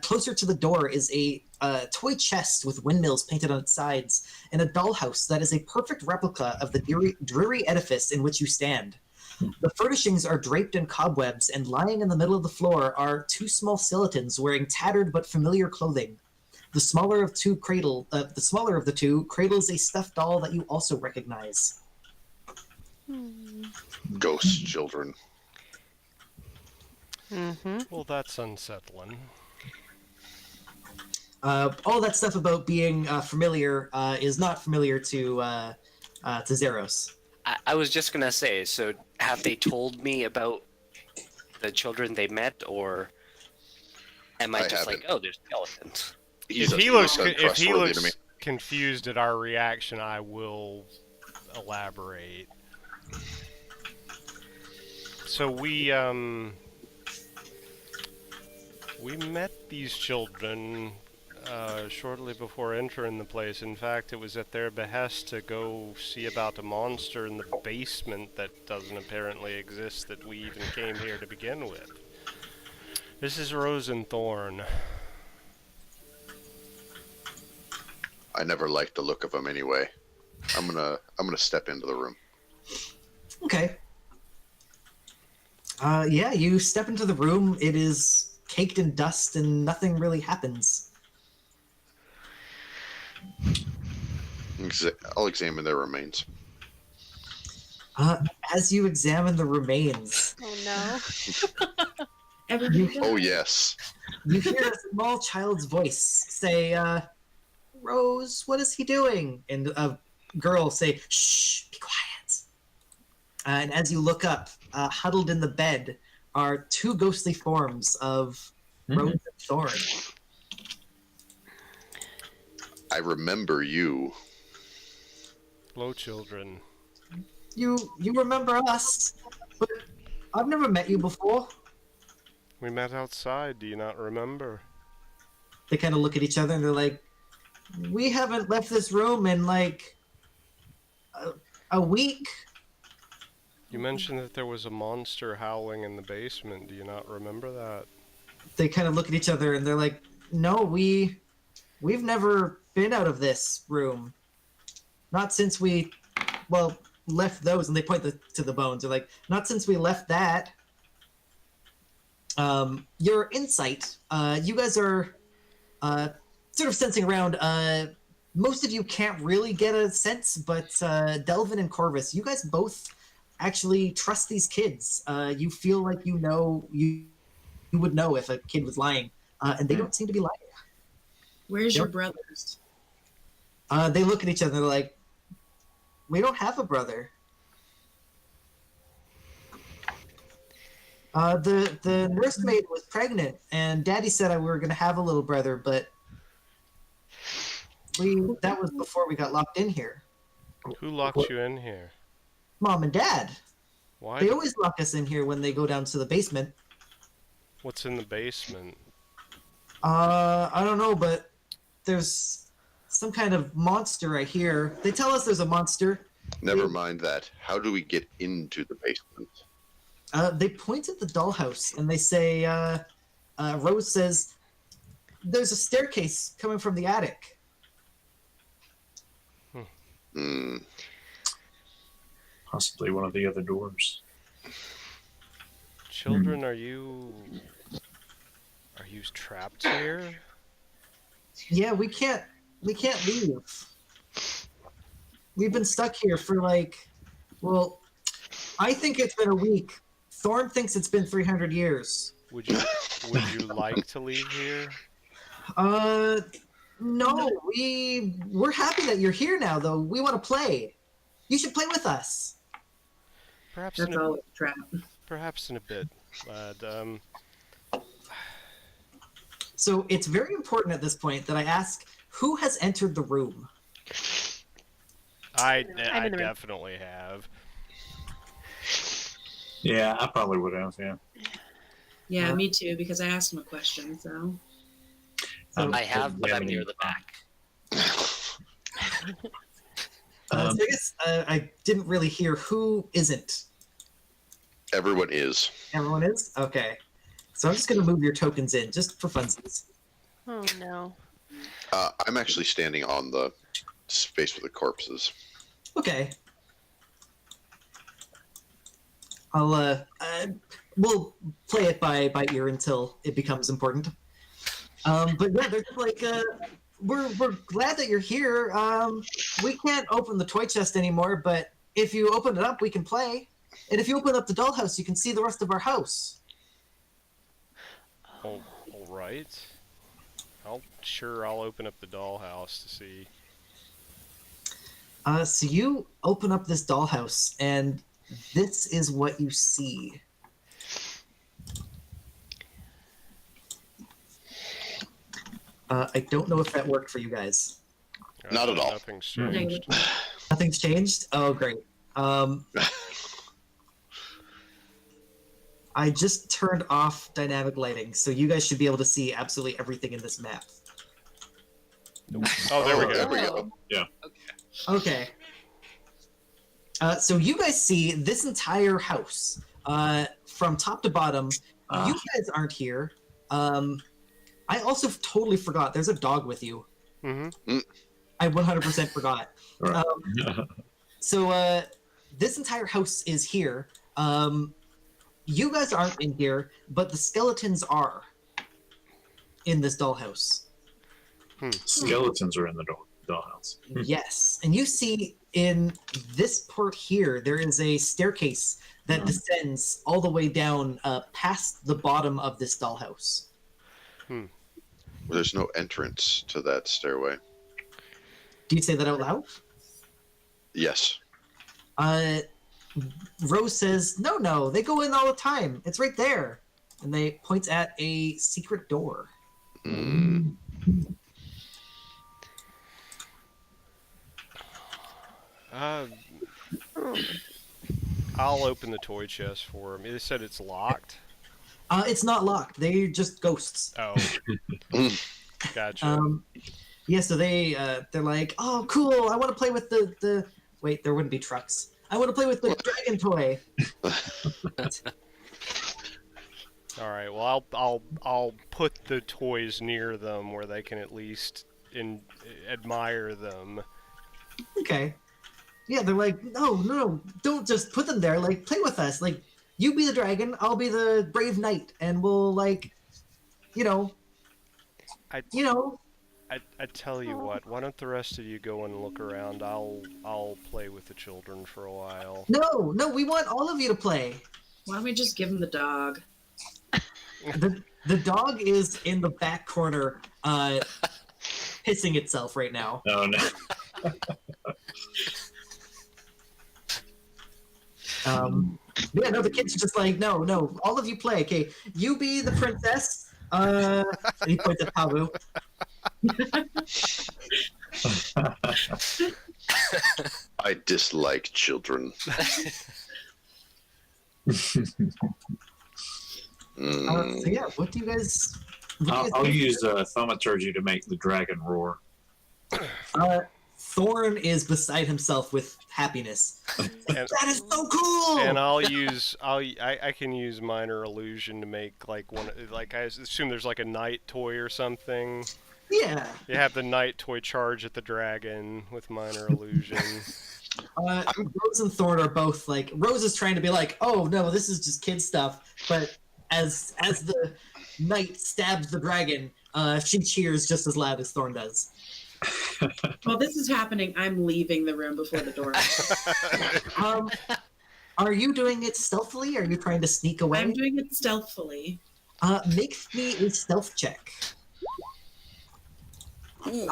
Closer to the door is a toy chest with windmills painted on its sides, and a dollhouse that is a perfect replica of the dreary edifice in which you stand. The furnishings are draped in cobwebs, and lying in the middle of the floor are two small skeletons wearing tattered but familiar clothing. The smaller of the two cradles a stuffed doll that you also recognize. Ghost children. Well, that's unsettling. All that stuff about being familiar is not familiar to Zeros. I was just gonna say, so have they told me about the children they met, or am I I just like, haven't. oh, there's skeletons? If he looks untrustworthy to me. confused at our reaction, I will elaborate. So we met these children shortly before entering the place. In fact, it was at their behest to go see about a monster in the basement that doesn't apparently exist that we even came here to begin with. This is Rose and Thorn. I never liked the look of them anyway. I'm gonna step into the room. Okay. Yeah, you step into the room. It is caked in dust, and nothing really happens. I'll examine their remains. As you examine the remains, Oh no. Everybody Oh yes. you hear a small child's voice say, Rose, what is he doing? And a girl say, shh, be quiet. And as you look up, huddled in the bed are two ghostly forms of Rose and Thorn. I remember you. Hello, children. You remember us, but I've never met you before. We met outside, do you not remember? They kind of look at each other and they're like, we haven't left this room in like a week. You mentioned that there was a monster howling in the basement, do you not remember that? They kind of look at each other and they're like, no, we've never been out of this room. Not since we, left those. And they point to the bones. They're like, not since we left that. Your insight, you guys are sort of sensing around. Most of you can't really get a sense, but Delvin and Corvus, you guys both actually trust these kids. You feel like you would know if a kid was lying, and they don't seem to be lying. Where's your Yep. brothers? They look at each other like, we don't have a brother. The nursemaid was pregnant, and Daddy said we were going to have a little brother, but that was before we got locked in here. Who locked you in here? Mom and Dad. Why? They always lock us in here when they go down to the basement. What's in the basement? I don't know, but there's some kind of monster I hear. They tell us there's a monster. Never mind that. How do we get into the basement? They point at the dollhouse and they say, Rose says, there's a staircase coming from the attic. Hmm. Possibly one of the other doors. Children, are you trapped here? Yeah, we can't leave. We've been stuck here for well, I think it's been a week. Thorn thinks it's been 300 years. Would you like to leave here? No, we're happy that you're here now, though. We want to play. You should play with us. Perhaps That's all a trap. perhaps in a bit. But So it's very important at this point that I ask who has entered the room. I in the room. definitely have. Yeah, I probably would have. Yeah. Yeah, me too, because I asked him a question, so. I have, but I'm near the back. So I guess I didn't really hear who isn't. Everyone is. Everyone is? Okay. So I'm just going to move your tokens in, just for funsies. Oh no. I'm actually standing on the space with the corpses. Okay. We'll play it by ear until it becomes important. But yeah, they're just we're glad that you're here. We can't open the toy chest anymore, but if you open it up, we can play. And if you open up the dollhouse, you can see the rest of our house. All right. I'll open up the dollhouse to see. So you open up this dollhouse, and this is what you see. I don't know if that worked for you guys. Not at all. Nothing's changed. Nothing's changed? Oh, great. I just turned off dynamic lighting, so you guys should be able to see absolutely everything in this map. Oh, there we There go. we go. Okay. So you guys see this entire house from top to bottom. You guys aren't here. I also totally forgot. There's a dog with you. Mm-hmm. I 100% forgot. Right. So this entire house is here. You guys aren't in here, but the skeletons are in this dollhouse. Skeletons are in the dollhouse. Yes, and you see in this part here, there is a staircase that descends all the way down past the bottom of this dollhouse. There's no entrance to that stairway. Do you say that out loud? Yes. Rose says, no, they go in all the time. It's right there. And they point at a secret door. Mm. I'll open the toy chest for him. They said it's locked. It's not locked. They're just ghosts. Oh, gotcha. Yeah, so they're like, oh, cool. I want to play with the. Wait, there wouldn't be trucks. I want to play with the dragon toy. All right. Well, I'll put the toys near them where they can at least admire them. Okay. Yeah, they're like, no, don't just put them there. Like, play with us. Like, you be the dragon, I'll be the brave knight, and we'll I tell you what, why don't the rest of you go and look around? I'll play with the children for a while. No, we want all of you to play. Why don't we just give him the dog? The dog is in the back corner, pissing itself right now. Oh no. Yeah, no, the kids are just like, no, all of you play. Okay, you be the princess. And he points at Pabu. I dislike children. So yeah, what do you guys? I'll use thaumaturgy to make the dragon roar. Thorn is beside himself with happiness. And, That is so cool. and I can use minor illusion to make like one, like I assume there's like a night toy or something. Yeah. You have the night toy charge at the dragon with minor illusion. Rose and Thorn are both like, Rose is trying to be like, oh no, this is just kid stuff, but as the knight stabs the dragon, she cheers just as loud as Thorn does. While this is happening, I'm leaving the room before the door. Are you doing it stealthily? Are you trying to sneak away? I'm doing it stealthily. Make me a stealth check. Do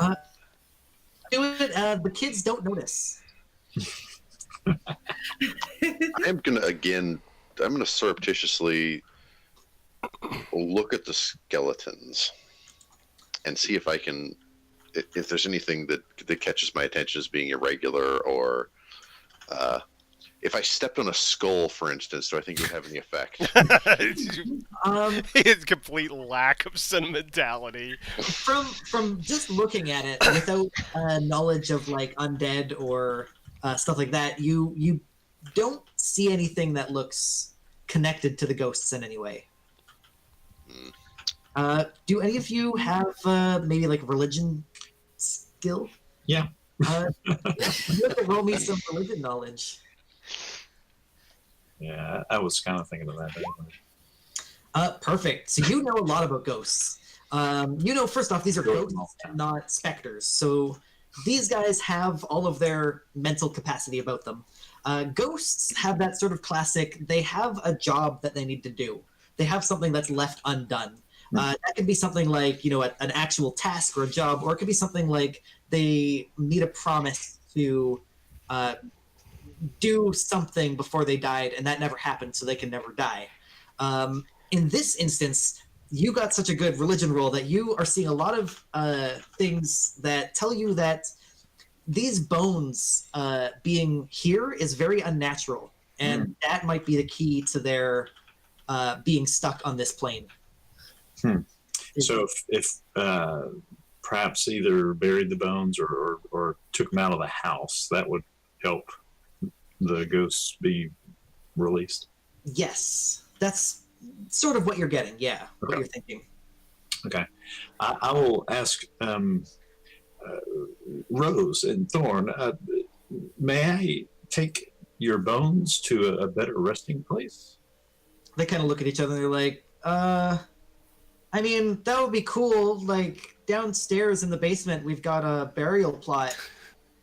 it. The kids don't notice. I'm gonna surreptitiously look at the skeletons and see if I can, if there's anything that catches my attention as being irregular, or if I stepped on a skull, for instance, do I think it would have any effect? His complete lack of sentimentality. From just looking at it without knowledge of like undead or stuff like that, you don't see anything that looks connected to the ghosts in any way. Do any of you have maybe like religion skill? Yeah. You have to roll me some religion knowledge. Yeah, I was kind of thinking of that. Perfect. So you know a lot about ghosts. First off, these are ghosts, not specters. So these guys have all of their mental capacity about them. Ghosts have that sort of classic, they have a job that they need to do. They have something that's left undone. That could be something like, an actual task or a job, or it could be something like they need a promise to do something before they died, and that never happened, so they can never die. In this instance, you got such a good religion roll that you are seeing a lot of things that tell you that these bones being here is very unnatural, and that might be the key to their being stuck on this plane. So if perhaps either buried the bones or took them out of the house, that would help the ghosts be released. Yes, that's sort of what you're getting. Yeah, what you're thinking. Okay, I will ask Rose and Thorn. May I take your bones to a better resting place? They kind of look at each other and they're like, I mean, that would be cool. Like, downstairs in the basement, we've got a burial plot.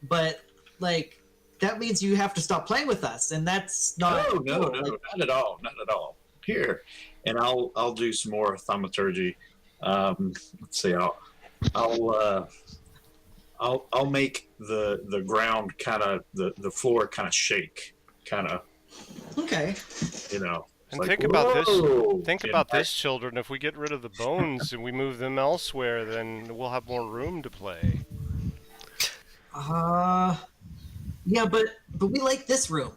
But, like, that means you have to stop playing with us. And that's not... No, not at all. Not at all. Here. And I'll do some more thaumaturgy. Let's see. I'll make the ground kind of, the floor kind of shake. Kind of. Okay. And like, think about this. Think Yeah, about this, children. If we get rid of the bones and we move them elsewhere, then we'll have more room to play. Yeah, but we like this room.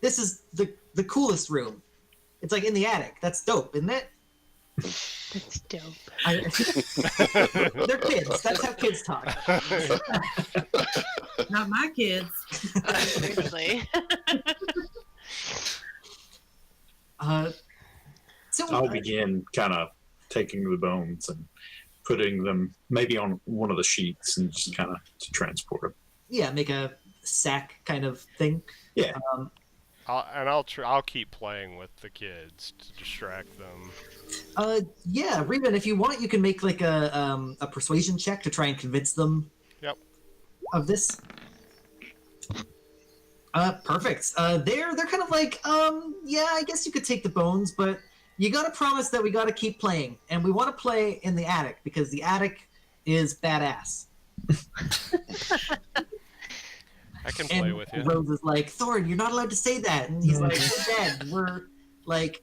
This is the coolest room. It's like in the attic. That's dope, isn't it? That's dope. They're kids. That's how kids talk. Not my kids. Seriously. So I'll begin kind of taking the bones and putting them maybe on one of the sheets and just kind of to transport them. Yeah, make a sack kind of thing. Yeah. I'll keep playing with the kids to distract them. Yeah, Reuben, if you want, you can make like a persuasion check to try and convince them. Yep. Of this. Perfect. They're kind of like, yeah, I guess you could take the bones, but you gotta promise that we gotta keep playing, and we want to play in the attic because the attic is badass. I can play with you. Rose is like, Thorn, you're not allowed to say that, and he's like, we're dead. We're like,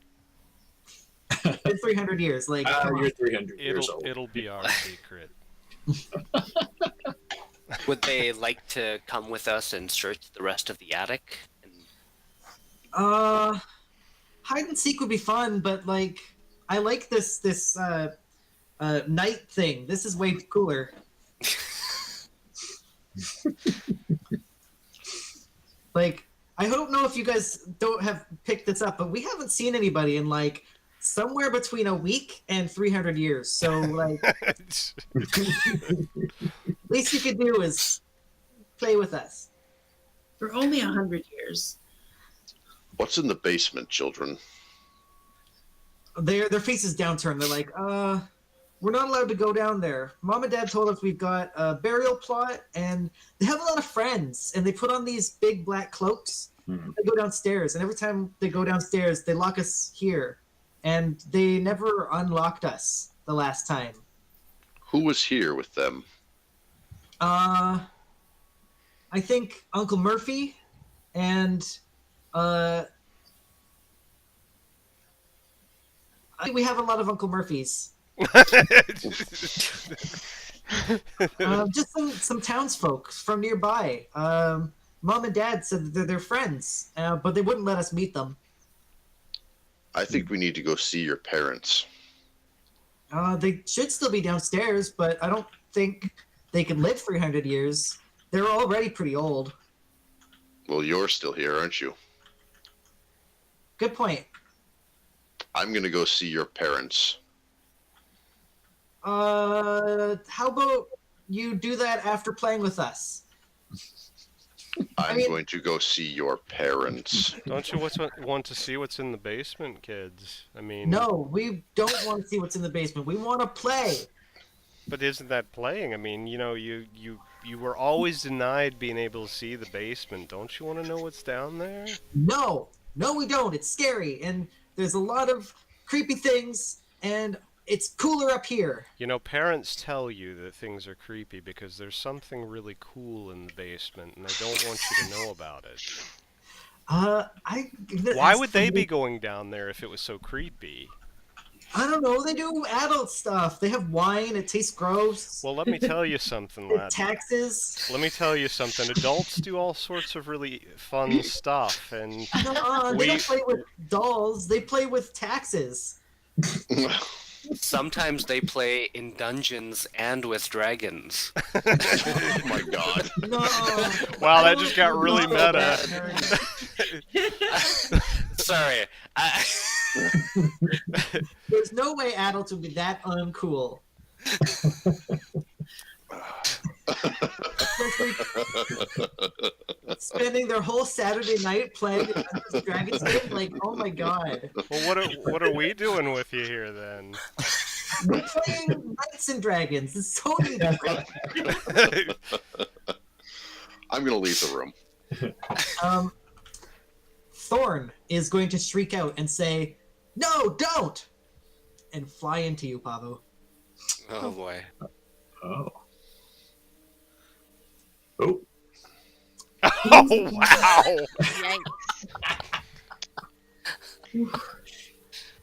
in 300 years. Like, you're 300 years old. It'll be our secret. Would they like to come with us and search the rest of the attic? hide and seek would be fun, but like, I like this night thing. This is way cooler. Like, I don't know if you guys don't have picked this up, but we haven't seen anybody in like somewhere between a week and 300 years. So like, least you could do is play with us. For only 100 years. What's in the basement, children? Their faces downturned. They're like, we're not allowed to go down there. Mom and Dad told us we've got a burial plot, and they have a lot of friends, and they put on these big black cloaks. Mm-hmm. They go downstairs, and every time they go downstairs, they lock us here, and they never unlocked us the last time. Who was here with them? I think Uncle Murphy, and I think we have a lot of Uncle Murphys. Just some townsfolk from nearby. Mom and Dad said that they're friends, but they wouldn't let us meet them. I think we need to go see your parents. They should still be downstairs, but I don't think they can live 300 years. They're already pretty old. Well, you're still here, aren't you? Good point. I'm going to go see your parents. How about you do that after playing with us? I'm going to go see your parents. Don't you want to see what's in the basement, kids? I mean... No, we don't want to see what's in the basement. We want to play. But isn't that playing? I mean, you know, you were always denied being able to see the basement. Don't you want to know what's down there? No, we don't. It's scary, and there's a lot of creepy things, and it's cooler up here. You know, parents tell you that things are creepy because there's something really cool in the basement, and they don't want you to know about it. Why would they be going down there if it was so creepy? I don't know. They do adult stuff. They have wine. It tastes gross. Well, let me tell you something, lad. Taxes. Let me tell you something. Adults do all sorts of really fun stuff, and they don't play with dolls. They play with taxes. Sometimes they play in dungeons and with dragons. Oh my god. No. Wow, that just got really meta. Sorry. There's no way adults would be that uncool. Spending their whole Saturday night playing the Dragon's game, like, oh my god. Well, what are we doing with you here then? We're playing Knights and Dragons. It's totally different. I'm gonna leave the room. Thorn is going to shriek out and say, "No, don't!" and fly into you, Pavu. Oh boy. Oh. Oh. Oh, wow!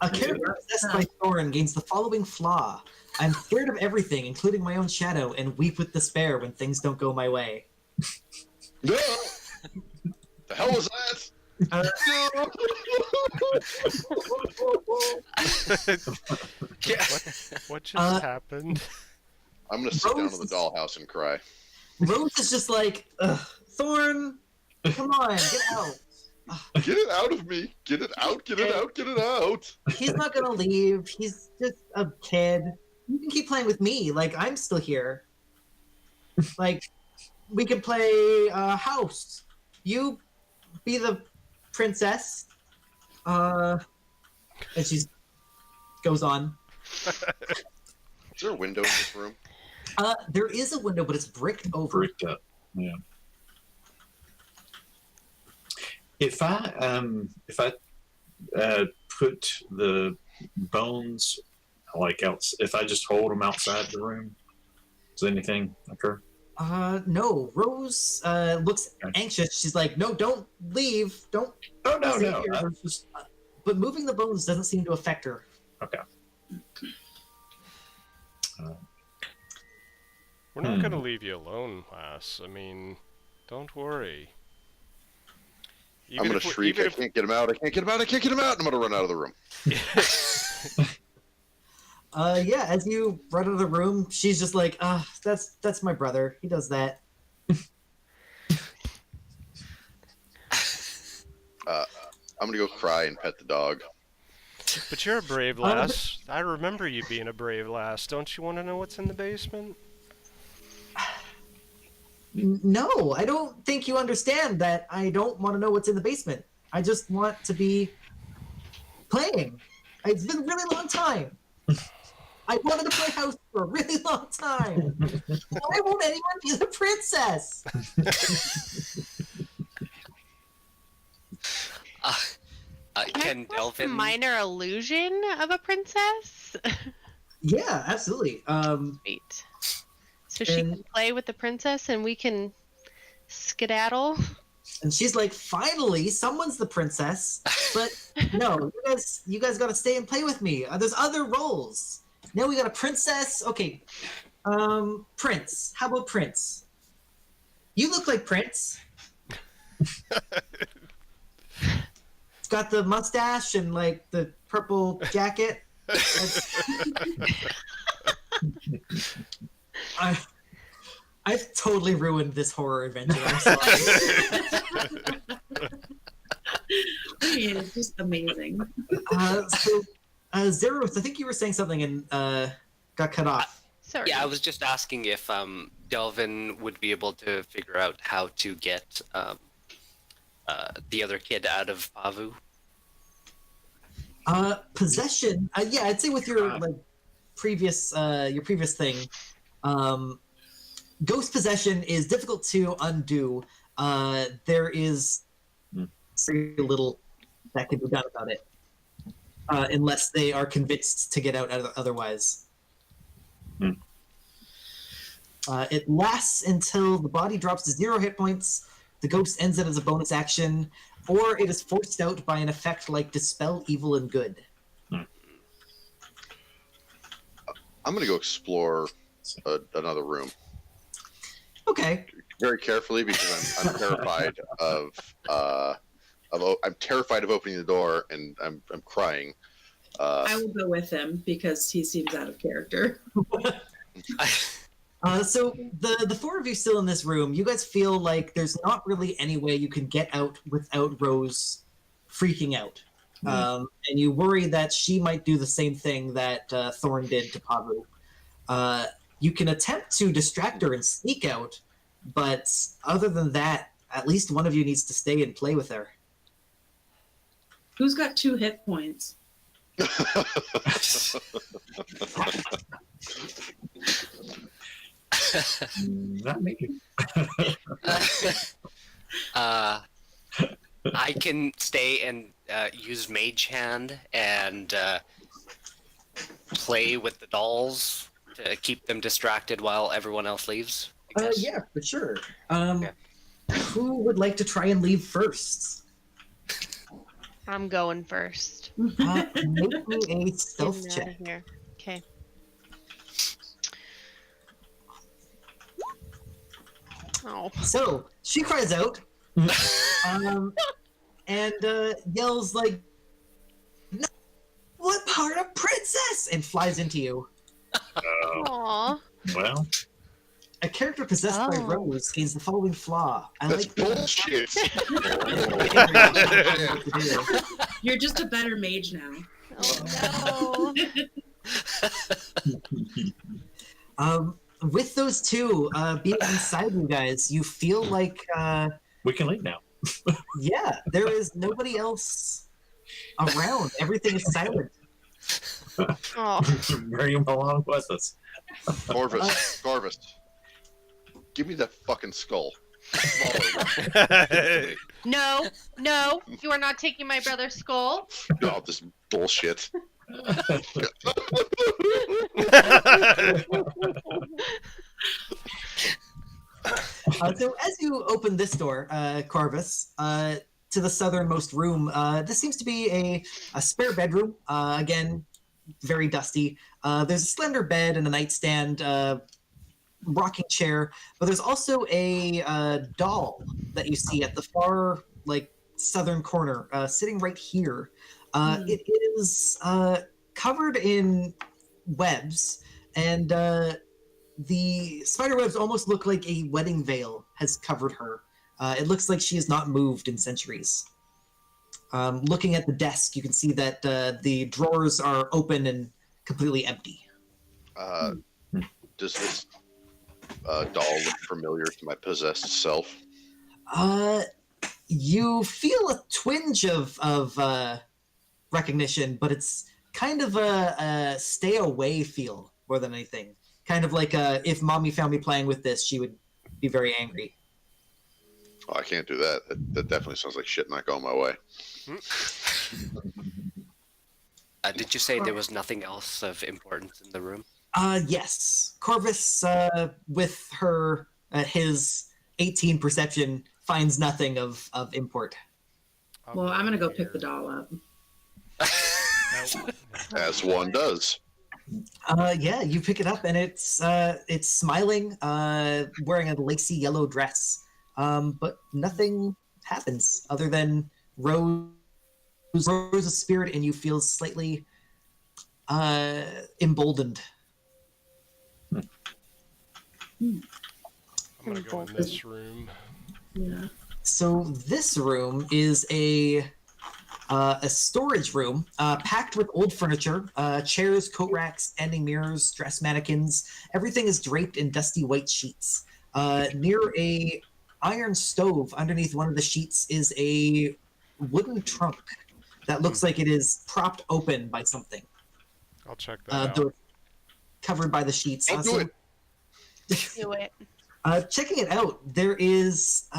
A character possessed by Thorn gains the following flaw. I'm scared of everything, including my own shadow, and weep with despair when things don't go my way. No! The hell was that? What just happened? I'm gonna sit down in the dollhouse and cry. Rose is just like, ugh, Thorn, come on, get out. Get it out of me! Get it out! Get it out! Get it out! He's not gonna leave. He's just a kid. You can keep playing with me. Like, I'm still here. Like, we can play house. You be the princess. And she goes on. Is there a window in this room? There is a window, but it's bricked over. Bricked up. Yeah. If I put the bones like out, if I just hold them outside the room, does anything occur? No. Rose looks anxious. She's like, no, don't leave. Don't. Oh no, stay no. here." I was just But moving the bones doesn't seem to affect her. okay. We're not going to leave you alone, lass. I mean, don't worry. I'm going to shriek, I can't get him out, I can't get him out, I can't get him out, and I'm going to run out of the room. Yeah, as you run out of the room, she's just like, that's my brother. He does that. I'm going to go cry and pet the dog. But you're a brave lass. I remember you being a brave lass. Don't you want to know what's in the basement? No, I don't think you understand that I don't want to know what's in the basement. I just want to be playing. It's been a really long time. I wanted to play house for a really long time. Why won't anyone be the princess? Can Delvin... minor illusion of a princess? Yeah, absolutely. Sweet. So she can play with the princess and we can skedaddle? And she's like, finally, someone's the princess. But no, you guys got to stay and play with me. There's other roles. Now we got a princess. Okay, Prince. How about Prince? You look like Prince. It's got the mustache and like the purple jacket. I've totally ruined this horror adventure. I'm sorry. It's just amazing. Zeros, I think you were saying something and got cut off. Sorry. Yeah, I was just asking if Delvin would be able to figure out how to get the other kid out of Pavu. Possession. Yeah, I'd say with your like previous thing, ghost possession is difficult to undo. There is very little that can be done about it, unless they are convinced to get out otherwise. It lasts until the body drops to 0 hit points, the ghost ends it as a bonus action, or it is forced out by an effect like Dispel Evil and Good. I'm going to go explore another room. Okay. Very carefully, because I'm terrified I'm terrified of opening the door, and I'm crying. I will go with him because he seems out of character. So the four of you still in this room, you guys feel like there's not really any way you can get out without Rose freaking out. And you worry that she might do the same thing that Thorn did to Pavu. You can attempt to distract her and sneak out, but other than that, at least one of you needs to stay and play with her. Who's got 2 hit points? Not me. I can stay and use Mage Hand and play with the dolls to keep them distracted while everyone else leaves. I guess. Yeah, for sure. Okay. Who would like to try and leave first? I'm going first. Make me a stealth Getting out check. of here. Okay. Oh. So she cries out, and yells like, "No, what part of princess?" and flies into you. Aw. Well, A character possessed by Oh. Rose gains the following flaw. I That's like bullshit. You're just a better mage now. Oh no. With those two being inside you guys, you feel like we can leave now. Yeah, there is nobody else around. Everything is silent. Oh, Bring him along with us. Corvus, give me that fucking skull. Smaller no, no, you are not taking my brother's skull. one. Oh, this bullshit. So as you open this door, Corvus, to the southernmost room, this seems to be a spare bedroom. Again, very dusty. There's a slender bed and a nightstand, rocking chair, but there's also a doll that you see at the far southern corner, sitting right here. It is covered in webs, and the spider webs almost look like a wedding veil has covered her. It looks like she has not moved in centuries. Looking at the desk, you can see that the drawers are open and completely empty. Does this doll look familiar to my possessed self? You feel a twinge of recognition, but it's kind of a stay away feel more than anything. Kind of like if mommy found me playing with this, she would be very angry. Oh, I can't do that. That definitely sounds like shit not going my way. Did you say there was nothing else of importance in the room? Yes. Corvus, with his 18 perception, finds nothing of import. Well, I'm gonna go pick the doll up. As one does. Yeah, you pick it up and it's smiling, wearing a lacy yellow dress. But nothing happens other than Rose's spirit and you feel slightly emboldened. I'm gonna go in this room. Yeah. So this room is a storage room packed with old furniture, chairs, coat racks, standing mirrors, dress mannequins. Everything is draped in dusty white sheets. Near a iron stove underneath one of the sheets is a wooden trunk that looks like it is propped open by something. I'll check that out. Covered by the sheets. Don't do it. Do it. Checking it out, there is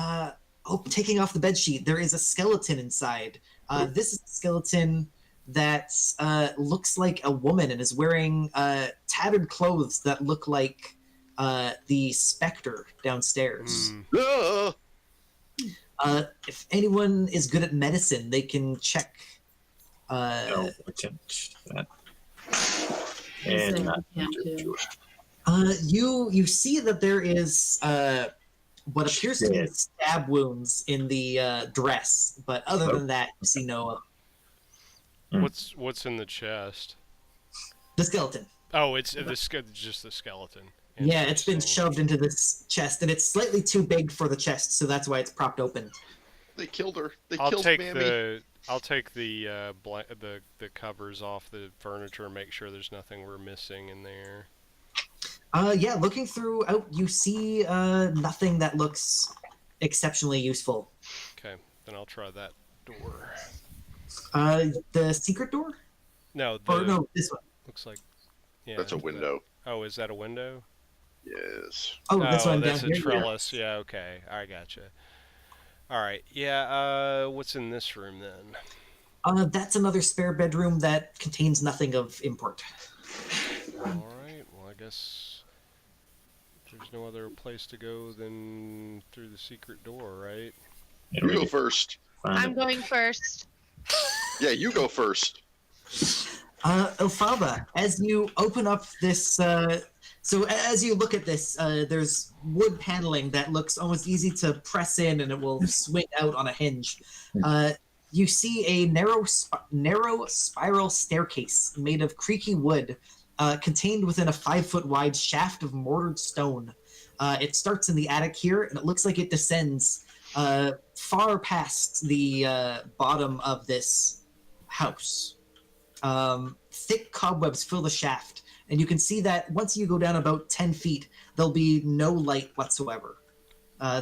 taking off the bed sheet. There is a skeleton inside. This is a skeleton that looks like a woman and is wearing tattered clothes that look like the specter downstairs. If anyone is good at medicine, they can check. No, I can't. And You see that there is what appears to be stab wounds in the dress, but other than that, you see no. What's in the chest? The skeleton. Oh, it's just the skeleton. Yeah, it's been Interesting. shoved into this chest, and it's slightly too big for the chest, so that's why it's propped open. They killed her. They I'll killed take Mammy. I'll take the covers off the furniture and make sure there's nothing we're missing in there. Yeah, looking throughout, you see nothing that looks exceptionally useful. Okay, then I'll try that door. The secret door? No, Or no, this one. looks like That's a window. Oh, is that a window? Yes. Oh, this one that's down a here. trellis. Yeah, okay. I gotcha. All right. Yeah. What's in this room then? That's another spare bedroom that contains nothing of import. All right. Well, I guess there's no other place to go than through the secret door, right? You go first. I'm going first. Yeah, you go first. Elphaba, as you open up this, so as you look at this, there's wood paneling that looks almost easy to press in and it will swing out on a hinge. You see a narrow spiral staircase made of creaky wood, contained within a 5-foot wide shaft of mortared stone. It starts in the attic here, and it looks like it descends far past the bottom of this house. Thick cobwebs fill the shaft, and you can see that once you go down about 10 feet, there'll be no light whatsoever.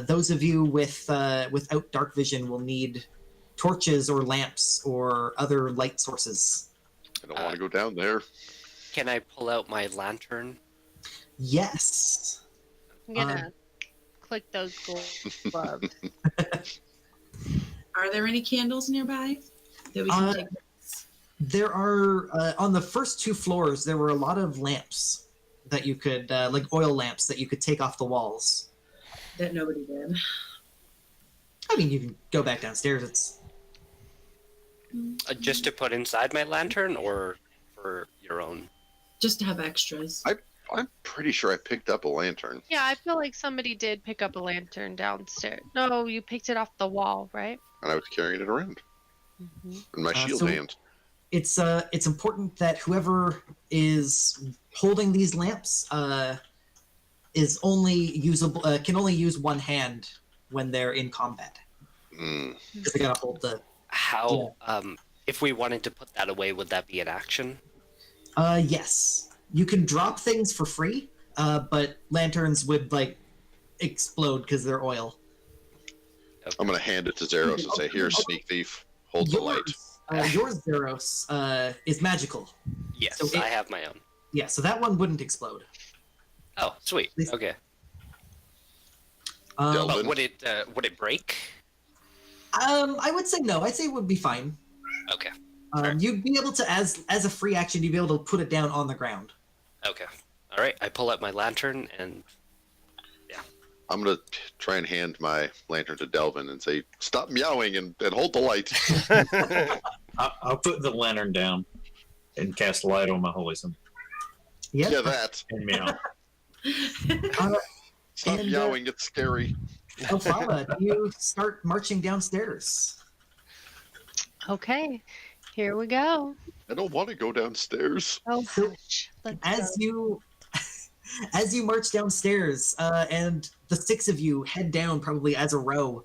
Those of you without dark vision will need torches or lamps or other light sources. I don't want to go down there. Can I pull out my lantern? Yes. I'm gonna click those gloves. Are there any candles nearby that we can take? There are on the first 2 floors. There were a lot of lamps that you could, like oil lamps, that you could take off the walls. That nobody did. I mean, you can go back downstairs. It's Just to put inside my lantern, or for your own? Just to have extras. I'm pretty sure I picked up a lantern. Yeah, I feel like somebody did pick up a lantern downstairs. No, you picked it off the wall, right? And I was carrying it around Mm-hmm. in my shield so- hand. it's important that whoever is holding these lamps is only usable can only use one hand when they're in combat. Mm. Because they gotta hold the. How, if we wanted to put that away, would that be an action? Yes, you can drop things for free, but lanterns would like explode because they're oil. Okay. I'm going to hand it to Zeros and say, "Here, sneak thief, hold the light." Yours, Zeros, is magical. Yes, So I have my own. Yeah, so that one wouldn't explode. Oh, sweet. Okay. Um, But would it break? I would say no. I'd say it would be fine. Okay. You'd be able to, as a free action, you'd be able to put it down on the ground. Okay. All right. I pull out my lantern and I'm going to try and hand my lantern to Delvin and say, "Stop meowing and hold the light." I'll put the lantern down and cast light on my holy symbol. Yep. Yeah, that. And meow. Stop And, meowing. It's scary. Alfama, you start marching downstairs. Okay, here we go. I don't want to go downstairs. Oh, So, hush. Let's As go. you as you march downstairs, and the 6 of you head down probably as a row,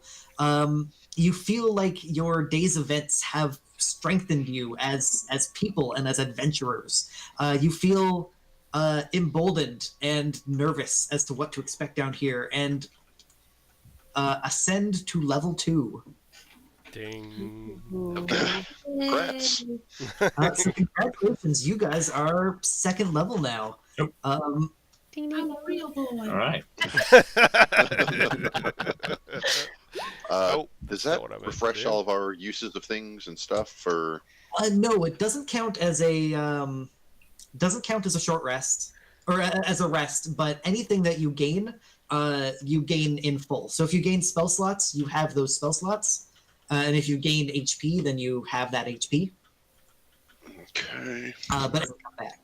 you feel like your day's events have strengthened you as people and as adventurers. You feel emboldened and nervous as to what to expect down here, and ascend to level 2. Ding. Congrats. So congratulations, you guys are 2nd level now. Yep. Ding, I'm ding, a real boy. All right. Does not that what I meant to refresh do. all of our uses of things and stuff? For No, it doesn't count as a short rest or as a rest. But anything that you gain in full. So if you gain spell slots, you have those spell slots, and if you gain HP, then you have that HP. okay, But it doesn't come back.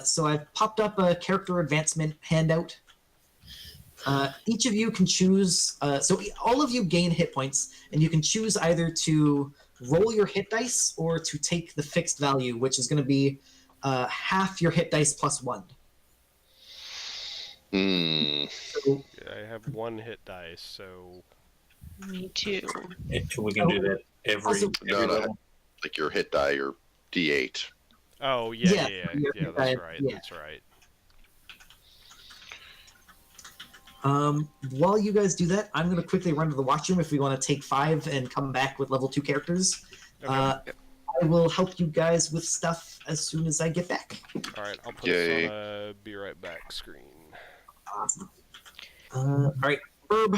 So I've popped up a character advancement handout. Each of you can choose. So all of you gain hit points, and you can choose either to roll your hit dice or to take the fixed value, which is going to be half your hit dice plus 1. So, I have 1 hit dice, so Me too. And we can do that every Also- No, no. level. like your hit die or D8. oh yeah, Yeah, yeah, your yeah, hit that's die, right, yeah. that's right. while you guys do that, I'm going to quickly run to the washroom if we want to take 5 and come back with level 2 characters. Okay. I will help you guys with stuff as soon as I get back. All right, I'll put Yay. this on a be right back screen. Awesome. All right, Herb.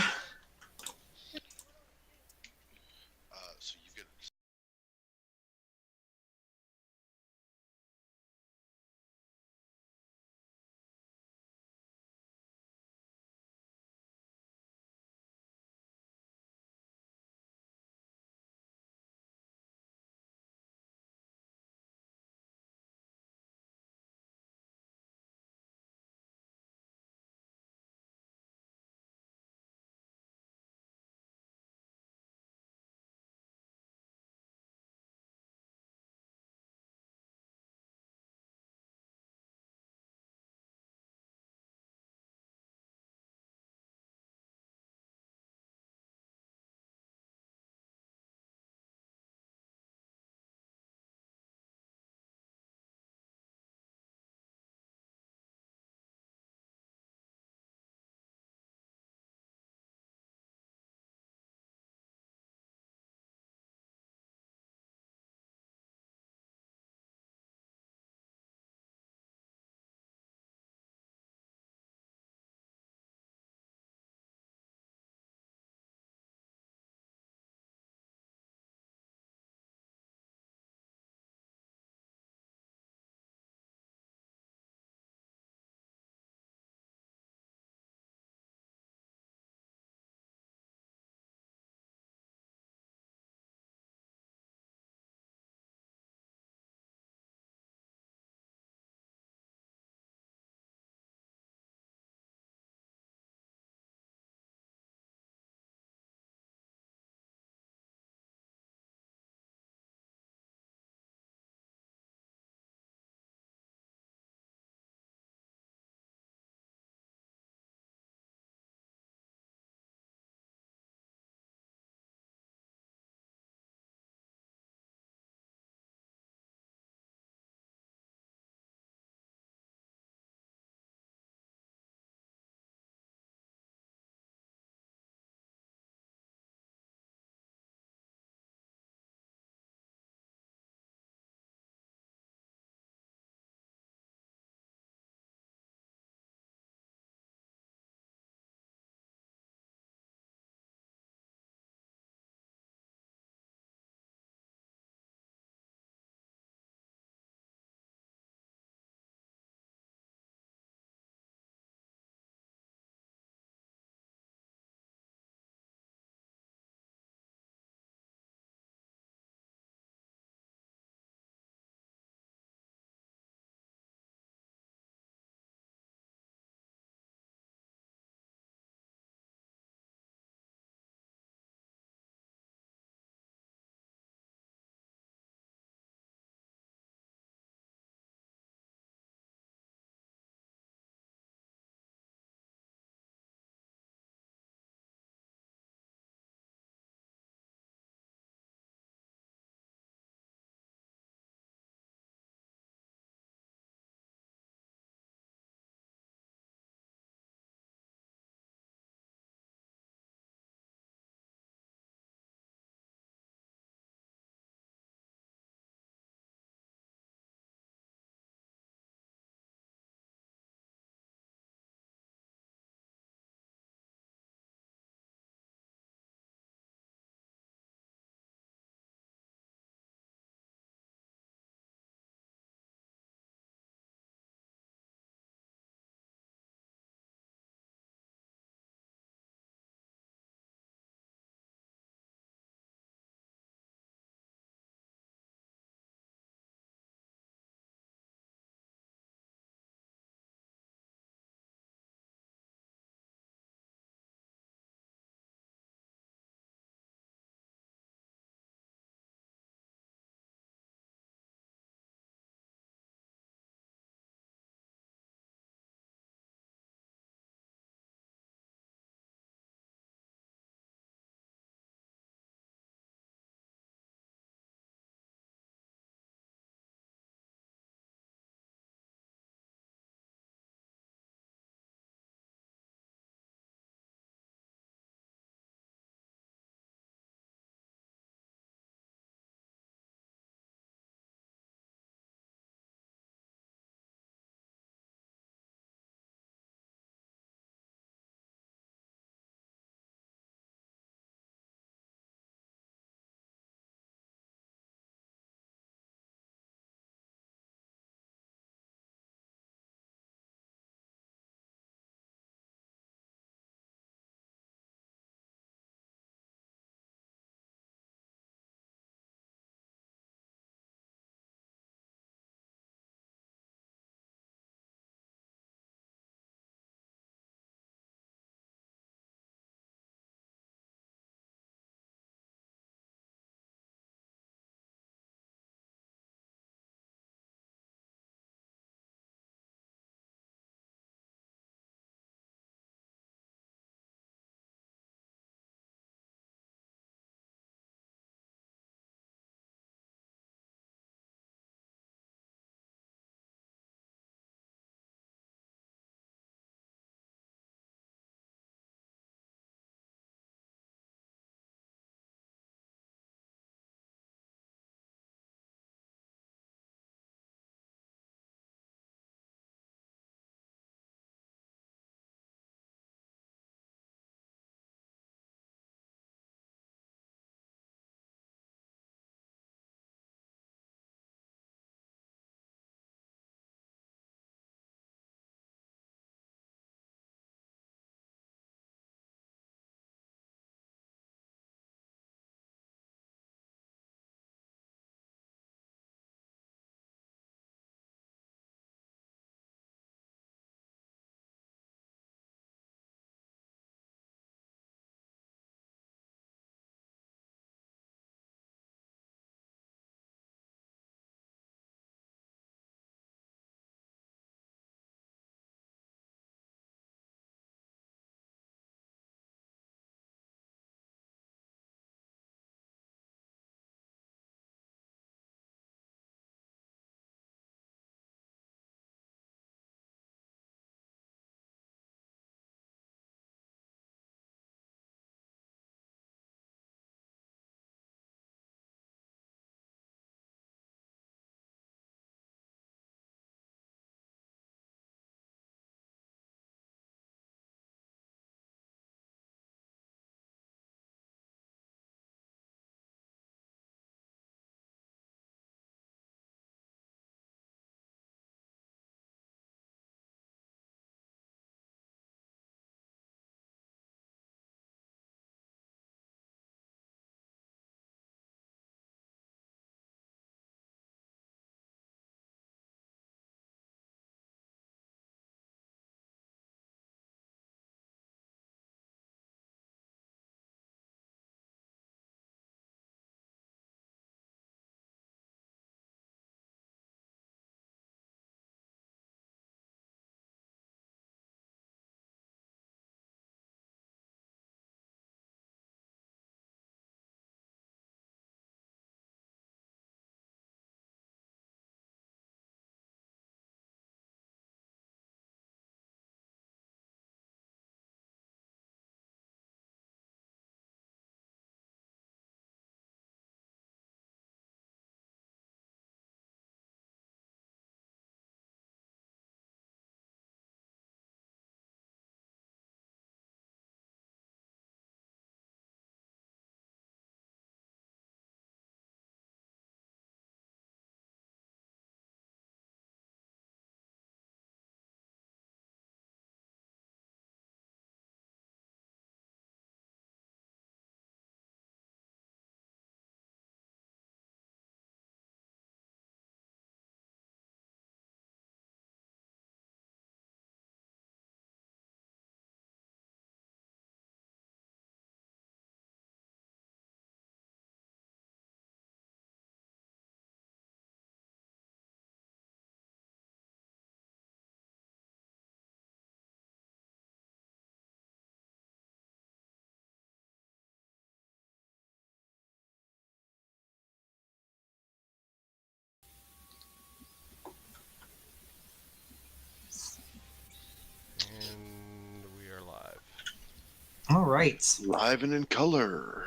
right. Live and in color.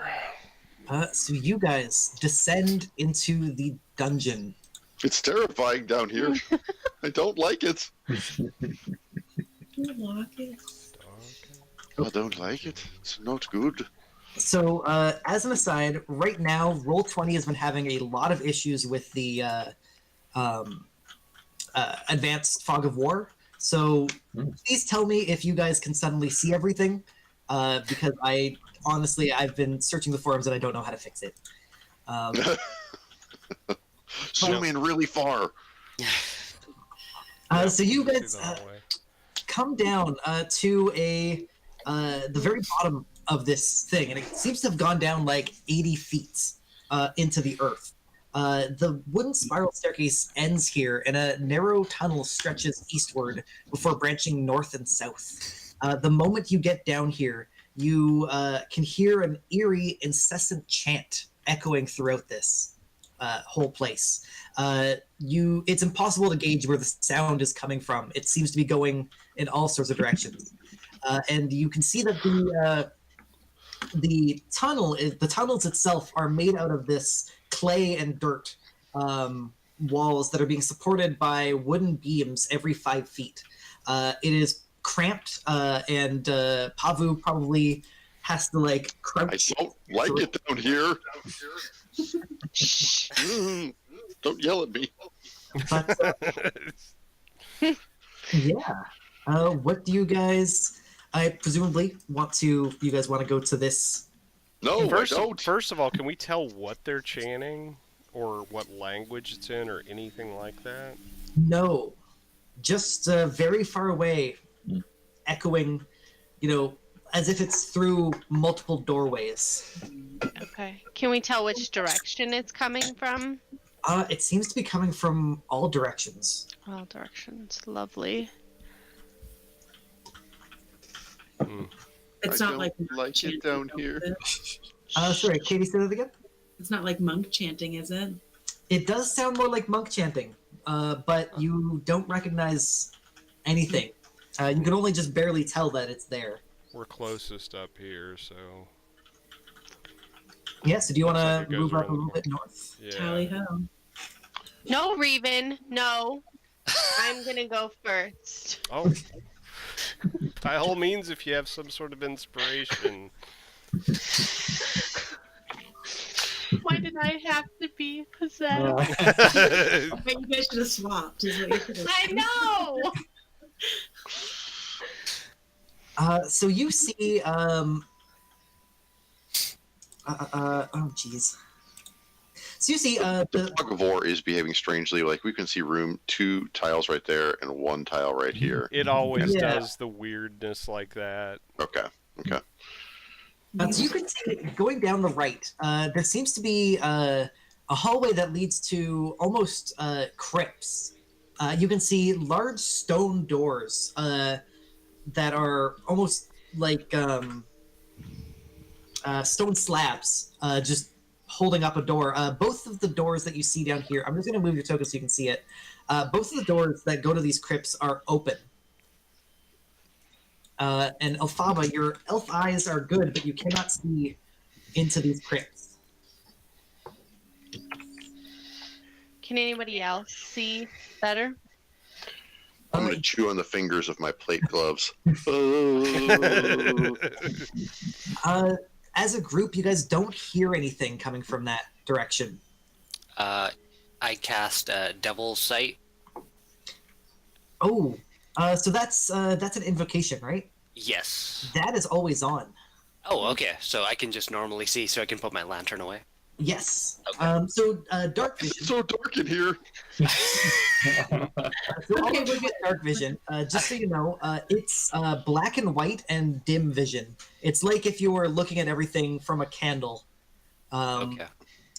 So you guys descend into the dungeon. It's terrifying down here. I don't like it. Lock it. I don't like it. It's not good. So, as an aside, right now, Roll20 has been having a lot of issues with the advanced fog of war. So, please tell me if you guys can suddenly see everything, because I've been searching the forums and I don't know how to fix it. Zoom in really far. So you guys Do that way. come down to the very bottom of this thing, and it seems to have gone down like 80 feet into the earth. The wooden spiral staircase ends here, and a narrow tunnel stretches eastward before branching north and south. The moment you get down here, you can hear an eerie, incessant chant echoing throughout this whole place. It's impossible to gauge where the sound is coming from. It seems to be going in all sorts of directions. And you can see that the tunnels itself are made out of this clay and dirt walls that are being supported by wooden beams every 5 feet. It is cramped, and Pavu probably has to like crouch. I don't like it down here. Don't yell at me. But, yeah. What do you guys? I presumably you guys want to go to this? No, First, I don't. first of all, can we tell what they're chanting, or what language it's in, or anything like that? No, just very far away, echoing, as if it's through multiple doorways. Okay. Can we tell which direction it's coming from? It seems to be coming from all directions. All directions. Lovely. It's I not don't like like it chanting, down is here. it? Sorry, Katie, say that again? It's not like monk chanting, is it? It does sound more like monk chanting, but you don't recognize anything. You can only just barely tell that it's there. We're closest up here, so Yeah, so do you want Looks like to it goes move up around a little the bit north? yeah. Tally ho. No, Reven. No. I'm gonna go first. Oh, by all means, if you have some sort of inspiration. Why did I have to be possessed? Wait, you guys should have swapped. Is what you should have I know. So you see, oh jeez. So you see, The fog of war is behaving strangely. Like we can see 2 tiles right there and 1 tile right here. It always Yeah. does the weirdness like that. Okay. so you can see going down the right. There seems to be a hallway that leads to almost crypts. You can see large stone doors that are almost like stone slabs, just holding up a door. Both of the doors that you see down here, I'm just going to move your token so you can see it. Both of the doors that go to these crypts are open. And Elphaba, your elf eyes are good, but you cannot see into these crypts. Can anybody else see better? I'm gonna chew on the fingers of my plate gloves. As a group, you guys don't hear anything coming from that direction. I cast Devil's Sight. Oh, so that's an invocation, right? Yes. That is always on. Oh, okay. So I can just normally see, so I can put my lantern away. Yes. Okay. So dark It's vision. so dark in here. So all of you get dark vision. Just so you know, it's black and white and dim vision. It's like if you were looking at everything from a candle. Okay.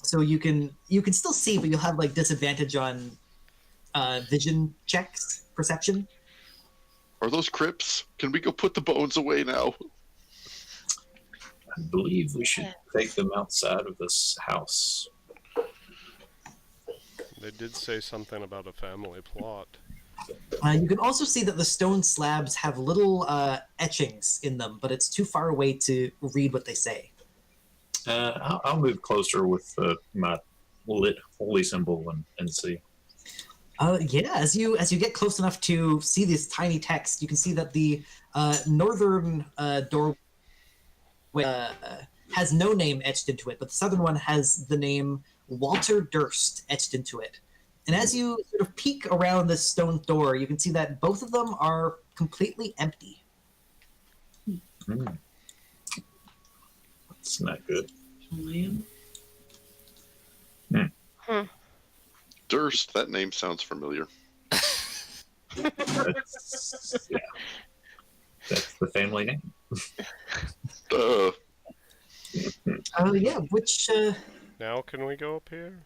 So you can still see, but you'll have like disadvantage on vision checks, perception. Are those crypts? Can we go put the bones away now? I believe we should take them outside of this house. They did say something about a family plot. You can also see that the stone slabs have little etchings in them, but it's too far away to read what they say. I'll move closer with my lit holy symbol and see. Yeah, as you get close enough to see this tiny text, you can see that the northern doorway has no name etched into it, but the southern one has the name Walter Durst etched into it. And as you sort of peek around this stone door, you can see that both of them are completely empty. That's not good. Durst, that name sounds familiar. That's, yeah. That's the family name. Yeah, which... Now can we go up here?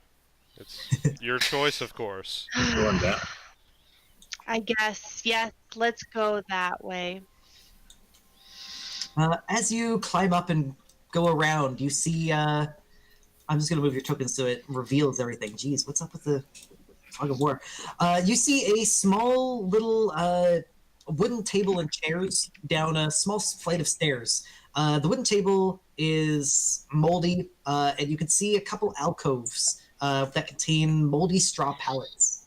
It's your choice, of course. Going down. I guess, yes, let's go that way. As you climb up and go around, you see... I'm just going to move your tokens so it reveals everything. Jeez, what's up with the fog of war? You see a small little wooden table and chairs down a small flight of stairs. The wooden table is moldy, and you can see a couple alcoves that contain moldy straw pallets.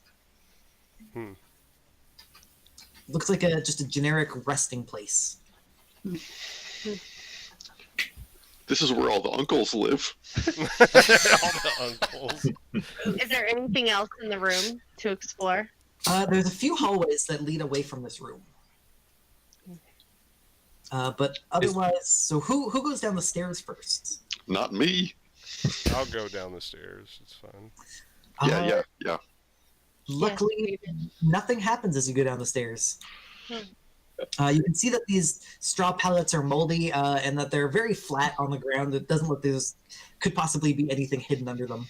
Looks like just a generic resting place. This is where all the uncles live. All the uncles. Is there anything else in the room to explore? There's a few hallways that lead away from this room. But otherwise, so who goes down the stairs first? Not me. I'll go down the stairs. It's fine. Yeah. Luckily, nothing happens as you go down the stairs. You can see that these straw pallets are moldy and that they're very flat on the ground. It doesn't look there's could possibly be anything hidden under them.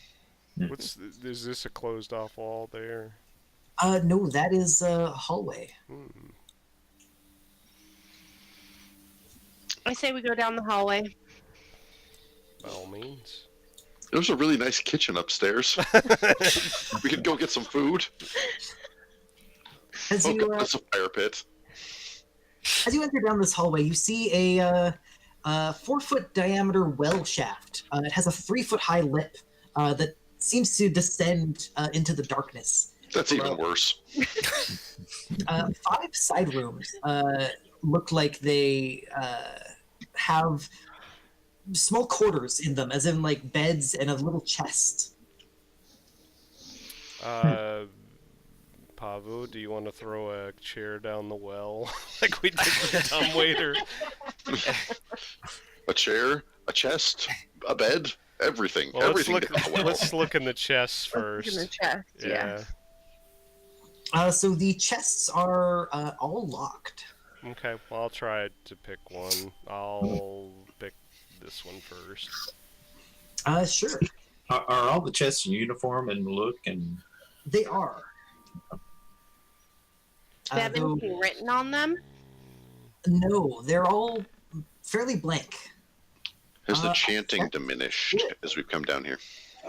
Is this a closed off wall there? No, that is a hallway. I say we go down the hallway. By all means. There's a really nice kitchen upstairs. We could go get some food. As you, that's a fire pit. As you enter down this hallway, you see a 4-foot diameter well shaft. It has a 3-foot high lip that seems to descend into the darkness. That's even worse. 5 side rooms look like they have small quarters in them, as in like beds and a little chest. Pavu, do you want to throw a chair down the well like we did with the dumbwaiter? A chair, a chest, a bed, everything. Well, everything down the well. let's look in the chests first. In the chest, yeah. So the chests are all locked. Okay, well, I'll try to pick one. I'll pick this one first. Sure. Are all the chests in uniform and look and... They are. Do they have anything written on them? No, they're all fairly blank. Has the chanting diminished as we've come down here?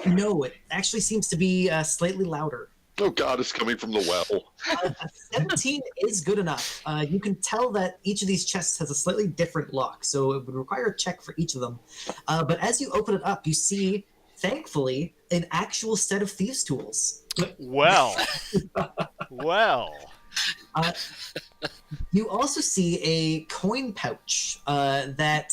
No, it actually seems to be slightly louder. Oh God, it's coming from the well. 17 is good enough. You can tell that each of these chests has a slightly different lock, so it would require a check for each of them. But as you open it up, you see, thankfully, an actual set of thieves' tools. Well. Well. You also see a coin pouch that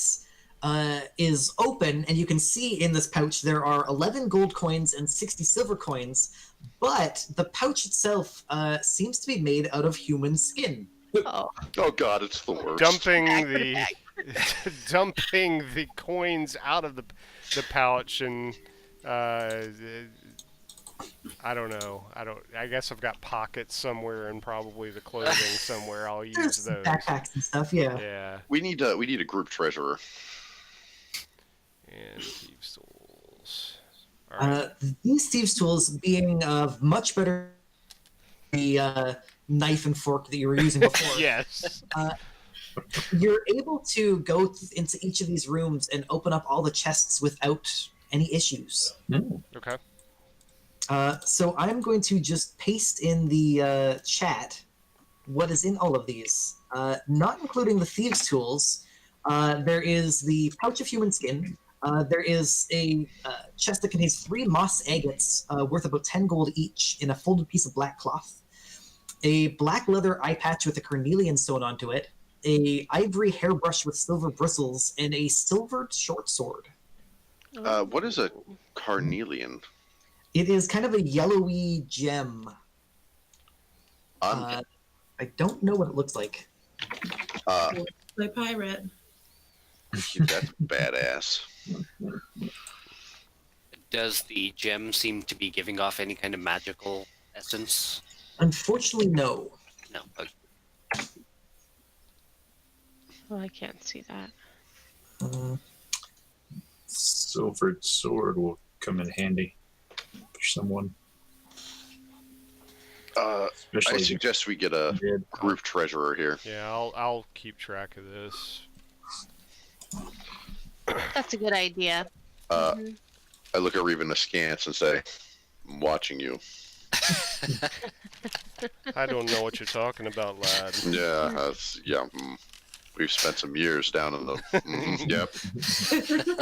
is open, and you can see in this pouch there are 11 gold coins and 60 silver coins, but the pouch itself seems to be made out of human skin. Oh God, it's the worst. Dumping the coins out of the pouch and I don't know. I guess I've got pockets somewhere and probably the clothing somewhere. I'll use those. Backpacks and stuff, yeah. Yeah. We need a group treasurer. And thieves' tools. These thieves' tools being of much better the knife and fork that you were using before. Yes. You're able to go into each of these rooms and open up all the chests without any issues. Okay. So I'm going to just paste in the chat what is in all of these, not including the thieves' tools. There is the pouch of human skin. There is a chest that contains 3 moss agates worth about 10 gold each in a folded piece of black cloth. A black leather eye patch with a carnelian sewn onto it. A ivory hairbrush with silver bristles, and a silvered short sword. What is a carnelian? It is kind of a yellowy gem. I don't know what it looks like. Play pirate. That's badass. Does the gem seem to be giving off any kind of magical essence? Unfortunately, no. No. Okay. Oh, I can't see that. Silvered sword will come in handy for someone. I Especially suggest we get a dead. group treasurer here. Yeah, I'll keep track of this. That's a good idea. I look at Revan askance and say, "I'm watching you." I don't know what you're talking about, lad. Yeah, we've spent some years down in the. Yep.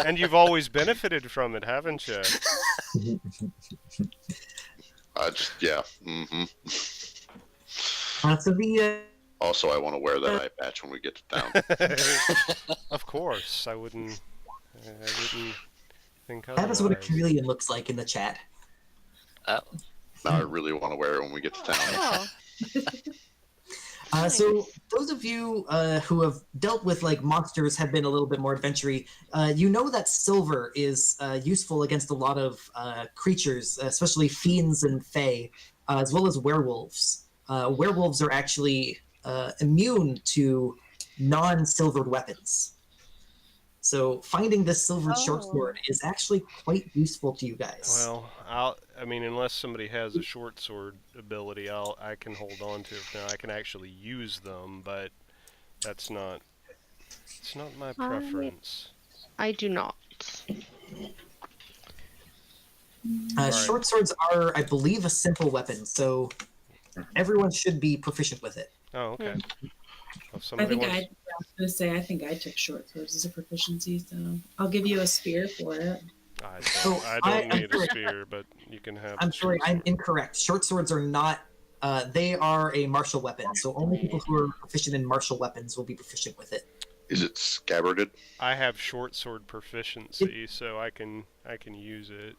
And you've always benefited from it, haven't you? So the Also, I want to wear that eye patch when we get to town. Of course, I wouldn't think otherwise. that is what a chameleon looks like in the chat. Oh. Now I really want to wear it when we get to town. Oh, So those of you who have dealt with like monsters have been a little bit more adventure-y. You know that silver is useful against a lot of creatures, especially fiends and fae, as well as werewolves. Werewolves are actually immune to non-silvered weapons. So finding this silvered short sword is actually quite useful to you guys. Well, I mean, unless somebody has a short sword ability, I can hold on to it now. I can actually use them, but it's not my preference. I do not. Short swords are, I believe, a simple weapon, so everyone should be proficient with it. Oh, okay. If I somebody think wants... I was going to say, I think I took short swords as a proficiency, so I'll give you a spear for it. I don't need a spear, but you can have. I'm the sorry, short I'm sword. incorrect. Short swords are not. They are a martial weapon, so only people who are proficient in martial weapons will be proficient with it. Is it scabbarded? I have short sword proficiency, so I can use it.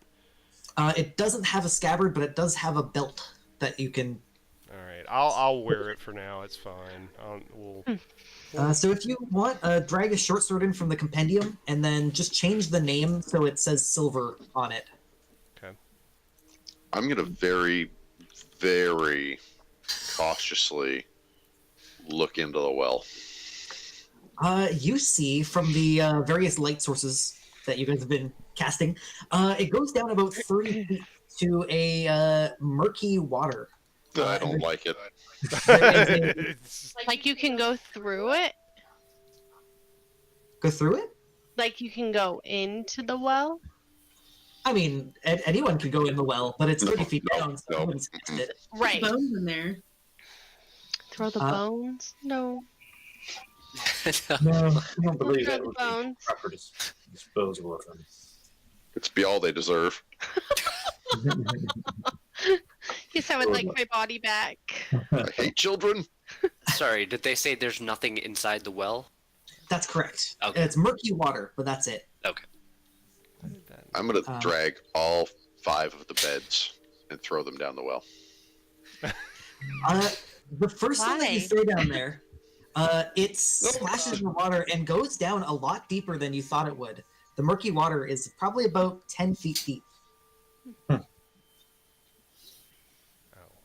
It doesn't have a scabbard, but it does have a belt that you can. All right, I'll wear it for now. It's fine. So if you want, drag a short sword in from the compendium, and then just change the name so it says silver on it. Okay. I'm gonna very, very cautiously look into the well. You see from the various light sources that you guys have been casting, it goes down about 30 feet to a murky water. I don't like it. It's- Like you can go through it? Go through it? Like you can go into the well? I mean, anyone could go in the well, but it's 30 No, feet no, down, so no. I wouldn't suggest it. Right. Bones in there. Throw the bones? No. No, I don't Don't believe throw that the would be bones. proper disposal of them. It's be all they deserve. Yes, I would like my body back. I hate children. Sorry, did they say there's nothing inside the well? That's correct. Okay. It's murky water, but that's it. Okay. I'm gonna drag all 5 of the beds and throw them down the well. The first one that you Why? throw down there, it splashes in the water and goes down a lot deeper than you thought it would. The murky water is probably about 10 feet deep.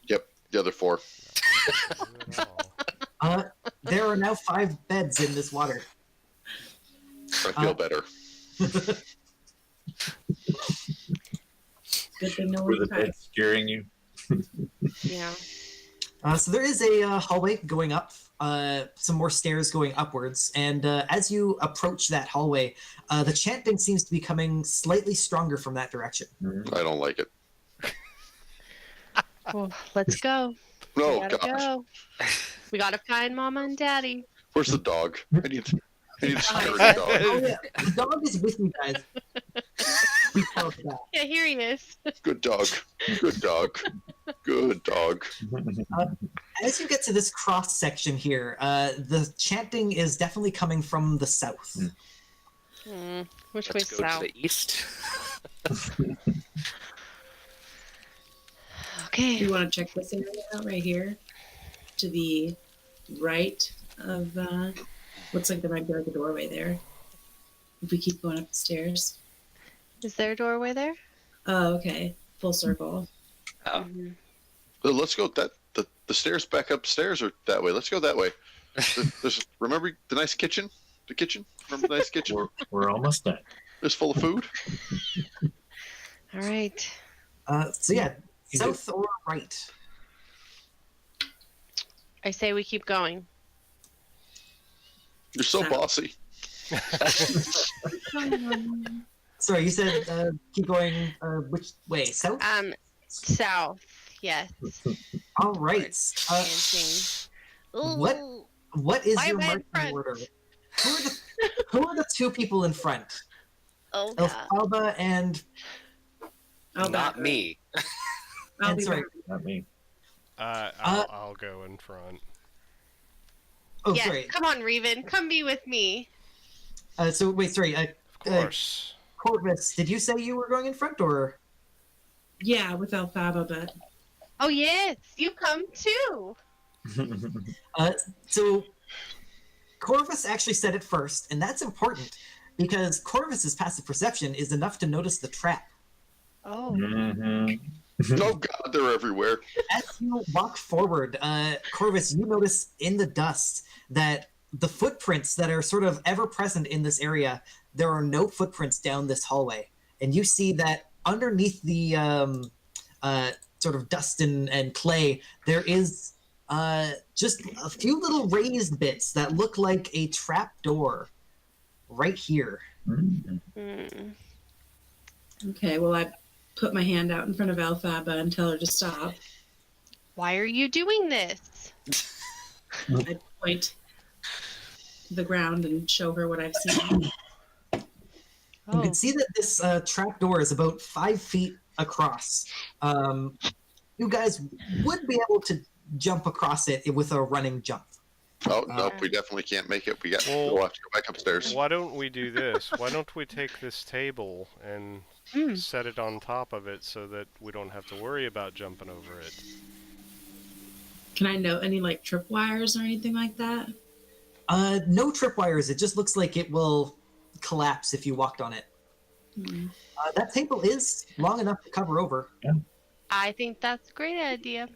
Yep, the other 4. There are now 5 beds in this water. I feel better. Good thing no Were one the tried. dead scaring you? Yeah. So there is a hallway going up, some more stairs going upwards, and as you approach that hallway, the chanting seems to be coming slightly stronger from that direction. I don't like it. Well, let's go. No, We gotta gosh. go. We gotta find Mama and Daddy. Where's the dog? I need to scare the Oh dog. yeah, the dog is with you guys. We tell us that. Yeah, here he is. Good dog. Good dog. Good dog. As you get to this cross section here, the chanting is definitely coming from the south. Which Let's way go south? to the east. Okay. Do you want to check this area out right here? To the right of, looks like there might be like a doorway there. If we keep going up the stairs. Is there a doorway there? Oh, okay. Full circle. Oh, Let's go the stairs back upstairs or that way. Let's go that way. Remember the nice kitchen? The kitchen? Remember the nice kitchen? We're almost done. It's full of food. All right. So yeah, south or right? I say we keep going. You're so South. bossy. Sorry, you said keep going. Which way? South. South. Yes. All right. Chanting. what- Ooh. What is Why your am I in marching front? order? Who are the two people in front? Oh God. Elphaba and I'll not back me. I'll and be sorry. back. Not me. I'll go in front. Oh, Yes. sorry. Come on, Reven. Come be with me. So wait, sorry. Of course. Corvus, did you say you were going in front or? Yeah, with Alfaba, but Oh yes, you come too. So Corvus actually said it first, and that's important because Corvus's passive perception is enough to notice the trap. Oh. Mhm. Oh God, they're everywhere. As you walk forward, Corvus, you notice in the dust that the footprints that are sort of ever present in this area, there are no footprints down this hallway. And you see that underneath the sort of dust and clay, there is just a few little raised bits that look like a trap door right here. Mhm. Hmm. okay. Well, I put my hand out in front of Alfaba and tell her to stop. Why are you doing this? I point to the ground and show her what I've seen. You Oh. can see that this trap door is about 5 feet across. You guys would be able to jump across it with a running jump. Oh nope, we definitely can't make it. We'll have to go back upstairs. Why don't we do this? Why don't we take this table and set it on top of it so that we don't have to worry about jumping over it? Can I note any like tripwires or anything like that? No tripwires. It just looks like it will collapse if you walked on it. Hmm. That table is long enough to cover over. I think that's a great idea.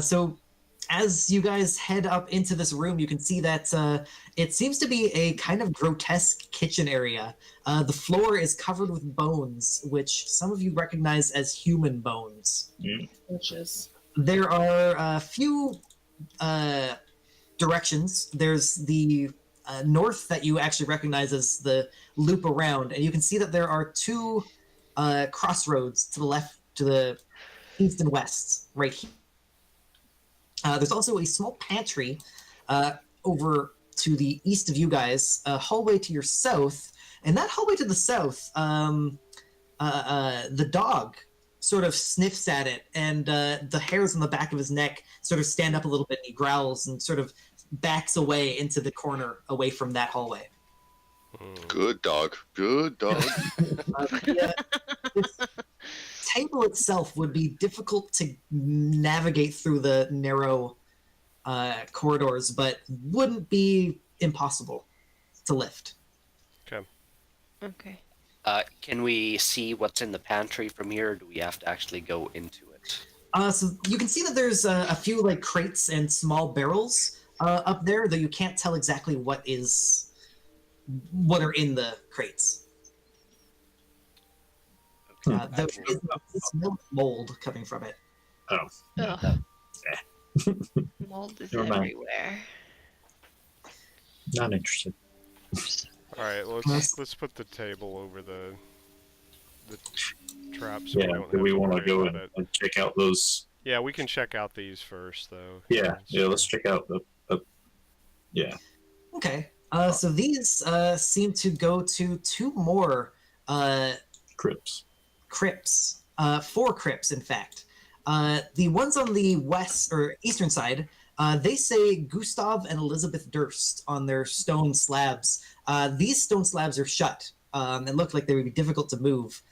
So as you guys head up into this room, you can see that it seems to be a kind of grotesque kitchen area. The floor is covered with bones, which some of you recognize as human bones. Delicious. There are a few directions. There's the north that you actually recognize as the loop around, and you can see that there are two crossroads to the left, to the east and west, right here. There's also a small pantry over to the east of you guys, a hallway to your south, and that hallway to the south, the dog sort of sniffs at it, and the hairs on the back of his neck sort of stand up a little bit, and he growls and sort of backs away into the corner away from that hallway. Good dog. Good dog. This table itself would be difficult to navigate through the narrow corridors, but wouldn't be impossible to lift. Okay. Can we see what's in the pantry from here, or do we have to actually go into it? So you can see that there's a few like crates and small barrels up there, though you can't tell exactly what are in the crates. There is a smell of mold coming from it. Ugh. Mold is Never mind. everywhere. Not interested. All right, let's put the table over the trap, so we Yeah, don't do have we to want to worry go about and, it. and check out those? Yeah, we can check out these first, though. Yeah, let's check out the yeah. Okay. So these seem to go to two more Crypts. crypts. Four crypts, in fact. The ones on the west or eastern side, they say Gustav and Elizabeth Durst on their stone slabs. These stone slabs are shut and look like they would be difficult to move.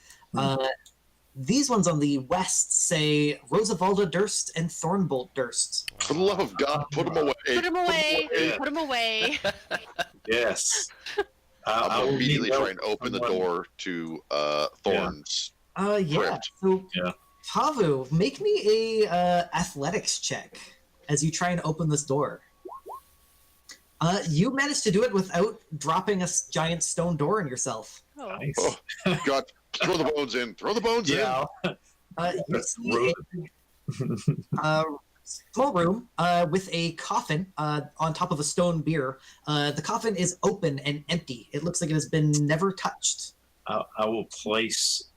These ones on the west say Rosavalda Durst and Thornbolt Durst. For the love of God, put them away. Put him away. away. Put him away. Yes. I'm I gonna will immediately need try and open the someone- door to Thorn's. Yeah. Crypt. So, Yeah. Pavu, make me a athletics check as you try and open this door. You managed to do it without dropping a giant stone door on yourself. Oh. Nice. Oh, God, throw the bones in. Throw the bones Yeah. You That's see a small room with a coffin on top of a stone bier. The coffin is open and empty. It looks like it has been never touched. I will place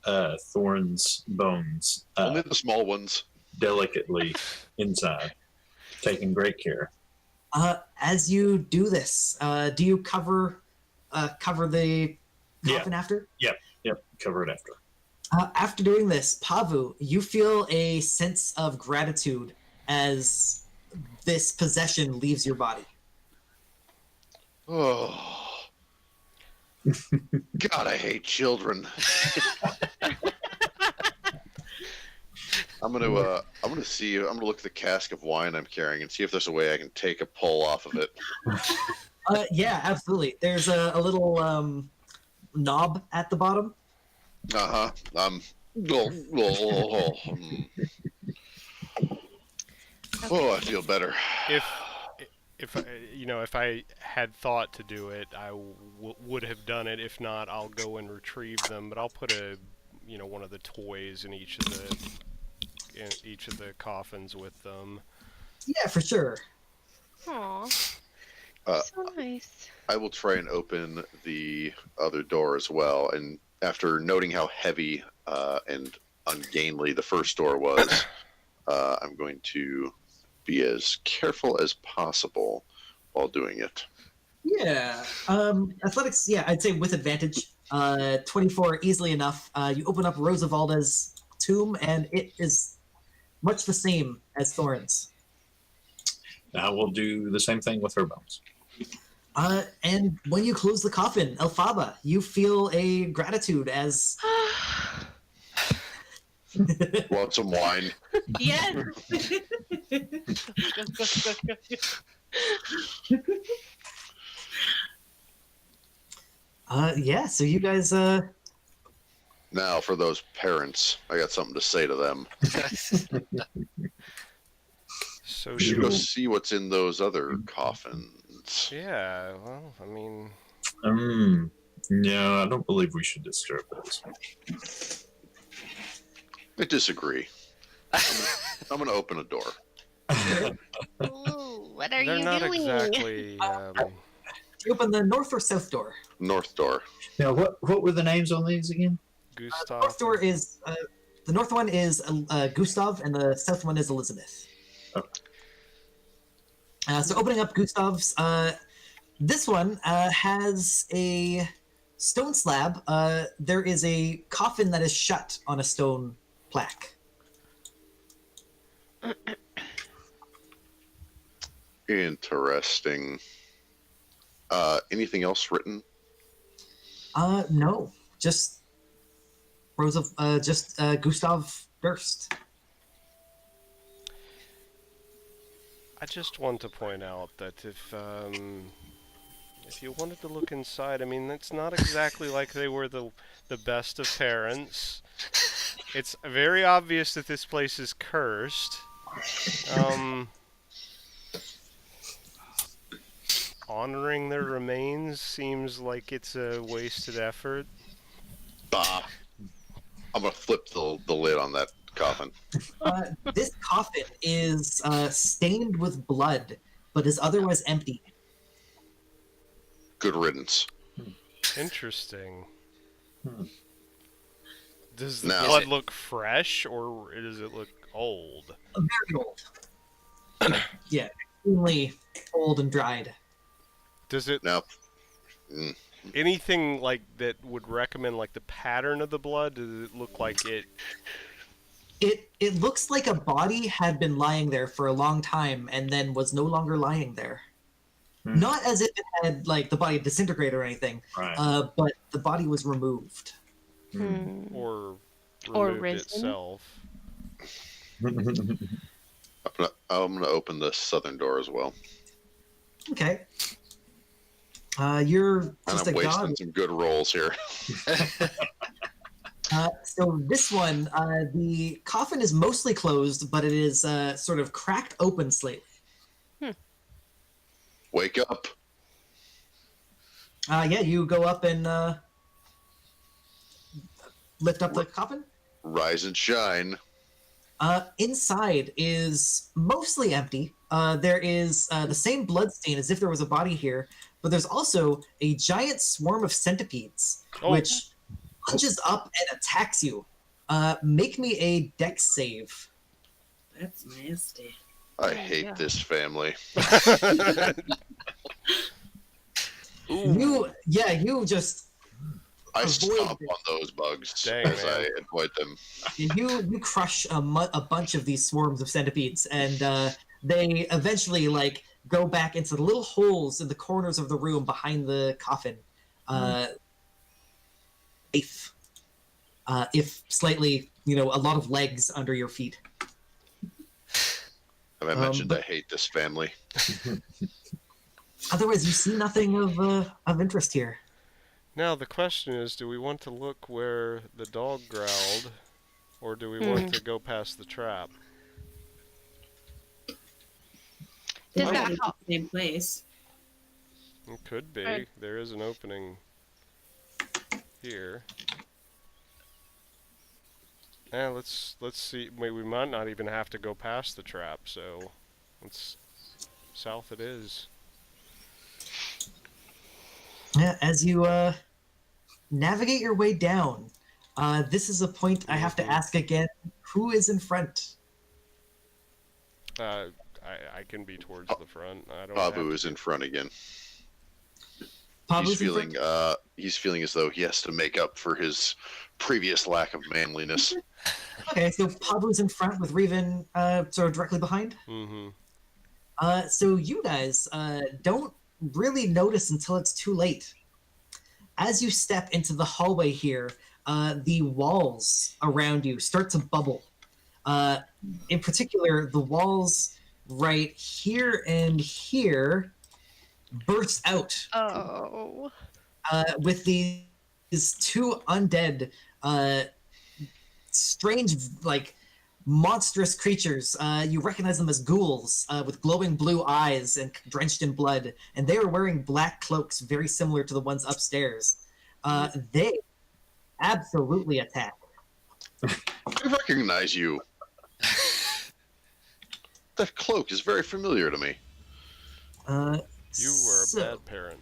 Thorn's bones in. Only the small ones. delicately inside, taking great care. As you do this, do you cover the coffin after? Yep, cover it after. After doing this, Pavu, you feel a sense of gratitude as this possession leaves your body. Oh. God, I hate children. I'm gonna look at the cask of wine I'm carrying and see if there's a way I can take a pull off of it. Yeah, absolutely. There's a little knob at the bottom. Oh, I feel better. If I had thought to do it, I would have done it. If not, I'll go and retrieve them. But I'll put one of the toys in each of the coffins with them. Yeah, for sure. Aw. So nice. I will try and open the other door as well. And after noting how heavy and ungainly the first door was, I'm going to be as careful as possible while doing it. Yeah. Athletics, yeah, I'd say with advantage. 24 easily enough. You open up Rosavalda's tomb, and it is much the same as Thorn's. I will do the same thing with her bones. And when you close the coffin, Elphaba, you feel a gratitude as... Want some wine? Yes. Yeah, so you guys... Now, for those parents, I got something to say to them. So We should go see what's in those other coffins. yeah, well, I mean, No, I don't believe we should disturb those. I disagree. I'm going to open a door. Ooh, what are they're you not doing? exactly. You open the north or south door? North door. Now, what were the names on these again? The Gustav. north door is... the north one is Gustav, and the south one is Elizabeth. Okay. So opening up Gustav's, this one has a stone slab. There is a coffin that is shut on a stone plaque. Interesting. Anything else written? No, just Gustav Durst. I just want to point out that if you wanted to look inside, I mean, it's not exactly like they were the best of parents. It's very obvious that this place is cursed. Honoring their remains seems like it's a wasted effort. Bah. I'm going to flip the lid on that coffin. This coffin is stained with blood, but is otherwise empty. Good riddance. Interesting. Does the Now- blood look fresh or does it look old? Very old. Yeah, extremely old and dried. Does it Now, mm, anything like that would recommend like the pattern of the blood? Does it look like it? It looks like a body had been lying there for a long time and then was no longer lying there. Hmm. Not as if it had like the body disintegrated or anything, Right. but the body was removed. Hmm. Or Or removed risen? itself? I'm gonna open the southern door as well. Okay. You're And just I'm a god. wasting some good rolls here. So this one, the coffin is mostly closed, but it is sort of cracked open slightly. Wake up. Yeah, you go up and lift up the coffin. Rise and shine. Inside is mostly empty. There is the same blood stain as if there was a body here, but there's also a giant swarm of centipedes, Oh. which lunges up and attacks you. Make me a dex save. That's nasty. I hate this family. You just I Avoid stomp it. on those bugs Dang, as man. I avoid them. you crush a bunch of these swarms of centipedes, and they eventually like go back into the little holes in the corners of the room behind the coffin. If slightly, a lot of legs under your feet. Have I mentioned but- I hate this family? Otherwise, you see nothing of interest here. Now the question is, do we want to look where the dog growled, or do we want to go past the trap? They Does might that be help? the same place. It could be. Right. There is an opening here. Yeah, let's see. Wait, we might not even have to go past the trap, so let's south it is. Yeah, as you navigate your way down, this is a point I have to ask again: who is in front? I can be towards the front. I don't. have Babu to is in front again. Pablo's He's in front? feeling he's feeling as though he has to make up for his previous lack of manliness. Okay, so Pablo's in front with Reven sort of directly behind. Mm-hmm. So you guys don't really notice until it's too late. As you step into the hallway here, the walls around you start to bubble. In particular, the walls right here and here burst out Oh. with these two undead, strange, like monstrous creatures. You recognize them as ghouls with glowing blue eyes and drenched in blood, and they are wearing black cloaks very similar to the ones upstairs. They absolutely attack. I recognize you. That cloak is very familiar to me. You were a bad parent.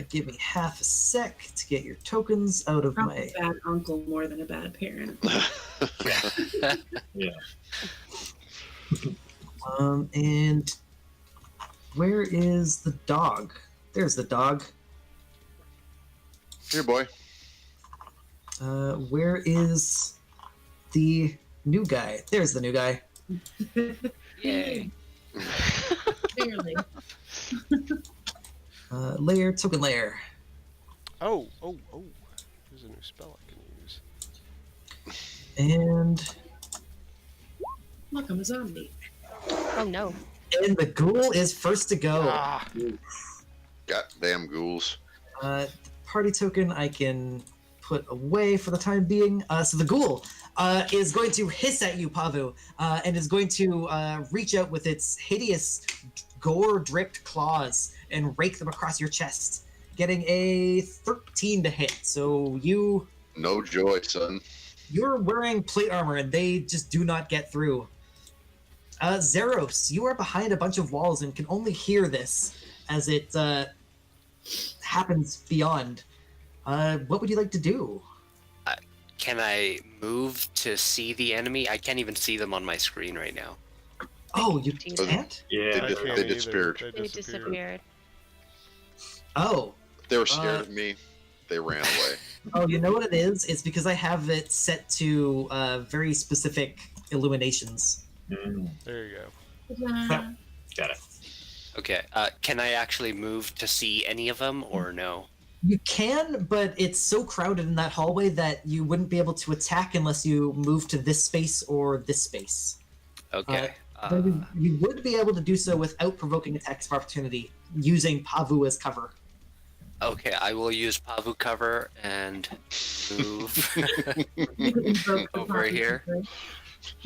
Give me half a sec to get your tokens out of Probably my. a bad uncle more than a bad parent. Yeah. And where is the dog? There's the dog. Here, boy. Where is the new guy? There's the new guy. Yay. Clearly. Layer, token layer. Oh. There's a new spell I can use. And Look, I'm a zombie. Oh no. the ghoul is first to go. Ah, Goddamn ghouls. The party token I can put away for the time being. So the ghoul is going to hiss at you, Pavu, and is going to reach out with its hideous gore-dripped claws and rake them across your chest, getting a 13 to hit. So No joy, son. you're wearing plate armor, and they just do not get through. Zeros, you are behind a bunch of walls and can only hear this as it happens beyond. What would you like to do? Can I move to see the enemy? I can't even see them on my screen right now. Oh, you Do can't? Yeah. I can't they either. disappeared. They disappeared. Oh. They were scared of me. They ran away. Oh, you know what it is? It's because I have it set to very specific illuminations. There you go. Ta-da. Got it. Okay. Can I actually move to see any of them or no? You can, but it's so crowded in that hallway that you wouldn't be able to attack unless you move to this space or this space. Okay. But you would be able to do so without provoking attacks of opportunity, using Pavu as cover. Okay, I will use Pavu cover and move You can invoke the over poppy here. seeker.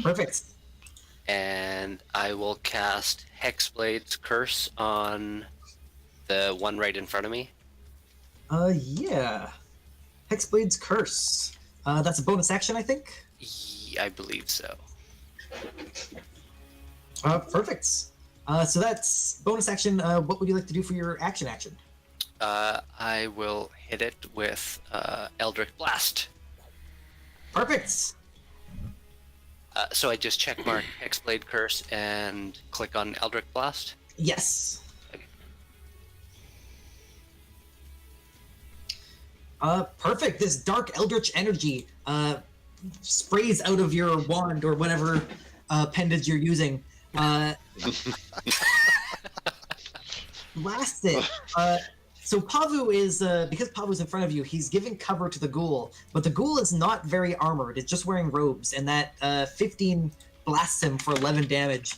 Perfect. and I will cast Hexblade's Curse on the one right in front of me. Yeah. Hexblade's Curse. That's a bonus action, I think. I believe so. Perfect. So that's bonus action. What would you like to do for your action? I will hit it with Eldritch Blast. Perfect. So I just check mark Hexblade Curse and click on Eldritch Blast. Yes. Perfect. This dark eldritch energy sprays out of your wand or whatever appendage you're using. Blast it. So Pavu is, because Pavu's in front of you, he's giving cover to the ghoul, but the ghoul is not very armored. It's just wearing robes, and that 15 blasts him for 11 damage.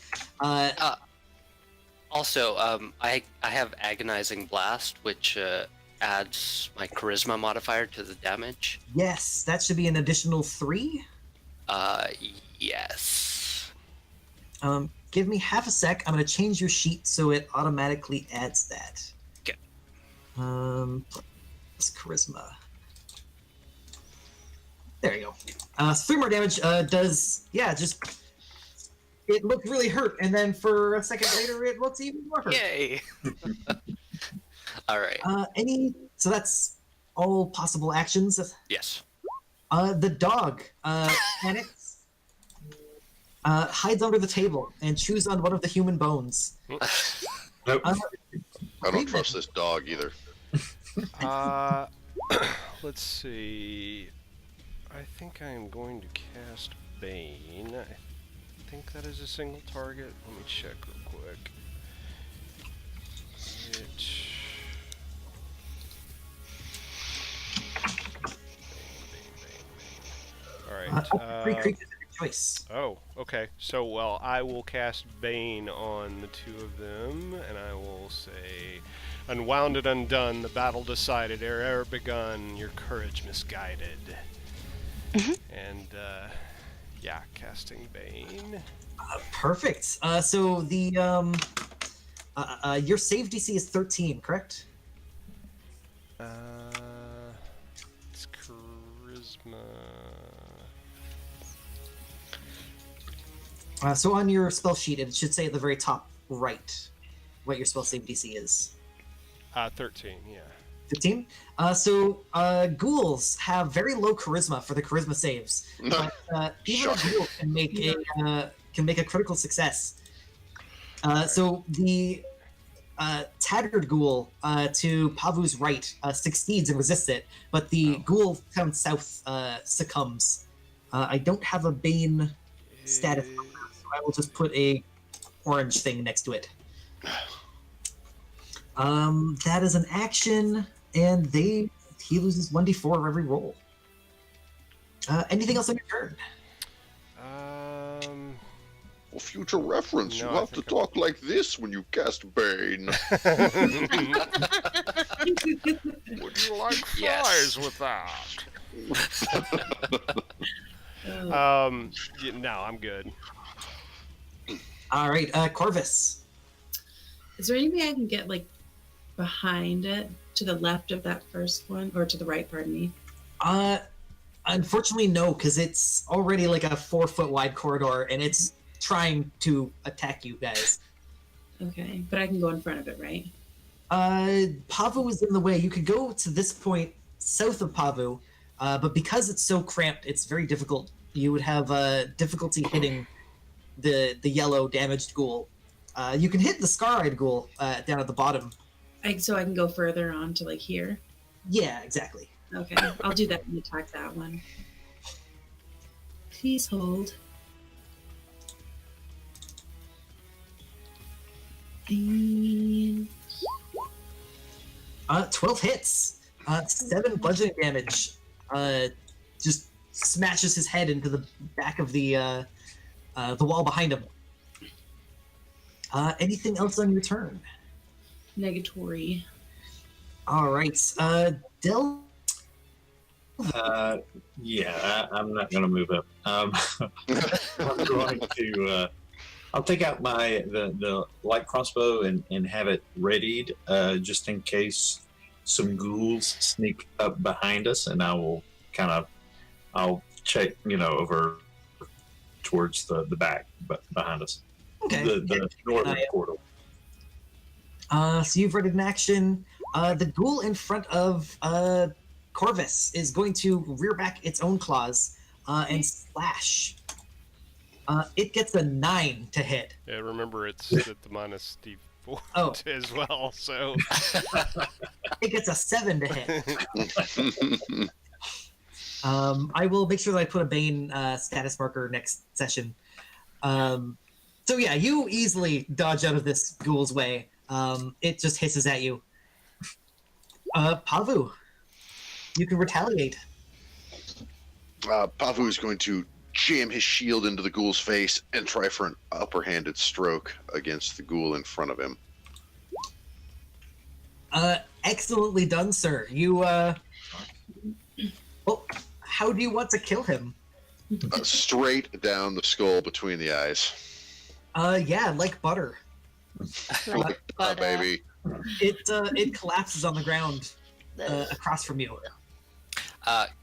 Also, I have Agonizing Blast, which adds my Charisma modifier to the damage. Yes, that should be an additional 3. Yes. Give me half a sec. I'm going to change your sheet so it automatically adds that. Okay. Plus charisma. There you go. 3 more damage. It looked really hurt, and then for a second later, it looks even more hurt. Yay. All right. So that's all possible actions. Yes. The dog panics, hides under the table, and chews on one of the human bones. Nope. I don't trust this dog either. Let's see. I think I am going to cast Bane. I think that is a single target. Let me check real quick. Alright. 3 creatures of your choice. Oh, okay. So, well, I will cast Bane on the 2 of them, and I will say, Unwound and undone, the battle decided, ere begun, your courage misguided. And, yeah, casting Bane. Perfect. So the your save DC is 13, correct? It's charisma. So on your spell sheet, it should say at the very top right what your spell save DC is. 13, yeah. 15. Ghouls have very low charisma for the charisma saves. But even a ghoul can make a critical success. So the tattered ghoul to Pavu's right succeeds and resists it, but the ghoul down south succumbs. I don't have a Bane status, so I will just put a orange thing next to it. That is an action, and he loses 1d4 every roll. Anything else on your turn? For future reference, No, you I have to think talk like this when you cast Bane. Would you like fries Yes. with that? Yeah, no, I'm good. All right, Corvus. Is there any way I can get like behind it, to the left of that first one, or to the right? Pardon me. Unfortunately, no, because it's already like a 4-foot wide corridor, and it's trying to attack you guys. Okay, but I can go in front of it, right? Pavu is in the way. You could go to this point south of Pavu, but because it's so cramped, it's very difficult. You would have difficulty hitting the yellow damaged ghoul. You can hit the scar-eyed ghoul down at the bottom. So I can go further on to like here. Yeah, exactly. Okay, I'll do that and attack that one. Please hold. And 12 hits. 7 bludgeoning damage. Just smashes his head into the back of the wall behind him. Anything else on your turn? negatory. All right. Del. I'm not going to move up. I'm going to. I'll take out the light crossbow and have it readied just in case some ghouls sneak up behind us, and I'll check over towards the back, but behind us. Okay. The northern portal. So you've read an action. The ghoul in front of Corvus is going to rear back its own claws and slash. It gets a 9 to hit. Yeah, remember it's at the minus D4 as well, so... It gets a 7 to hit. I will make sure that I put a Bane status marker next session. So yeah, you easily dodge out of this ghoul's way. It just hisses at you. Pavu, you can retaliate. Pavu is going to jam his shield into the ghoul's face and try for an upper-handed stroke against the ghoul in front of him. Excellently done, sir. You, well, how do you want to kill him? Straight down the skull between the eyes. Yeah, like butter. Like butter. Baby. It collapses on the ground across from you.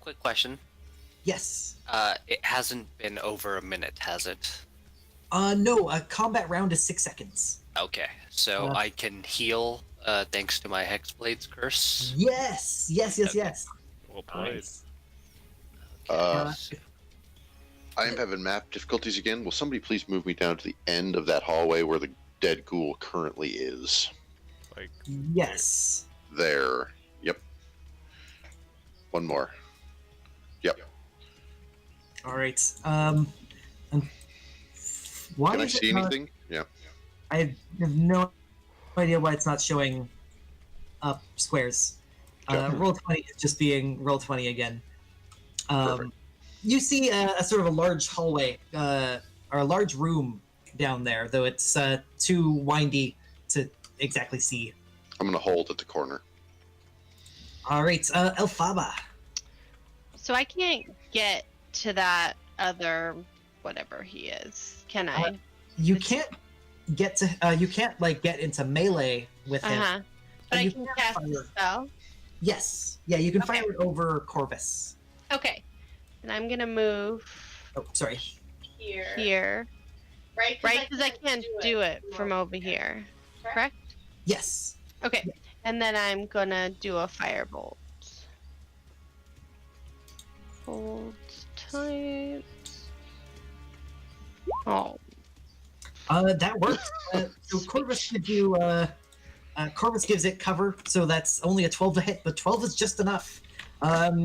Quick question. Yes. It hasn't been over a minute, has it? No, a combat round is 6 seconds. Okay, so I can heal thanks to my Hexblade's curse. Yes. Well played. Nice. I am having map difficulties again. Will somebody please move me down to the end of that hallway where the dead ghoul currently is? Like, Yes. There. Yep. One more. Yep. All right. Why Can I is it see not- anything? Yeah. I have no idea why it's not showing up squares. Okay. Roll 20 is just being roll 20 again. Perfect. You see a sort of a large hallway or a large room down there, though it's too windy to exactly see. I'm going to hold at the corner. All right, Elphaba. So I can't get to that other whatever he is, can I? You can't get to you can't like get into melee with him. Uh-huh. But I You can can cast fire. the spell. Yes. Yeah, you can Okay. fire it over Corvus. Okay. And I'm gonna move Oh, sorry. here. Right, because I can't do it from over here. Correct? Yes. Okay. And then I'm gonna do a firebolt. Hold tight. Oh. That works. So Corvus gives you Corvus gives it cover, so that's only a 12 to hit, but 12 is just enough.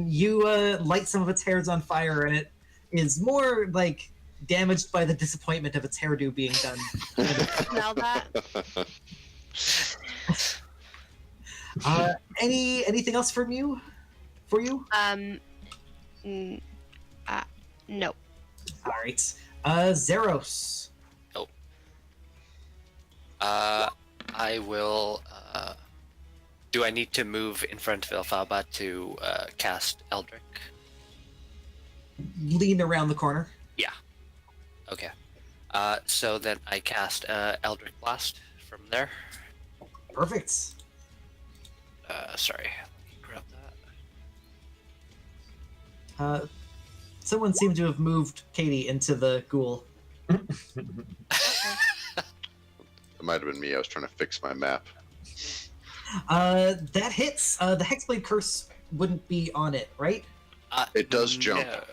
You light some of its hairs on fire, and it is more like damaged by the disappointment of its hairdo being done. Smell that? Anything else from you? For you? No. All right. Zeros. I will. Do I need to move in front of Elphaba to cast Eldrick? Lean around the corner. Yeah. Okay. So then I cast Eldrick Blast from there. Perfect. Sorry. Grab that. Someone seemed to have moved Katie into the ghoul. It might have been me. I was trying to fix my map. That hits. The Hexblade Curse wouldn't be on it, right? It does jump. No,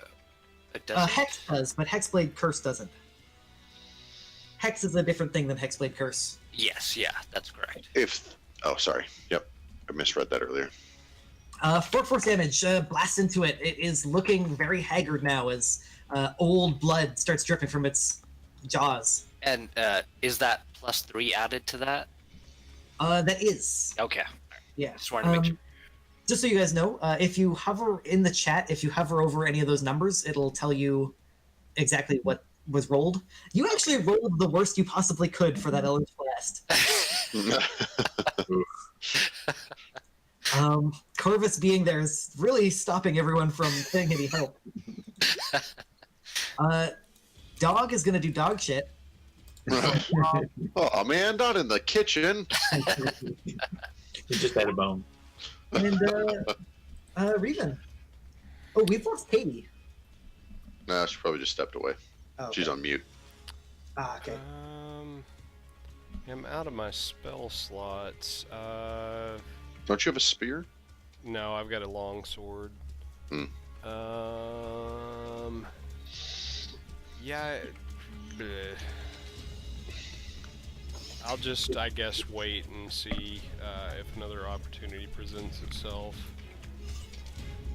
it doesn't. Hex does, but Hexblade Curse doesn't. Hex is a different thing than Hexblade Curse. Yes, yeah, that's correct. Oh, sorry. Yep, I misread that earlier. 4 force damage blasts into it. It is looking very haggard now as old blood starts dripping from its jaws. And is that +3 added to that? That is. Okay. Yeah. Just wanted to make sure. Just so you guys know, if you hover in the chat, if you hover over any of those numbers, it'll tell you exactly what was rolled. You actually rolled the worst you possibly could for that Eldritch Blast. Corvus being there is really stopping everyone from getting any help. Dog is going to do dog shit. Oh man, not in the kitchen. He just had a bone. And Revan. Oh, we've lost Katie. No, she probably just stepped away. Oh, She's on mute. Ah, okay. I'm out of my spell slots. Don't you have a spear? No, I've got a long sword. Hmm. Yeah. bleh. I'll just, I guess, wait and see if another opportunity presents itself.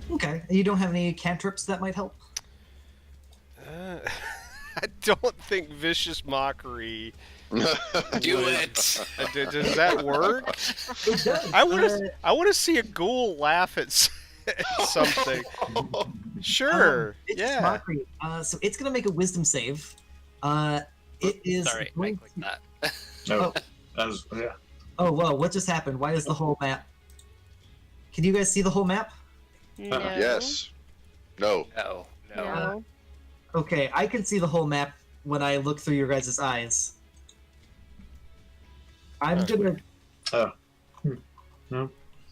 Okay. You don't have any cantrips that might help? I don't think Vicious Mockery. Do it. Does that work? It does. I want to see a ghoul laugh at something. Sure. It's Yeah. Mockery. So it's going to make a wisdom save. It is Sorry, I going clicked that. No, that was, yeah. Oh, whoa, what just happened? Why is the whole map... Can you guys see the whole map? No. Yes. No. No. No. Okay, I can see the whole map when I look through your guys' eyes. I'm Oh. gonna...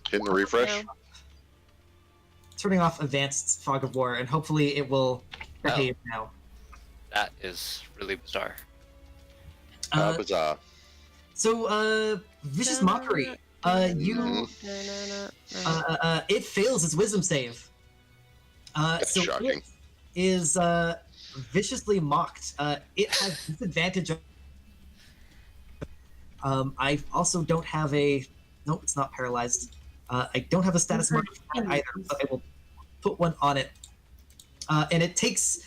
Hitting the refresh. No. Turning off Advanced Fog of War, and hopefully it will behave now. That is really bizarre. Bizarre. So, Vicious Mockery. You... it fails its wisdom save. That's So shocking. it is viciously mocked. It has disadvantage. I also don't have a. Nope, it's not paralyzed. I don't have a status mark for it either, but I will put one on it. And it takes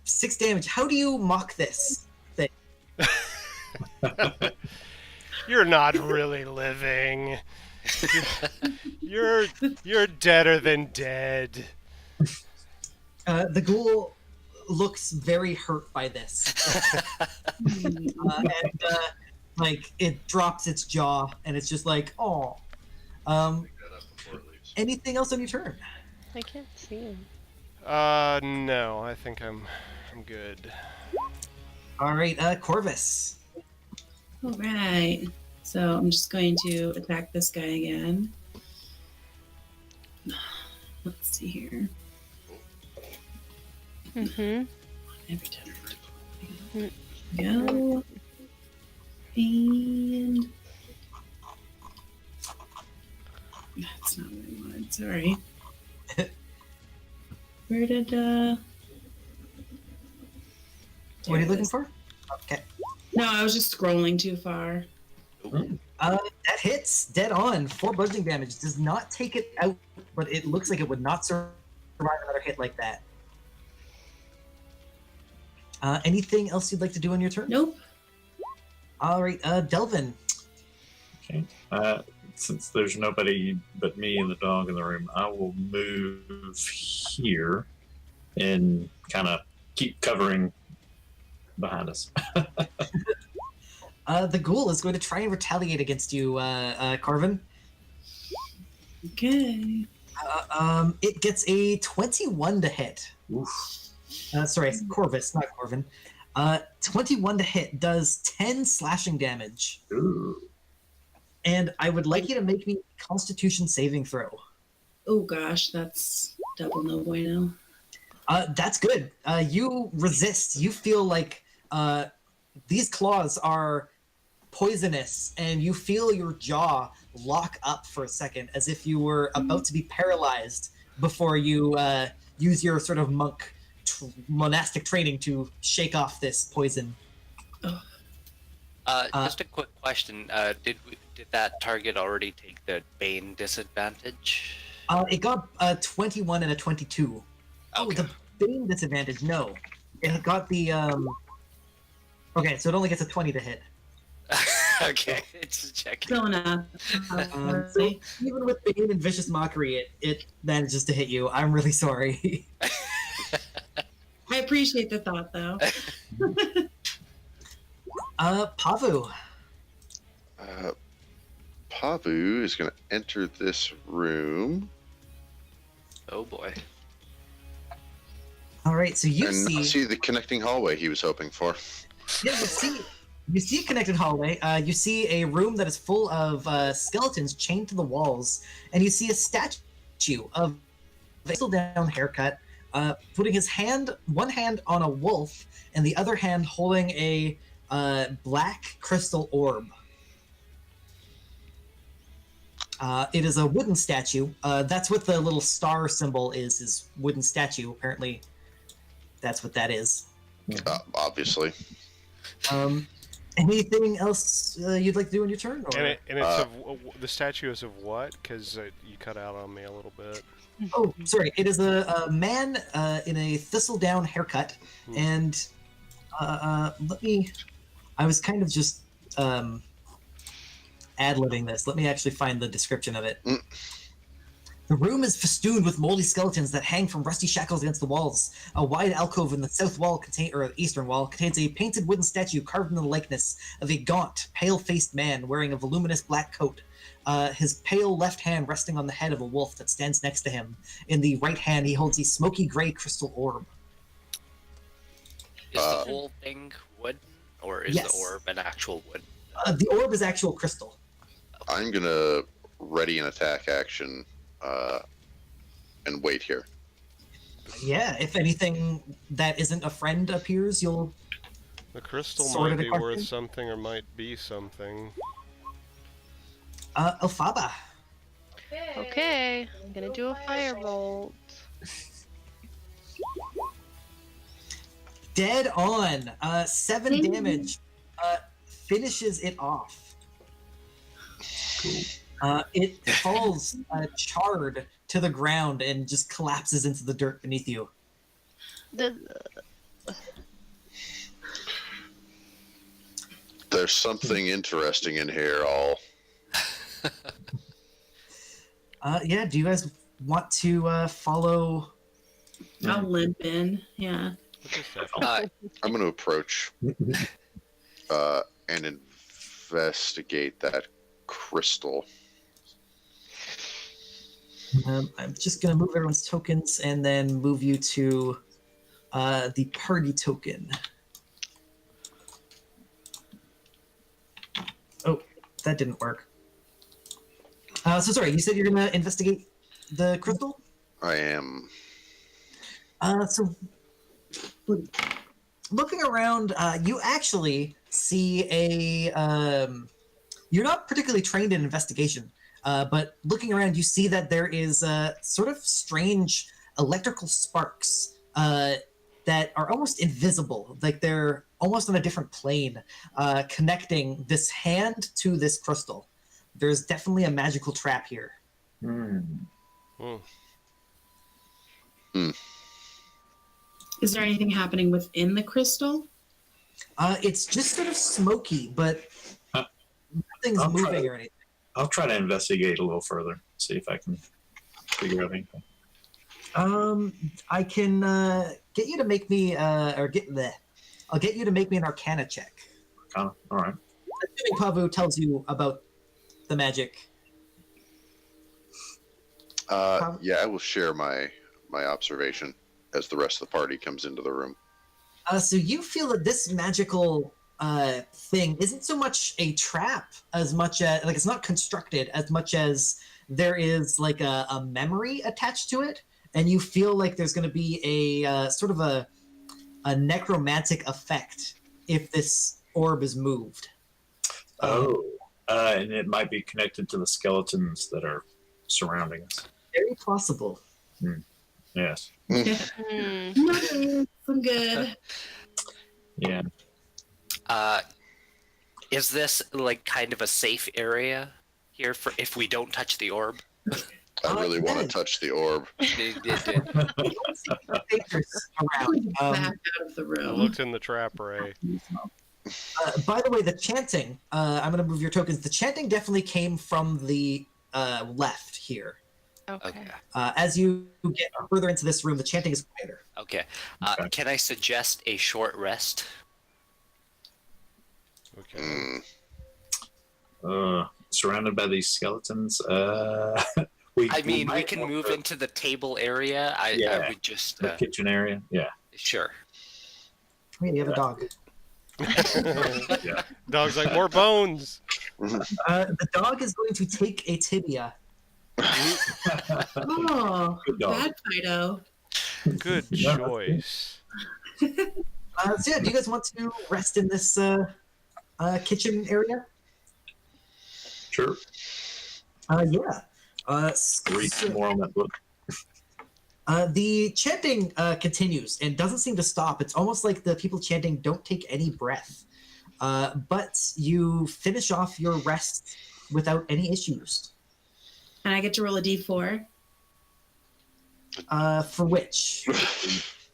6 damage. How do you mock this thing? You're not really living. You're deader than dead. The ghoul looks very hurt by this. And like it drops its jaw, and it's just like, oh. Anything else on your turn? I can't see him. No, I think I'm good. All right, Corvus. All right. So I'm just going to attack this guy again. Let's see here. Mm-hmm. Every time. Go. And that's not what I wanted. Sorry. Where did What are you looking for? Okay. No, I was just scrolling too far. That hits dead on. 4 bludgeoning damage. Does not take it out, but it looks like it would not survive another hit like that. Anything else you'd like to do on your turn? Nope. All right, Delvin. Okay. Since there's nobody but me and the dog in the room, I will move here and kind of keep covering behind us. The ghoul is going to try and retaliate against you, Carvin. Okay. It gets a 21 to hit. Oof. Sorry, Corvus, not Corvin. 21 to hit does 10 slashing damage. Ooh. And I would like you to make me a Constitution saving throw. Oh gosh, that's double no bueno. That's good. You resist. You feel like these claws are poisonous, and you feel your jaw lock up for a second, as if you were about to be paralyzed before you use your sort of monastic training to shake off this poison. Just a quick question. Did that target already take the Bane disadvantage? It got a 21 and a 22. Oh, Okay. the Bane disadvantage, no. It got the... Okay, so it only gets a 20 to hit. Okay, it's checking. Still enough. So even with Bane and Vicious Mockery, it manages to hit you. I'm really sorry. I appreciate the thought, though. Pavu. Pavu is going to enter this room Oh boy. All right, so you and not see... see the connecting hallway he was hoping for. Yeah, you see a connected hallway. You see a room that is full of skeletons chained to the walls, and you see a statue of a down haircut, putting his one hand on a wolf, and the other hand holding a black crystal orb. It is a wooden statue. That's what the little star symbol is wooden statue. Apparently, that's what that is. Obviously. Anything else you'd like to do in your turn? Or? And it's the statue is of what? Because you cut out on me a little bit. Oh, sorry. It is a man in a thistledown haircut, and let me. I was kind of just ad-libbing this. Let me actually find the description of it. The room is festooned with moldy skeletons that hang from rusty shackles against the walls. A wide alcove in the south wall, or the eastern wall, contains a painted wooden statue carved in the likeness of a gaunt, pale-faced man wearing a voluminous black coat. His pale left hand resting on the head of a wolf that stands next to him. In the right hand, he holds a smoky gray crystal orb. Is the whole thing wood, or is Yes. the orb an actual wood? The orb is actual crystal. I'm going to ready an attack action and wait here. Yeah, if anything that isn't a friend appears, you'll... The crystal Sort might of a be question? worth something or might be something. Elphaba. Okay, I'm gonna do a firebolt. Dead on. 7 Ding. damage. Finishes it off. It falls charred to the ground and just collapses into the dirt beneath you. There's something interesting in here, all. Yeah, do you guys want to follow? I'll limp in. Yeah. What is that? I'm going to approach and investigate that crystal. I'm just going to move everyone's tokens and then move you to the party token. Oh, that didn't work. So sorry, you said you're going to investigate the crystal? I am. So looking around, you actually see a... you're not particularly trained in investigation, but looking around, you see that there is sort of strange electrical sparks that are almost invisible, like they're almost on a different plane, connecting this hand to this crystal. There's definitely a magical trap here. Is there anything happening within the crystal? It's just sort of smoky, but nothing's I'll try moving to- or anything. I'll try to investigate a little further, see if I can figure out anything. I can get you to make me, I'll get you to make me an Arcana check. All right. Assuming Pavu tells you about the magic. Yeah, I will share my observation as the rest of the party comes into the room. So you feel that this magical thing isn't so much a trap as much as, like, it's not constructed as much as there is like a memory attached to it, and you feel like there's going to be a sort of a necromantic effect if this orb is moved. Oh, And it might be connected to the skeletons that are surrounding us. Very possible. Yes. Hmm. Nice. I'm good. Yeah. Is this like kind of a safe area here for if we don't touch the orb? I really want to yes. touch the orb. Papers around. Back out of the I room. looked in the trap, Ray. By the way, the chanting, I'm going to move your tokens. The chanting definitely came from the left here. Okay. As you get further into this room, the chanting is quieter. Okay. Okay. Can I suggest a short rest? Okay. Surrounded by these skeletons. We can might want move to- into the table area. I would just the kitchen area. Yeah. sure. Oh, yeah, you have a dog. Yeah. Dog's like, more bones. The dog is going to take a tibia. Oh, Good dog. bad Fido. Good Yeah, that's choice. So yeah, do you guys want to rest in this kitchen area? Sure. Yeah. Read some more on that book. The chanting continues and doesn't seem to stop. It's almost like the people chanting don't take any breath. But you finish off your rest without any issues. And I get to roll a d4 For which?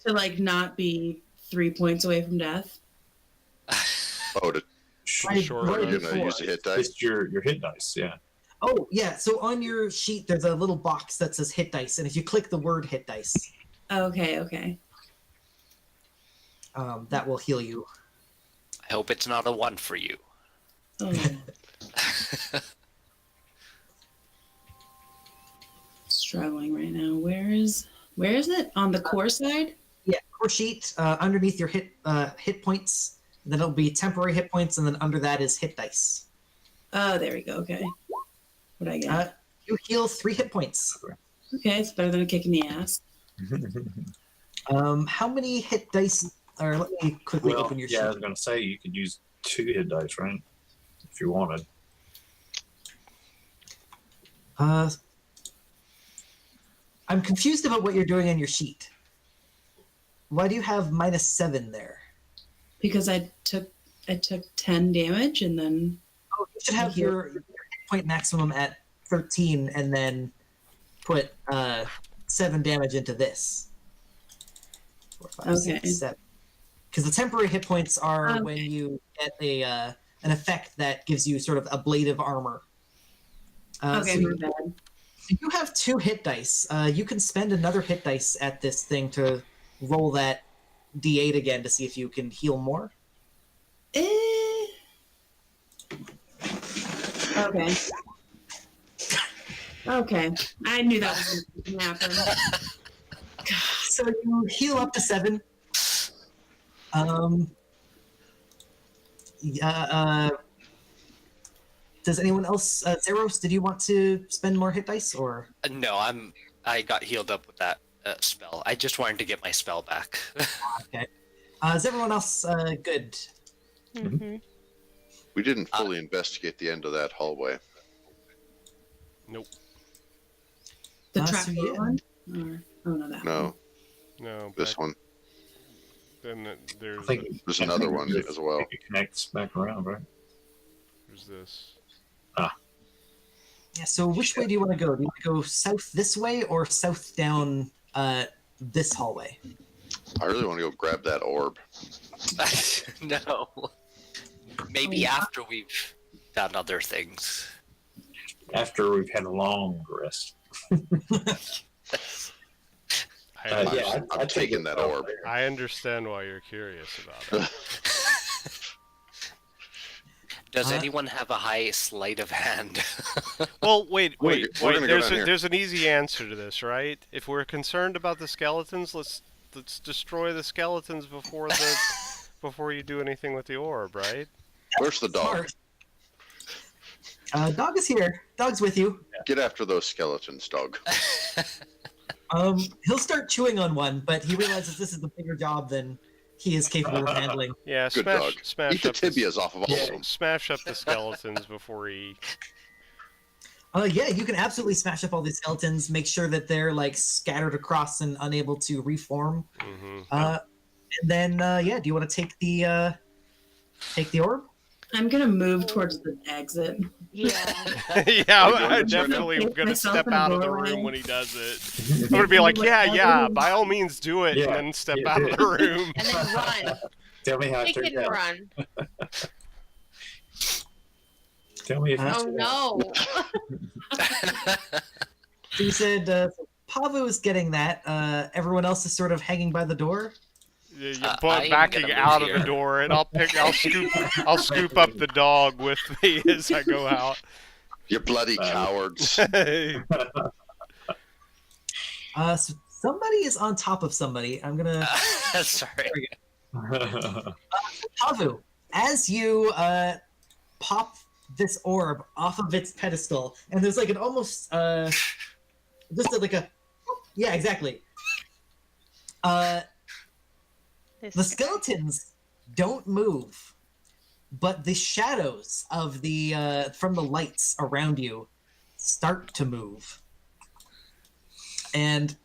to like not be 3 points away from death. Oh, to, I Short rolled you're rest. gonna use the hit dice? It's your hit dice. Yeah. Oh, yeah. So on your sheet, there's a little box that says hit dice. And if you click the word hit dice, Okay. that will heal you. I hope it's not a 1 for you. Oh. Struggling right now. Where is it? On the core side? Yeah, core sheet underneath your hit points. Then it'll be temporary hit points, and then under that is hit dice. Oh, there we go. Okay. What I get? You heal 3 hit points. Okay, it's better than a kick in the ass. How many hit dice? Or let me quickly Well, open your yeah, I was sheet. going to say you could use 2 hit dice, right? If you wanted. I'm confused about what you're doing on your sheet. Why do you have -7 there? Because I took 10 damage and then Oh, you should have your hit point maximum at 13, and then put 7 damage into this. 4, 5, 6, Okay. 7. Because the temporary hit points are Okay. when you get an effect that gives you sort of ablative armor. okay, So my you, bad. you have 2 hit dice. You can spend another hit dice at this thing to roll that D8 again to see if you can heal more. Okay. Okay. I knew that was going to happen. So you heal up to 7. Does anyone else, Zeros, did you want to spend more hit dice, or? No, I got healed up with that spell. I just wanted to get my spell back. Okay. Is everyone else good? Mm-hmm. We didn't fully investigate the end of that hallway. Nope. The So trap yeah. one? Or, oh, no, that one. No, No. this back- one. Then I there's think There's another one as well. It connects back around, right? there's this. Yeah, so which way do you want to go? Do you want to go south this way or south down this hallway? I really want to go grab that orb. No. Maybe after we've done other things. After we've had a long rest. I, Yeah, I'm taking that orb. I understand why you're curious about it. Does anyone have a high sleight of hand? Well, wait. We're gonna go There's down here. there's an easy answer to this, right? If we're concerned about the skeletons, let's destroy the skeletons before you do anything with the orb, right? Where's the dog? Smart. Dog is here. Dog's with you. Get after those skeletons, dog. He'll start chewing on one, but he realizes this is a bigger job than he is capable of handling. Yeah, Good dog. smash Eat the up the tibias off of all of them. smash up the skeletons before he. Yeah, you can absolutely smash up all these skeletons. Make sure that they're like scattered across and unable to reform. Mm-hmm. And then, yeah, do you want to take the orb? I'm gonna move towards the exit. Yeah. Yeah, Are you I'm going to turn definitely Make gonna myself step in a out of the doorway. room when he does it. I'm gonna be like, yeah, by all means do it, Yeah, and then step yeah, out do of it. the room. And then run. Tell me how it Take turned it and out. run. Tell me if Uh, it's Oh no. So you said Pavu is getting that. Everyone else is sort of hanging by the door. Yeah, I am backing gonna move out of the here. door, and I'll scoop up the dog with me as I go out. You bloody cowards. So somebody is on top of somebody. I'm gonna Sorry. Pavu, as you pop this orb off of its pedestal, and there's like an almost like a yeah, exactly. The skeletons don't move, but the shadows of the from the lights around you start to move and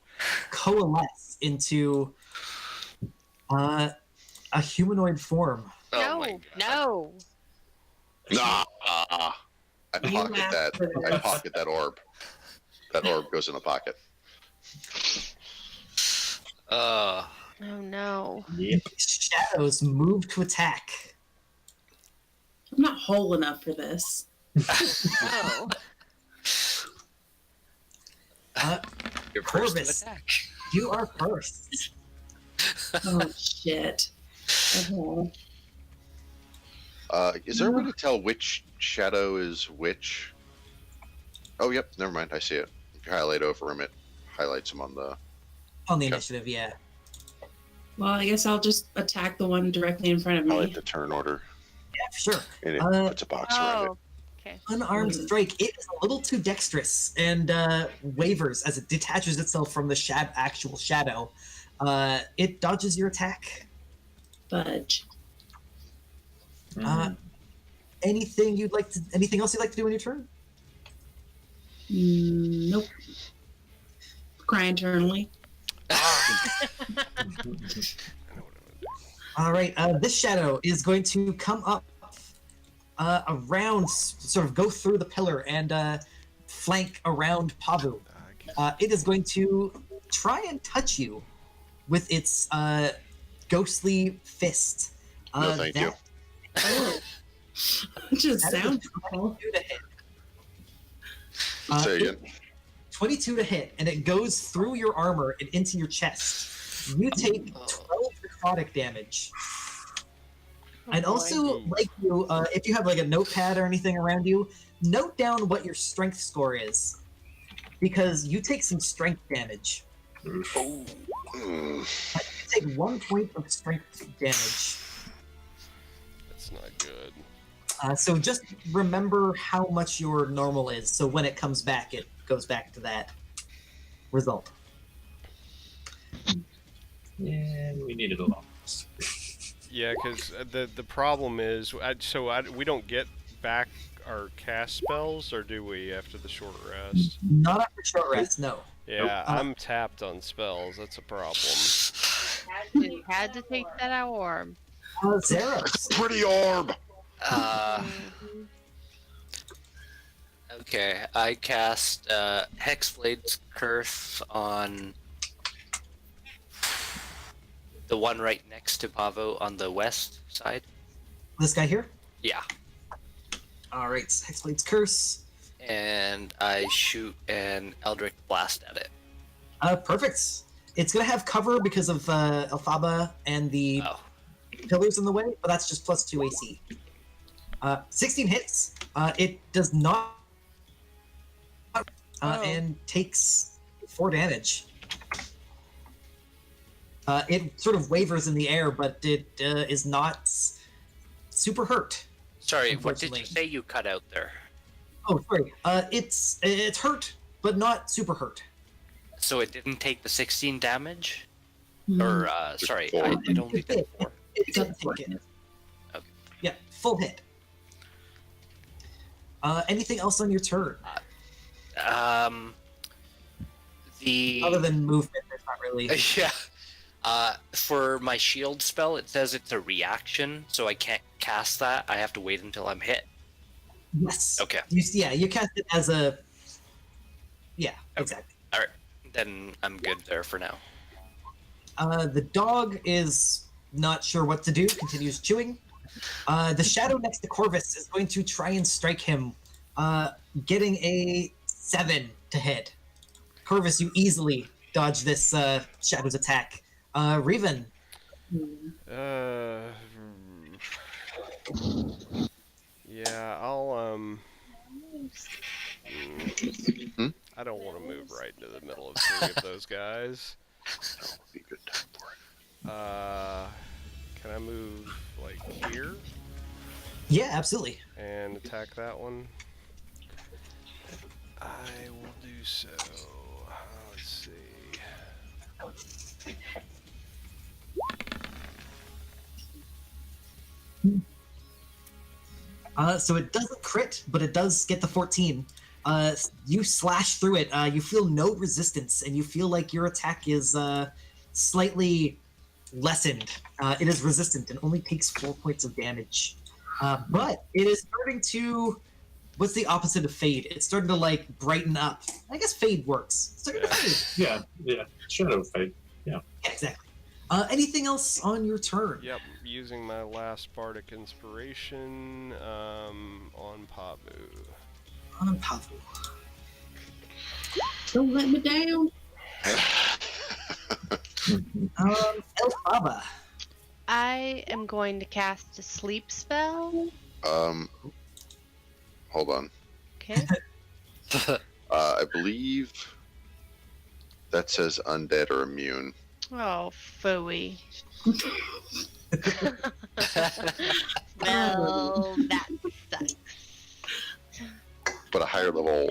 coalesce into a humanoid form. Oh my No, God. no. Nah. I You pocket asked that. for I this. pocket that orb. That orb goes in a pocket. Uh, Oh no. Yep. Shadows move to attack. I'm not whole enough for this. No. you're first to Corvus. attack. You are first. Oh shit. Okay. Is there a way to tell which shadow is which? Oh, yep. Never mind. I see it. If you highlight over him, it highlights him on the. On the Okay. initiative, yeah. Well, I guess I'll just attack the one directly in front of Highlight me. the turn order, Yeah, sure. and it Uh, puts a box around it. Oh. Okay. Unarmed strike. It is a little too dexterous and wavers as it detaches itself from the actual shadow. It dodges your attack. Budge. Anything else you'd like to do in your turn? Nope. Cry internally. All right. This shadow is going to come up around, sort of go through the pillar and flank around Pavu. It is going to try and touch you with its ghostly fist. No, thank you. Oh. It just That is a sounds awful. 22 to hit. Say again. 22 to hit, and it goes through your armor and into your chest. You take 12 necrotic damage. I'd also like you, if you have like a notepad or anything around you, note down what your strength score is, because you take some strength damage. Mm. You take 1 point of strength damage. That's not good. So just remember how much your normal is, so when it comes back, it goes back to that result. Yeah, we needed a lot. Yeah, because the problem is, we don't get back our cast spells, or do we after the short rest? Not after short rest, no. Yeah, I'm tapped on spells. That's a problem. Had to take that orb. Zeros. Pretty orb. Okay, I cast Hexblade's Curse on the one right next to Pavo on the west side. This guy here? Yeah. Alright, Hexblade's Curse. And I shoot an Eldritch Blast at it. Perfect. It's gonna have cover because of Elphaba and the Oh. pillars in the way, but that's just plus 2 AC. 16 hits. It does not and takes 4 damage. It sort of wavers in the air, but it is not super hurt. Sorry, what did you Unfortunately. say you cut out there? Oh, sorry. It's hurt, but not super hurt. So it didn't take the 16 damage? Or sorry, it only did 4. It doesn't take it. Okay. Yeah, full hit. Anything else on your turn? The Other than movement, there's not really. yeah. For my shield spell, it says it's a reaction, so I can't cast that. I have to wait until I'm hit. Yes. Okay. You cast it as a. Yeah, exactly. All right. Then I'm good there for now. The dog is not sure what to do, continues chewing. The shadow next to Corvus is going to try and strike him, getting a 7 to hit. Corvus, you easily dodge this shadow's attack. Revan. Yeah, I'll I don't want to move right into the middle of 3 of those guys. That would be a good time for it. Can I move like here Yeah, absolutely. and attack that one? I will do so. Let's see. So it doesn't crit, but it does get the 14. You slash through it. You feel no resistance, and you feel like your attack is slightly lessened. It is resistant and only takes 4 points of damage. But it is starting to. What's the opposite of fade? It's starting to like brighten up. I guess fade works. It's starting to fade. Yeah. Shadow fade. Yeah, exactly. Anything else on your turn? Yep, using my last bardic inspiration on Pavu. On Pavu. Don't let me down. Elphaba. I am going to cast a sleep spell. Hold on. Okay. I believe that says undead or immune. Oh, phooey. Well, that sucks. But a higher level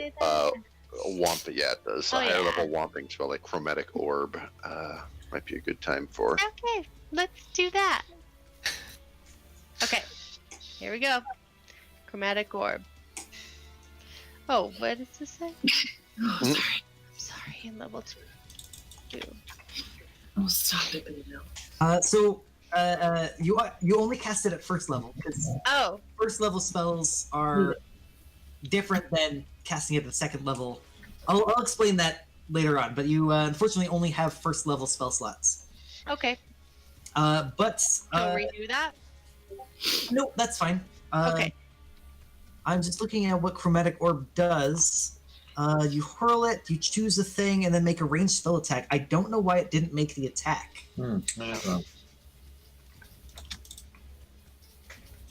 womp, yeah, it does. Oh, A higher yeah. level womping spell like chromatic orb might be a good time for. Okay, let's do that. Okay, here we go. Chromatic orb. Oh, what does this say? Oh, Sorry, level 2. oh, stop it, Bill. You only cast it at first level because Oh, first level spells are different than casting it at the second level. I'll explain that later on, but you unfortunately only have first level spell slots. okay. But So redo that? no, that's fine. Okay. I'm just looking at what chromatic orb does. You hurl it, you choose a thing, and then make a ranged spell attack. I don't know why it didn't make the attack.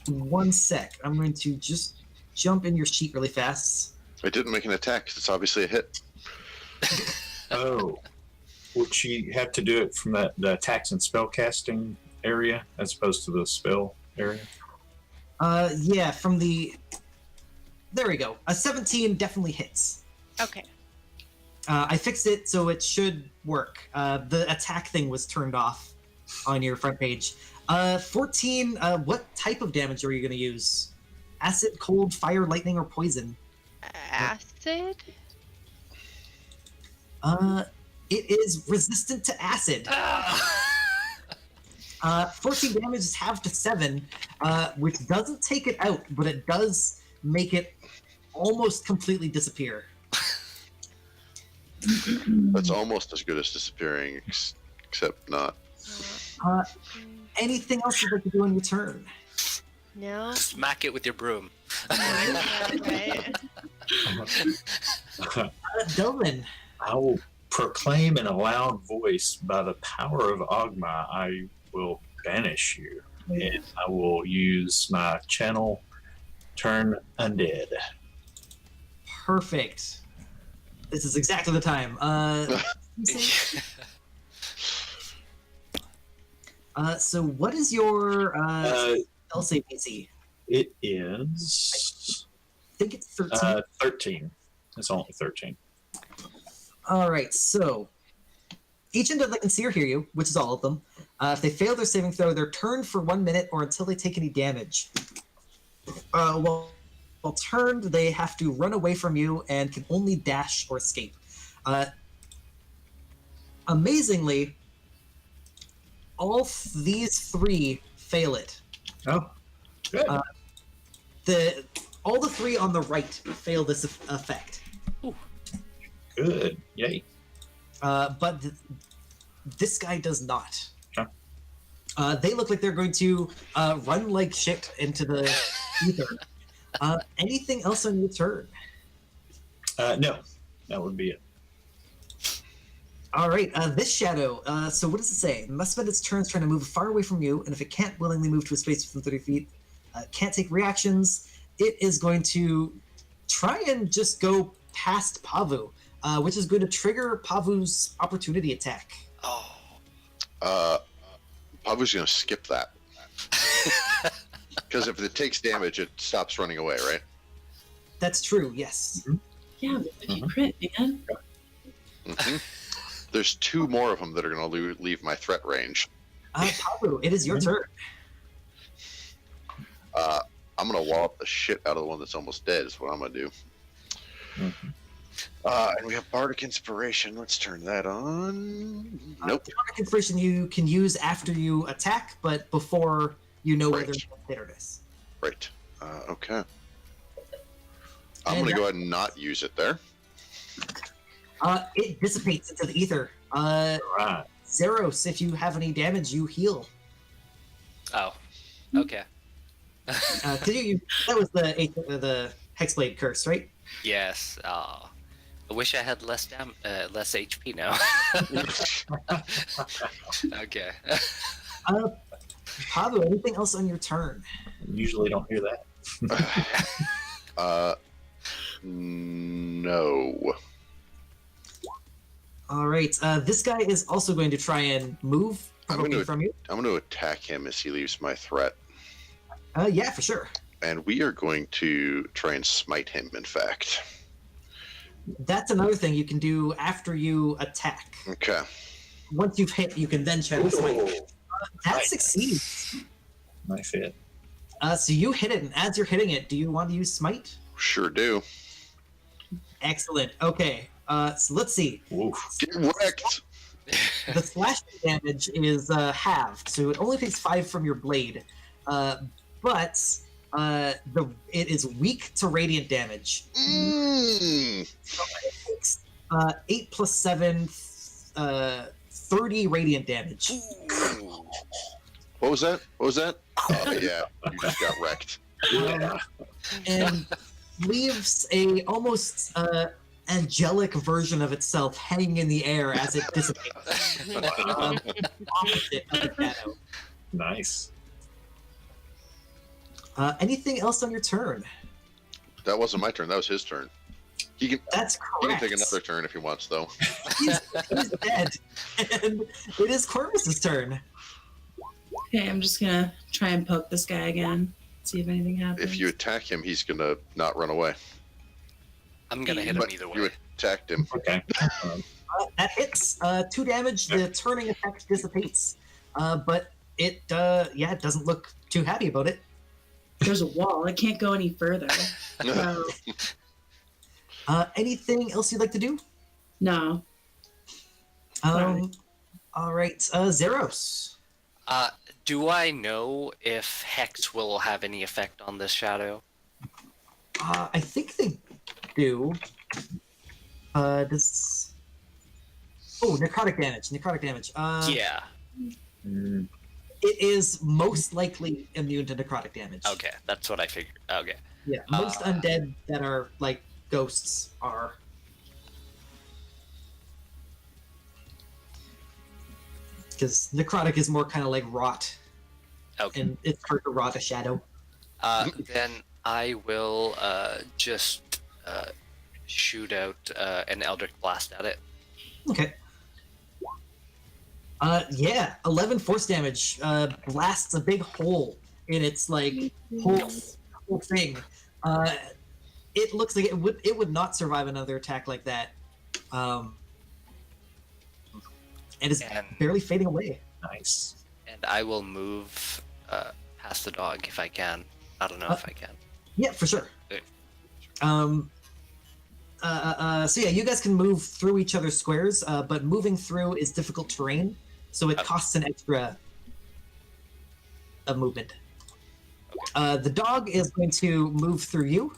One sec. I'm going to just jump in your sheet really fast. It didn't make an attack. It's obviously a hit. Oh. Would she have to do it from the attacks and spell casting area as opposed to the spell area? Yeah, from the... There we go. A 17 definitely hits. Okay. I fixed it so it should work. The attack thing was turned off on your front page. 14, what type of damage are you going to use? Acid, cold, fire, lightning, or poison? Acid? It is resistant to acid. 14 damage is halved to 7, which doesn't take it out, but it does make it almost completely disappear. That's almost as good as disappearing, except not. Anything else you'd like to do on your turn? No. Smack it with your broom. Right. Delvin. I will proclaim in a loud voice, by the power of Ogma, I will banish you. And I will use my channel turn undead. Perfect. This is exactly the time. So what is your spell save DC? It is I think it's 13. 13. It's only 13. All right, so Each undead that can see or hear you, which is all of them, if they fail their saving throw, they're turned for 1 minute or until they take any damage. While turned, they have to run away from you and can only dash or escape. Amazingly, these 3 fail it. Oh, good. All the 3 on the right fail this effect. Good. Yay. But this guy does not. Okay. They look like they're going to run like shit into the ether. Anything else on your turn? No, that would be it. All right, this shadow. So what does it say? It must spend its turns trying to move far away from you, and if it can't willingly move to a space within 30 feet, can't take reactions, it is going to try and just go past Pavu, which is going to trigger Pavu's opportunity attack. Pavu's going to skip that. Because if it takes damage, it stops running away, right? That's true, yes. Yeah, but if you crit, man. Mm-hmm. There's 2 more of them that are going to leave my threat range. Pavu, it is your turn. I'm going to wallop the shit out of the one that's almost dead is what I'm going to do. And we have Bardic Inspiration. Let's turn that on. Nope. Bardic Inspiration you can use after you attack, but before you know whether it's bitterness. Right. Okay. I'm going to go ahead and not use it there. It dissipates into the ether. Right. Zeros, if you have any damage, you heal. Oh, okay. That was the Hexblade curse, right? Yes. I wish I had less HP now. Okay. Pavu, anything else on your turn? Usually don't hear that. No. All right. This guy is also going to try and move from you. I'm going to attack him as he leaves my threat. Yeah, for sure. And we are going to try and smite him, in fact. That's another thing you can do after you attack. Okay. Once you've hit, you can then try to smite. That Nice. succeeds. Nice hit. So you hit it, and as you're hitting it, do you want to use smite? Sure do. Excellent. Okay. So let's see. Oof. Get wrecked! The slashing damage is halved, so it only takes 5 from your blade. But it is weak to radiant damage. So it takes 8 plus 7, 30 radiant damage. What was that? Oh, yeah. You just got wrecked. Yeah. And leaves a almost angelic version of itself hanging in the air as it dissipates. Opposite of the shadow. Nice. Anything else on your turn? That wasn't my turn. That was his turn. He can Correct. take another turn if he wants, though. He's dead. And it is Corvus's turn. Okay, I'm just gonna try and poke this guy again. See if anything happens. If you attack him, he's going to not run away. I'm gonna hit him But either you way. attacked him. Okay. That hits. 2 damage. The turning effect dissipates. But it doesn't look too happy about it. There's a wall. I can't go any further. So, Anything else you'd like to do? no. All right. Zeros. Do I know if Hex will have any effect on this shadow? I think they do. Does... Oh, necrotic damage. Yeah. Mm, It is most likely immune to necrotic damage. Okay, that's what I figured. Okay. Yeah, most undead that are like ghosts are. Because necrotic is more kind of like rot, Okay. and it's hard to rot a shadow. Then I will just shoot out an Eldritch Blast at it. Okay. 11 force damage. Blasts a big hole in its like whole thing. It looks like it would not survive another attack like that. and is And- barely fading away. Nice. And I will move past the dog if I can. I don't know if I can. Yeah, for sure. Okay. So yeah, you guys can move through each other's squares, but moving through is difficult terrain, so it costs an extra movement. The dog is going to move through you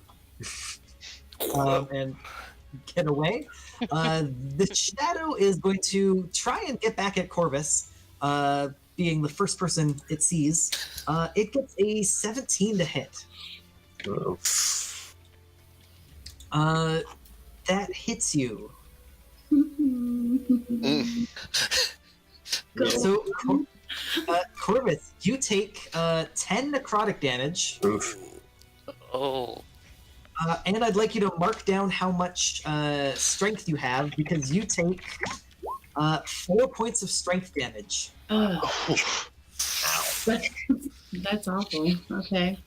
and get away. The shadow is going to try and get back at Corvus, being the first person it sees. It gets a 17 to hit. Oh. That hits you. Go. So, Corvus, you take 10 necrotic damage, Oof. Oh. and I'd like you to mark down how much strength you have because you take 4 points of strength damage. That's awful. Okay.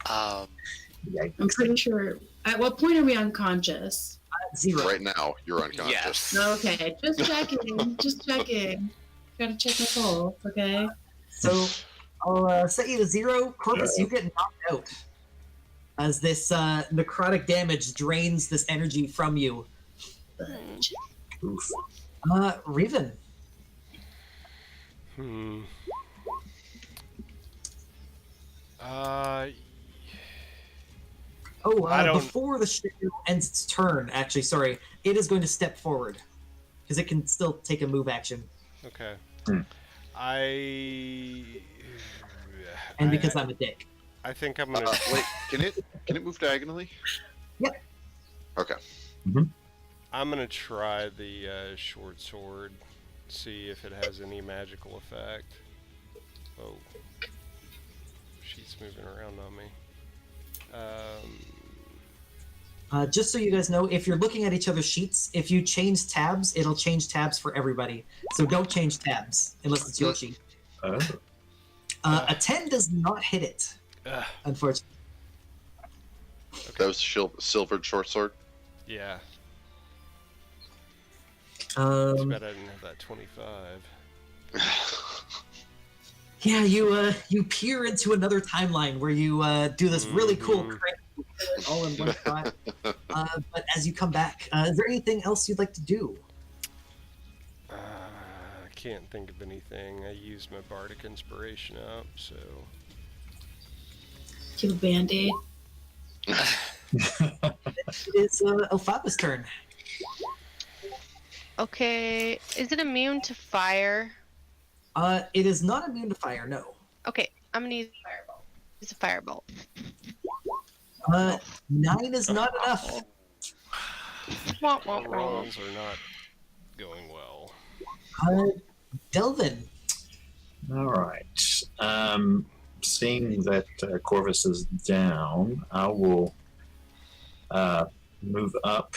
Yikes. I'm pretty sure. At what point are we unconscious? 0. Right now, you're unconscious. Yes. Okay, just checking. Just checking. Gotta check my pulse, okay? So I'll set you to 0. Corvus, you get knocked out as this necrotic damage drains this energy from you. Oof. Revan. I don't- Before the shadow ends its turn, actually, sorry, it is going to step forward because it can still take a move action, Okay. Hmm. and because I'm a dick. I think I'm gonna. Wait, can it move diagonally? Yep. Okay. I'm gonna try the short sword, see if it has any magical effect. Oh, she's moving around on me. Just so you guys know, if you're looking at each other's sheets, if you change tabs, it'll change tabs for everybody. So don't change tabs unless it's your sheet. Oh. A 10 does not hit it, unfortunately. That was silvered short sword. Yeah. Too Um, bad I didn't have that 25. yeah, you peer into another timeline where you do this really cool crit all in one spot. But as you come back, is there anything else you'd like to do? I can't think of anything. I used my bardic inspiration up, so Do a band-aid. It is Elphaba's turn. Okay, is it immune to fire? It is not immune to fire, no. Okay, I'm gonna use fireball. Use a fireball. 9 is not enough. Wah, wah, the wah. rolls are not going well. Delvin. All right. Seeing that Corvus is down, I will move up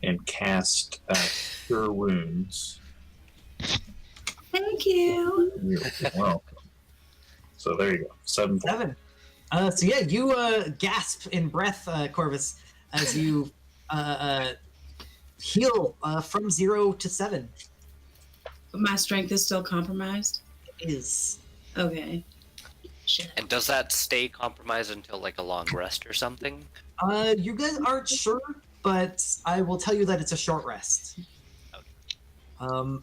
and cast Cure Wounds. Thank you. You're welcome. So there you go. 7 points. 7. So yeah, you gasp in breath, Corvus, as you heal from 0 to 7. But my strength is still compromised. It is. Okay. Shit. And does that stay compromised until like a long rest or something? You guys aren't sure, but I will tell you that it's a short rest. And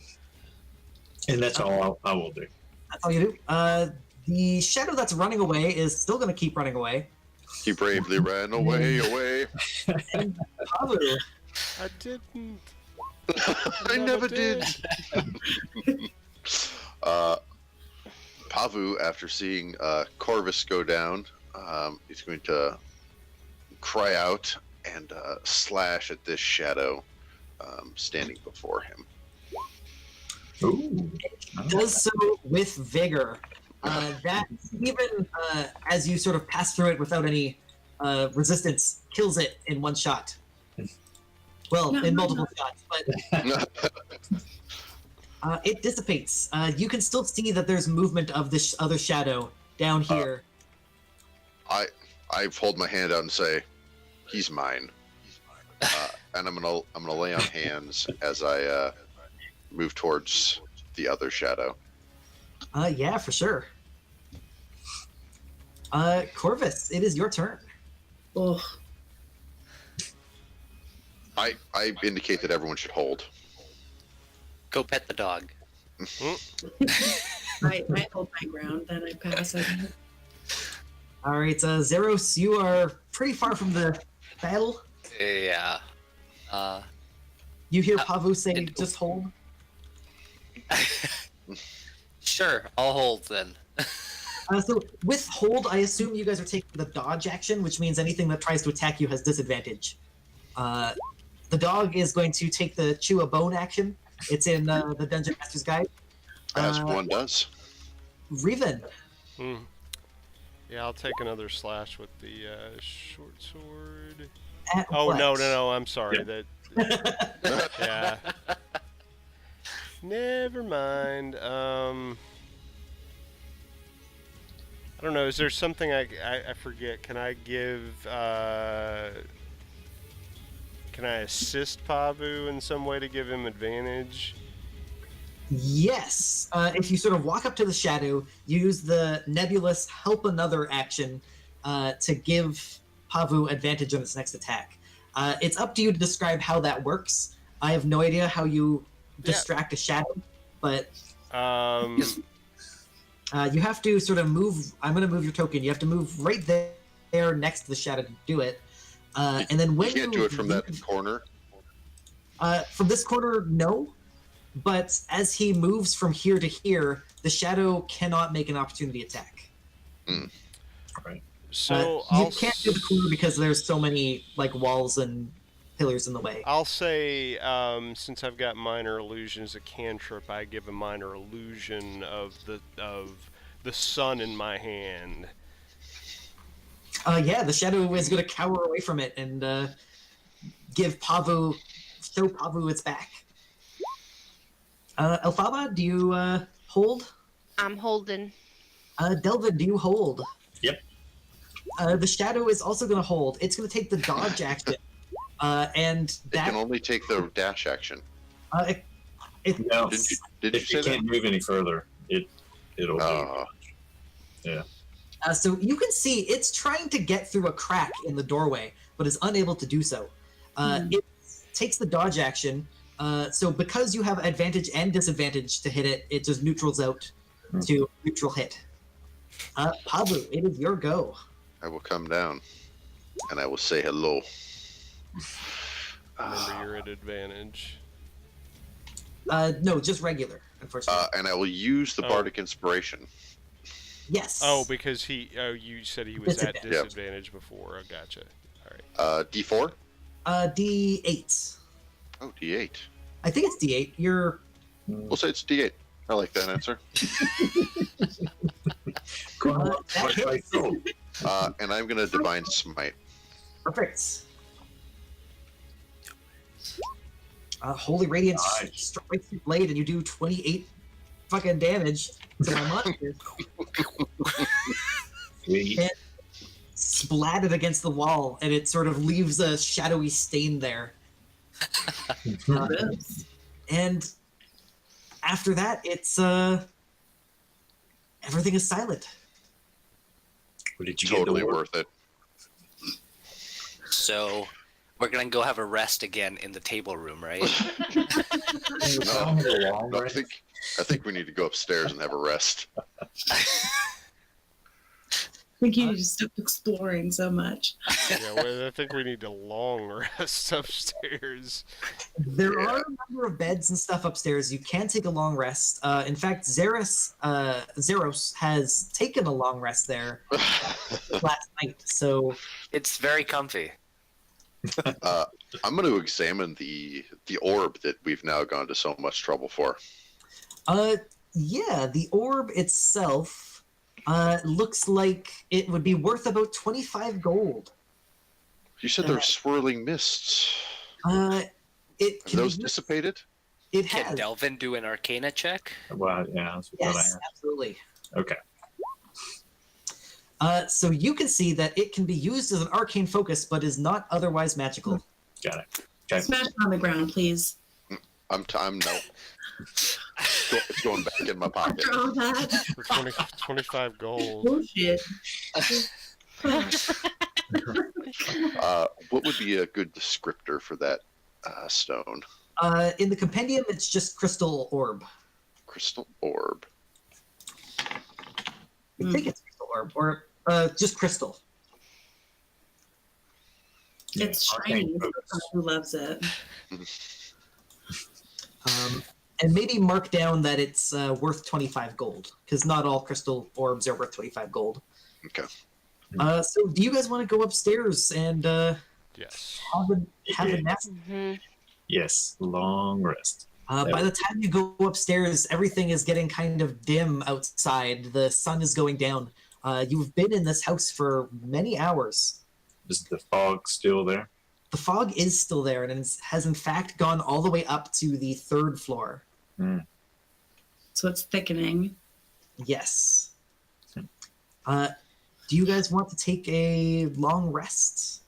that's all I will do. That's all you do. The shadow that's running away is still going to keep running away. He bravely ran away. And Pavu, I didn't. I never did. Pavu, after seeing Corvus go down, he's going to cry out and slash at this shadow standing before him. Ooh. does so with vigor. That, even as you sort of pass through it without any resistance, kills it in one shot. Well, No, in no, multiple shots, but it dissipates. You can still see that there's movement of this other shadow down here. I hold my hand out and say, "He's mine," and I'm gonna lay on hands as I move towards the other shadow. Yeah, for sure. Corvus, it is your turn. Oh, I indicate that everyone should hold. Go pet the dog. I hold my ground, then I pass. All right, Zeros, you are pretty far from the battle. Yeah. You hear Pavu say, "Just hold." Sure, I'll hold then. So with hold, I assume you guys are taking the dodge action, which means anything that tries to attack you has disadvantage. The dog is going to take the chew a bone action. It's in the Dungeon Master's Guide. As one does. Reven. Yeah, I'll take another slash with the short sword. At Oh what? no! I'm sorry. Yeah. That. Yeah. Never mind. I don't know. Is there something I forget? Can I give? Can I assist Pavu in some way to give him advantage? Yes. If you sort of walk up to the shadow, you use the nebulous help another action to give Pavu advantage on its next attack. It's up to you to describe how that works. I have no idea how you distract a shadow, but you have to sort of move. I'm going to move your token. You have to move right there next to the shadow to do it. And then when You can't do it from that corner. From this corner, no. But as he moves from here to here, the shadow cannot make an opportunity attack. Right. So you can't do the corner because there's so many like walls and pillars in the way. I'll say, since I've got minor illusion as a cantrip, I give a minor illusion of the sun in my hand. Yeah, the shadow is going to cower away from it and show Pavu its back. Elphaba, do you hold? I'm holding. Delvin, do you hold? Yep. The shadow is also going to hold. It's going to take the dodge action, and It that can only take the dash action. No, Did you if say you that? can't move any further, it'll do. So you can see it's trying to get through a crack in the doorway, but is unable to do so. It takes the dodge action. So because you have advantage and disadvantage to hit it, it just neutrals out to neutral hit. Pavu, it is your go. I will come down, and I will say hello. Remember, you're at advantage. No, just regular, unfortunately. And I will use the Bardic Inspiration. Yes. Oh, because you said he was at Disadvantage. disadvantage before. Oh, gotcha. All right. D4? D8. Oh, D8. I think it's D8. You're... We'll say it's D8. I like that answer. that hits. And I'm going to Divine Smite. Perfect. Holy Radiance Nice. strikes your blade and you do 28 fucking damage to my monster. Sweet. And splatted against the wall, and it sort of leaves a shadowy stain there. And after that, it's everything is silent. What did you Totally get? worth it. So we're gonna go have a rest again in the table room, right? I think we need to go upstairs and have a rest. I think you need to stop exploring so much. Yeah, well, I think we need a long rest upstairs. There are a number of beds and stuff upstairs. You can take a long rest. In fact, Zeros has taken a long rest there last night. So It's very comfy. I'm going to examine the orb that we've now gone to so much trouble for. yeah, the orb itself looks like it would be worth about 25 gold. You said there were swirling mists. It Have can those be, dissipated? it Can has. Delvin do an Arcana check? Well, yeah, that's what I Yes, have. absolutely. Okay. So you can see that it can be used as an arcane focus, but is not otherwise magical. Got it. Okay. Smash on the ground, please. I'm no. It's going back in my pocket. After all that For 25 gold. bullshit. What would be a good descriptor for that stone? In the compendium, it's just crystal orb. Crystal orb. I think it's crystal orb, or just crystal. It's shiny. Who loves it? And maybe mark down that it's worth 25 gold, because not all crystal orbs are worth 25 gold. Okay. So do you guys want to go upstairs and Yes. have a nap? Yes, long rest. By the time you go upstairs, everything is getting kind of dim outside. The sun is going down. You've been in this house for many hours. Is the fog still there? The fog is still there, and it has in fact gone all the way up to the 3rd floor. So it's thickening. Yes. Do you guys want to take a long rest?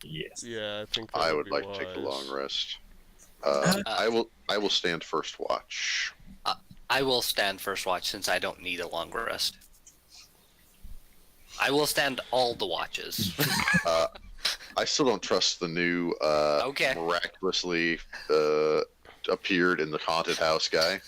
Yes. Yeah, I think that I would would be like to take a wise. long rest. I will stand first watch. I will stand first watch since I don't need a long rest. I will stand all the watches. I still don't trust the new Okay. miraculously appeared in the haunted house guy.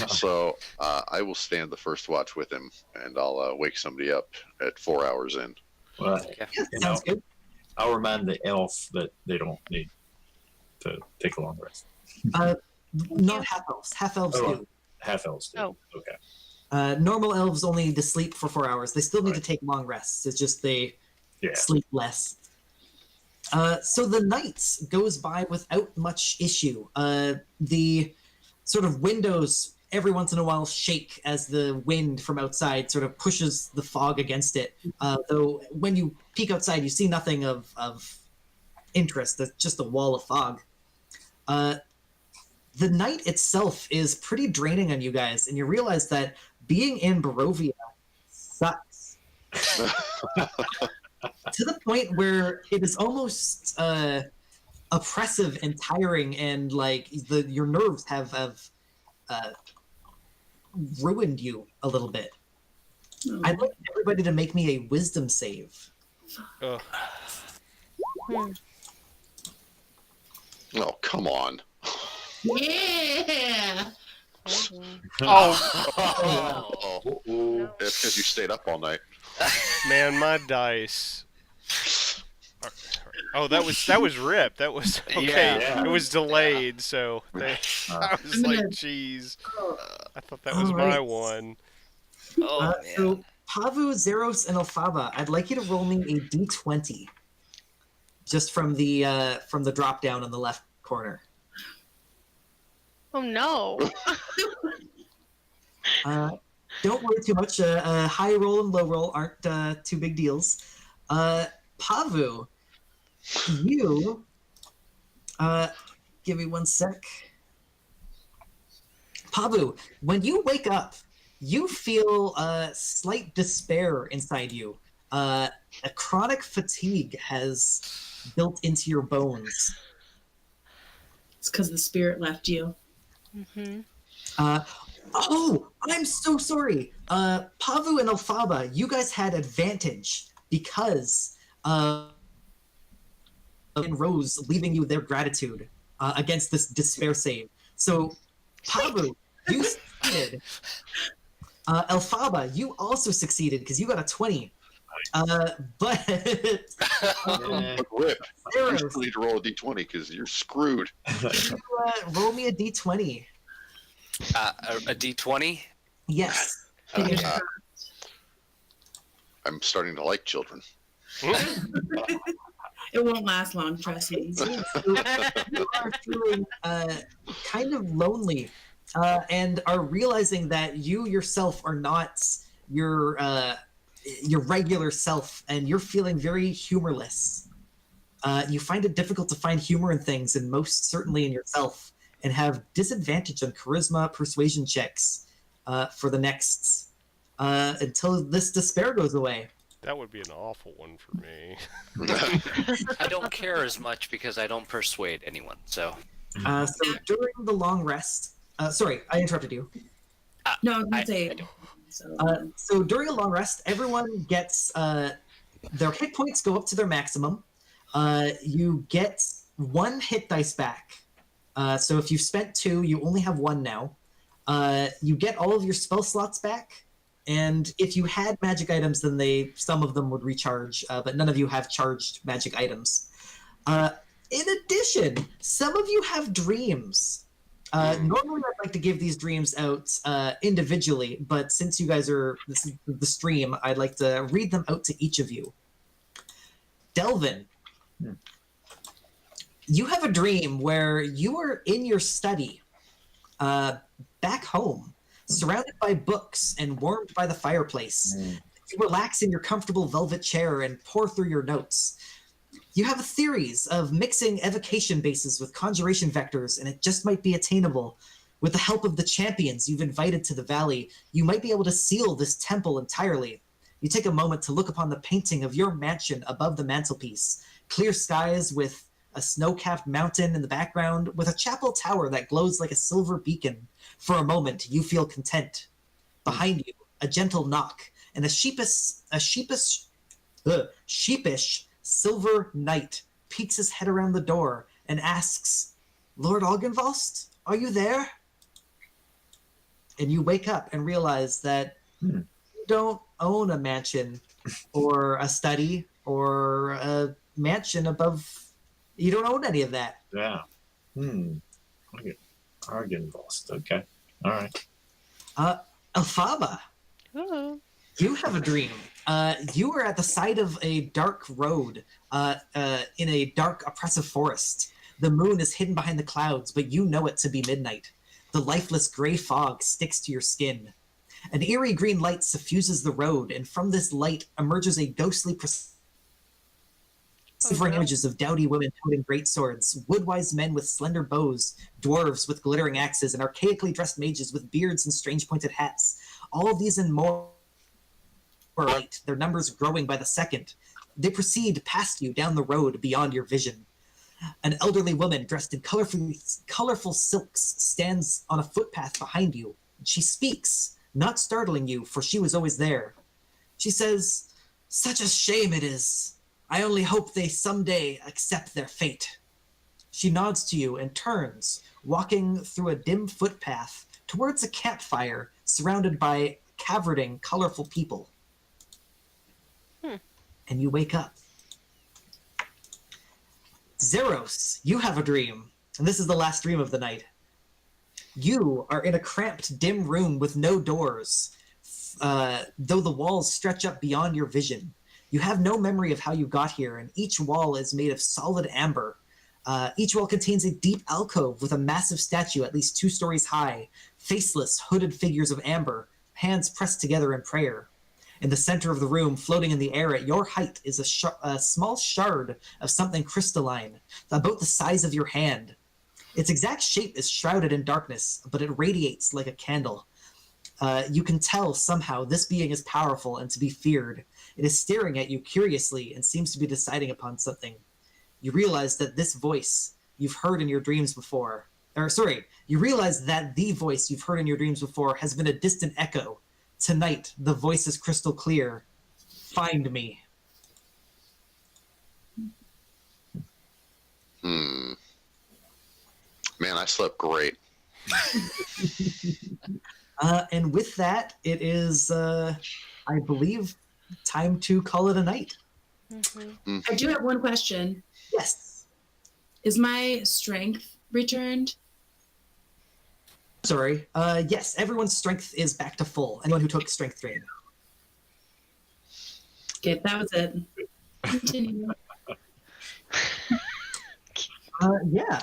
So I will stand the first watch with him, and I'll wake somebody up at 4 hours in. Well, Okay. Yeah, You sounds good. I'll remind the elf that they don't need to take a long rest. Not half elves. Half elves Oh, do. half elves do. Oh. Okay. Normal elves only need to sleep for 4 hours. They still need to Right. take long rests. It's just they Yeah. sleep less. So the night goes by without much issue. The sort of windows every once in a while shake as the wind from outside sort of pushes the fog against it. Though when you peek outside, you see nothing of interest. It's just a wall of fog. The night itself is pretty draining on you guys, and you realize that being in Barovia sucks. To the point where it is almost oppressive and tiring, and like your nerves have ruined you a little bit. Oh. I'd like everybody to make me a wisdom save. Ugh. Oh, come on. Yeah. Oh, Oh, it's because you stayed up all night. man, my dice. Oh, that was rip. That was okay. Yeah. It was delayed, so I was I'm like, gonna- "Jeez, Oh, I thought that was my Alright. one." Oh man. So Pavu, Zeros, and Alfaba, I'd like you to roll me a d20, just from the drop down on the left corner. Oh no. Don't worry too much. High roll and low roll aren't two big deals. Pavu, you. Give me one sec. Pavu, when you wake up, you feel slight despair inside you. A chronic fatigue has built into your bones. it's because the spirit left you. Mm-hmm. Oh, I'm so sorry. Pavu and Alfaba, you guys had advantage because and Rose leaving you their gratitude against this despair save. So, Pavu, you succeeded. Alfaba, you also succeeded because you got a 20. But Yeah. But Rip, you Zeros, still need to roll a d20 because you're screwed. roll me a d20. A D20. Yes. Fingers Okay. crossed. I'm starting to like children. It won't last long, trust me. You are feeling kind of lonely and are realizing that you yourself are not your regular self, and you're feeling very humorless. You find it difficult to find humor in things, and most certainly in yourself, and have disadvantage on charisma persuasion checks for the next until this despair goes away. That would be an awful one for me. I don't care as much because I don't persuade anyone. So So during the long rest, sorry, I interrupted you. No, I was gonna I say. don't. So during a long rest, everyone gets their hit points go up to their maximum. You get 1 hit dice back. So if you've spent 2, you only have 1 now. You get all of your spell slots back, and if you had magic items, then some of them would recharge, but none of you have charged magic items. In addition, some of you have dreams. Normally, I'd like to give these dreams out individually, but since you guys this is the stream, I'd like to read them out to each of you. Delvin, you have a dream where you are in your study, back home, surrounded by books and warmed by the fireplace. You relax in your comfortable velvet chair and pore through your notes. You have theories of mixing evocation bases with conjuration vectors, and it just might be attainable. With the help of the champions you've invited to the valley, you might be able to seal this temple entirely. You take a moment to look upon the painting of your mansion above the mantelpiece. Clear skies with a snow-capped mountain in the background, with a chapel tower that glows like a silver beacon. For a moment, you feel content. Behind you, a gentle knock, and a sheepish silver knight peeks his head around the door and asks, "Lord Algenvost, are you there?" And you wake up and realize that you don't own a mansion or a study or a mansion above. You don't own any of that. Yeah. Argenvost. Okay. All right. Elphaba, Ooh. you have a dream. You are at the side of a dark road in a dark, oppressive forest. The moon is hidden behind the clouds, but you know it to be midnight. The lifeless gray fog sticks to your skin. An eerie green light suffuses the road, and from this light emerges a ghostly silvering images of dowdy women holding great swords, wood-wise men with slender bows, dwarves with glittering axes, and archaically dressed mages with beards and strange pointed hats. All of these and more light, their numbers growing by the second. They proceed past you down the road beyond your vision. An elderly woman dressed in colorful silks stands on a footpath behind you. She speaks, not startling you, for she was always there. She says, "Such a shame it is. I only hope they someday accept their fate." She nods to you and turns, walking through a dim footpath towards a campfire surrounded by cavorting, colorful people. And you wake up. Zeros, you have a dream, and this is the last dream of the night. You are in a cramped, dim room with no doors, though the walls stretch up beyond your vision. You have no memory of how you got here, and each wall is made of solid amber. Each wall contains a deep alcove with a massive statue at least 2 stories high, faceless, hooded figures of amber, hands pressed together in prayer. In the center of the room, floating in the air at your height, is a small shard of something crystalline, about the size of your hand. Its exact shape is shrouded in darkness, but it radiates like a candle. You can tell somehow this being is powerful and to be feared. It is staring at you curiously and seems to be deciding upon something. You realize that this voice you've heard in your dreams before, you realize that the voice you've heard in your dreams before has been a distant echo. Tonight, the voice is crystal clear. Find me. Man, I slept great. And with that, it is, I believe, time to call it a night. I do have one question. Yes. Is my strength returned? Sorry. Yes, everyone's strength is back to full. Anyone who took strength drain. Okay, that was it. Continue. Yeah.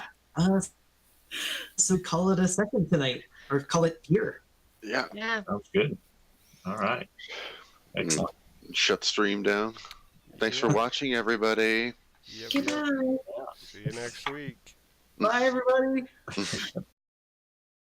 So call it a second tonight, or call it here. Yeah. Yeah. Sounds good. All right. Excellent. Shut the stream down. Thanks for watching, everybody. Yep, Goodbye. See you next week. Bye, everybody.